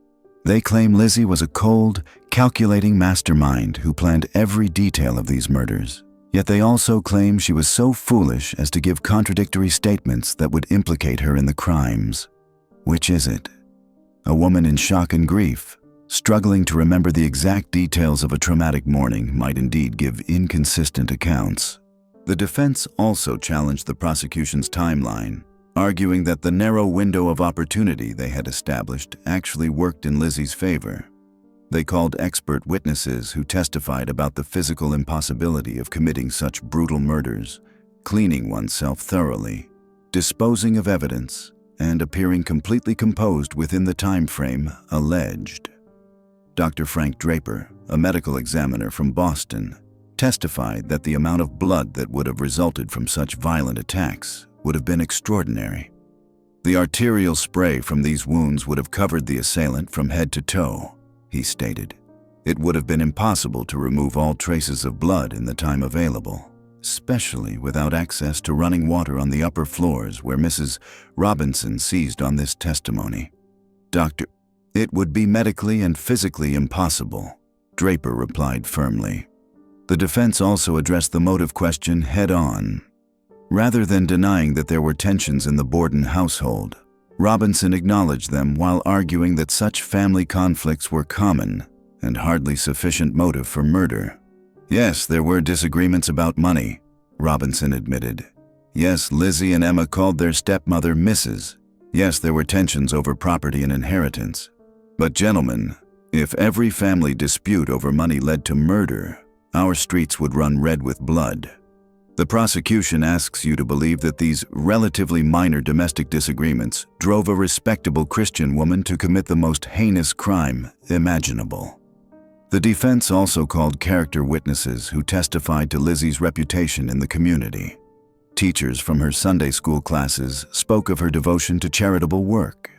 A: They claim Lizzie was a cold, calculating mastermind who planned every detail of these murders. Yet they also claim she was so foolish as to give contradictory statements that would implicate her in the crimes. Which is it? A woman in shock and grief, struggling to remember the exact details of a traumatic morning, might indeed give inconsistent accounts. The defense also challenged the prosecution's timeline, arguing that the narrow window of opportunity they had established actually worked in Lizzie's favor. They called expert witnesses who testified about the physical impossibility of committing such brutal murders, cleaning oneself thoroughly, disposing of evidence, and appearing completely composed within the time frame alleged. Dr. Frank Draper, a medical examiner from Boston, testified that the amount of blood that would have resulted from such violent attacks would have been extraordinary. The arterial spray from these wounds would have covered the assailant from head to toe, he stated. It would have been impossible to remove all traces of blood in the time available, especially without access to running water on the upper floors where Mrs. Robinson seized on this testimony. It would be medically and physically impossible, Draper replied firmly. The defense also addressed the motive question head-on. Rather than denying that there were tensions in the Borden household, Robinson acknowledged them while arguing that such family conflicts were common and hardly sufficient motive for murder. Yes, there were disagreements about money, Robinson admitted. Yes, Lizzie and Emma called their stepmother Mrs. Yes, there were tensions over property and inheritance. But gentlemen, if every family dispute over money led to murder, our streets would run red with blood. The prosecution asks you to believe that these relatively minor domestic disagreements drove a respectable Christian woman to commit the most heinous crime imaginable. The defense also called character witnesses who testified to Lizzie's reputation in the community. Teachers from her Sunday school classes spoke of her devotion to charitable work.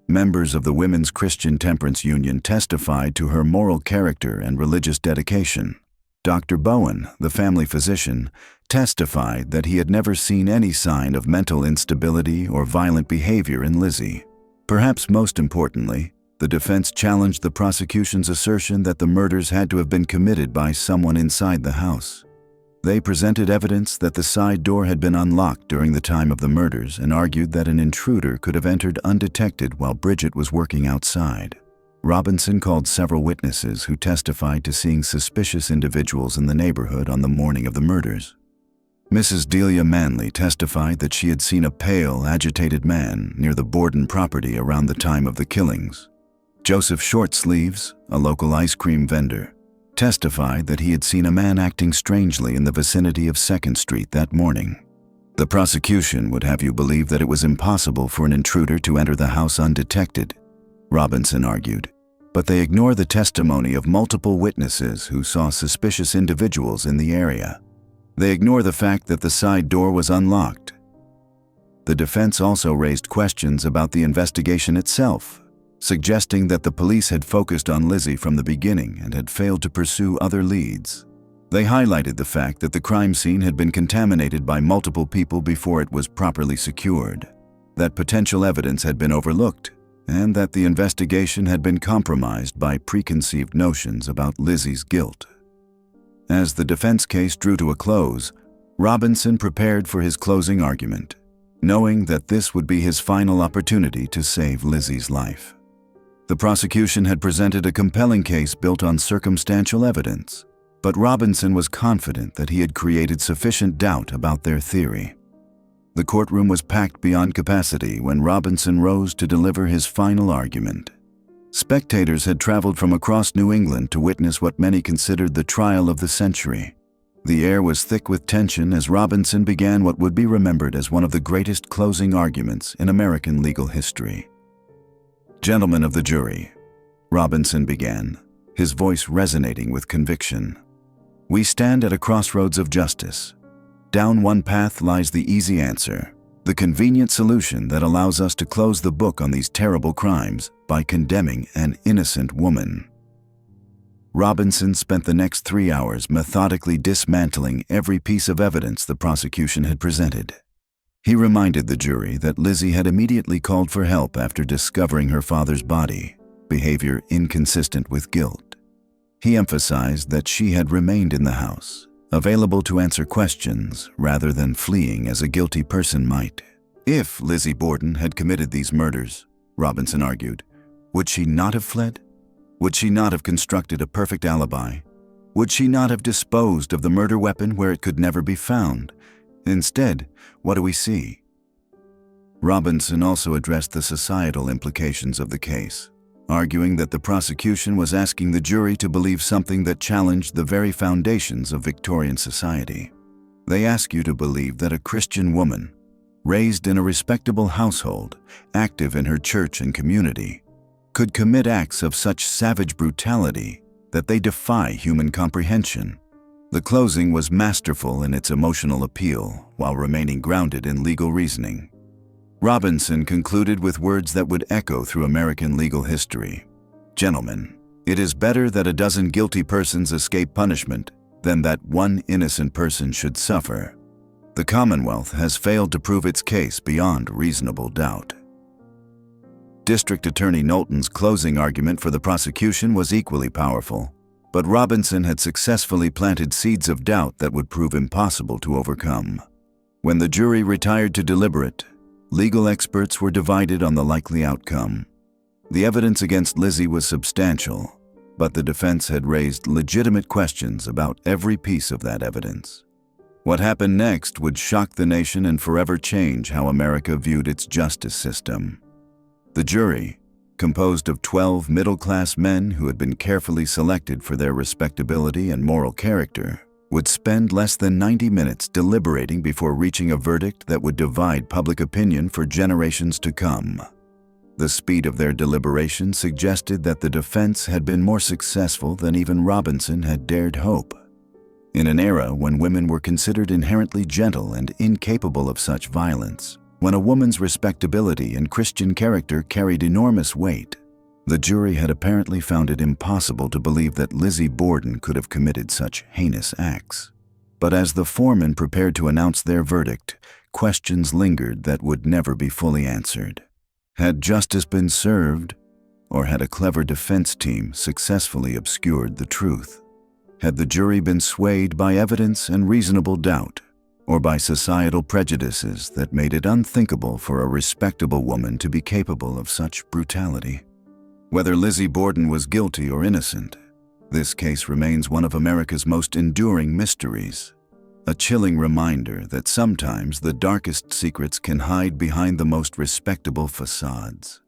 A: Members of the Women's Christian Temperance Union testified to her moral character and religious dedication. Dr. Bowen, the family physician, testified that he had never seen any sign of mental instability or violent behavior in Lizzie. Perhaps most importantly, the defense challenged the prosecution's assertion that the murders had to have been committed by someone inside the house. They presented evidence that the side door had been unlocked during the time of the murders and argued that an intruder could have entered undetected while Bridget was working outside. Robinson called several witnesses who testified to seeing suspicious individuals in the neighborhood on the morning of the murders. Mrs. Delia Manley testified that she had seen a pale, agitated man near the Borden property around the time of the killings. Joseph Shortsleeves, a local ice cream vendor, testified that he had seen a man acting strangely in the vicinity of 2nd Street that morning. The prosecution would have you believe that it was impossible for an intruder to enter the house undetected, Robinson argued. But they ignore the testimony of multiple witnesses who saw suspicious individuals in the area. They ignore the fact that the side door was unlocked. The defense also raised questions about the investigation itself, suggesting that the police had focused on Lizzie from the beginning and had failed to pursue other leads. They highlighted the fact that the crime scene had been contaminated by multiple people before it was properly secured, that potential evidence had been overlooked, and that the investigation had been compromised by preconceived notions about Lizzie's guilt. As the defense case drew to a close, Robinson prepared for his closing argument, knowing that this would be his final opportunity to save Lizzie's life. The prosecution had presented a compelling case built on circumstantial evidence, but Robinson was confident that he had created sufficient doubt about their theory. The courtroom was packed beyond capacity when Robinson rose to deliver his final argument. Spectators had traveled from across New England to witness what many considered the trial of the century. The air was thick with tension as Robinson began what would be remembered as one of the greatest closing arguments in American legal history. "Gentlemen of the jury," Robinson began, his voice resonating with conviction. "We stand at a crossroads of justice. Down one path lies the easy answer: The convenient solution that allows us to close the book on these terrible crimes by condemning an innocent woman. Robinson spent the next 3 hours methodically dismantling every piece of evidence the prosecution had presented. He reminded the jury that Lizzie had immediately called for help after discovering her father's body, behavior inconsistent with guilt. He emphasized that she had remained in the house, available to answer questions rather than fleeing as a guilty person might. If Lizzie Borden had committed these murders, Robinson argued, would she not have fled? Would she not have constructed a perfect alibi? Would she not have disposed of the murder weapon where it could never be found? Instead, what do we see? Robinson also addressed the societal implications of the case, arguing that the prosecution was asking the jury to believe something that challenged the very foundations of Victorian society. They ask you to believe that a Christian woman, raised in a respectable household, active in her church and community, could commit acts of such savage brutality that they defy human comprehension. The closing was masterful in its emotional appeal while remaining grounded in legal reasoning. Robinson concluded with words that would echo through American legal history. Gentlemen, it is better that a dozen guilty persons escape punishment than that one innocent person should suffer. The Commonwealth has failed to prove its case beyond reasonable doubt. District Attorney Knowlton's closing argument for the prosecution was equally powerful, but Robinson had successfully planted seeds of doubt that would prove impossible to overcome. When the jury retired to deliberate, legal experts were divided on the likely outcome. The evidence against Lizzie was substantial, but the defense had raised legitimate questions about every piece of that evidence. What happened next would shock the nation and forever change how America viewed its justice system. The jury, composed of 12 middle-class men who had been carefully selected for their respectability and moral character, would spend less than 90 minutes deliberating before reaching a verdict that would divide public opinion for generations to come. The speed of their deliberation suggested that the defense had been more successful than even Robinson had dared hope. In an era when women were considered inherently gentle and incapable of such violence, when a woman's respectability and Christian character carried enormous weight, the jury had apparently found it impossible to believe that Lizzie Borden could have committed such heinous acts. But as the foreman prepared to announce their verdict, questions lingered that would never be fully answered. Had justice been served, or had a clever defense team successfully obscured the truth? Had the jury been swayed by evidence and reasonable doubt, or by societal prejudices that made it unthinkable for a respectable woman to be capable of such brutality? Whether Lizzie Borden was guilty or innocent, this case remains one of America's most enduring mysteries, a chilling reminder that sometimes the darkest secrets can hide behind the most respectable facades.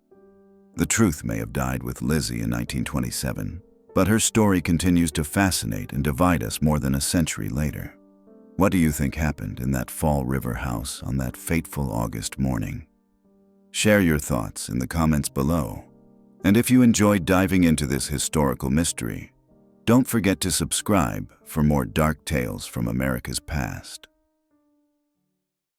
A: The truth may have died with Lizzie in 1927, but her story continues to fascinate and divide us more than a century later. What do you think happened in that Fall River house on that fateful August morning? Share your thoughts in the comments below. And if you enjoyed diving into this historical mystery, don't forget to subscribe for more dark tales from America's past.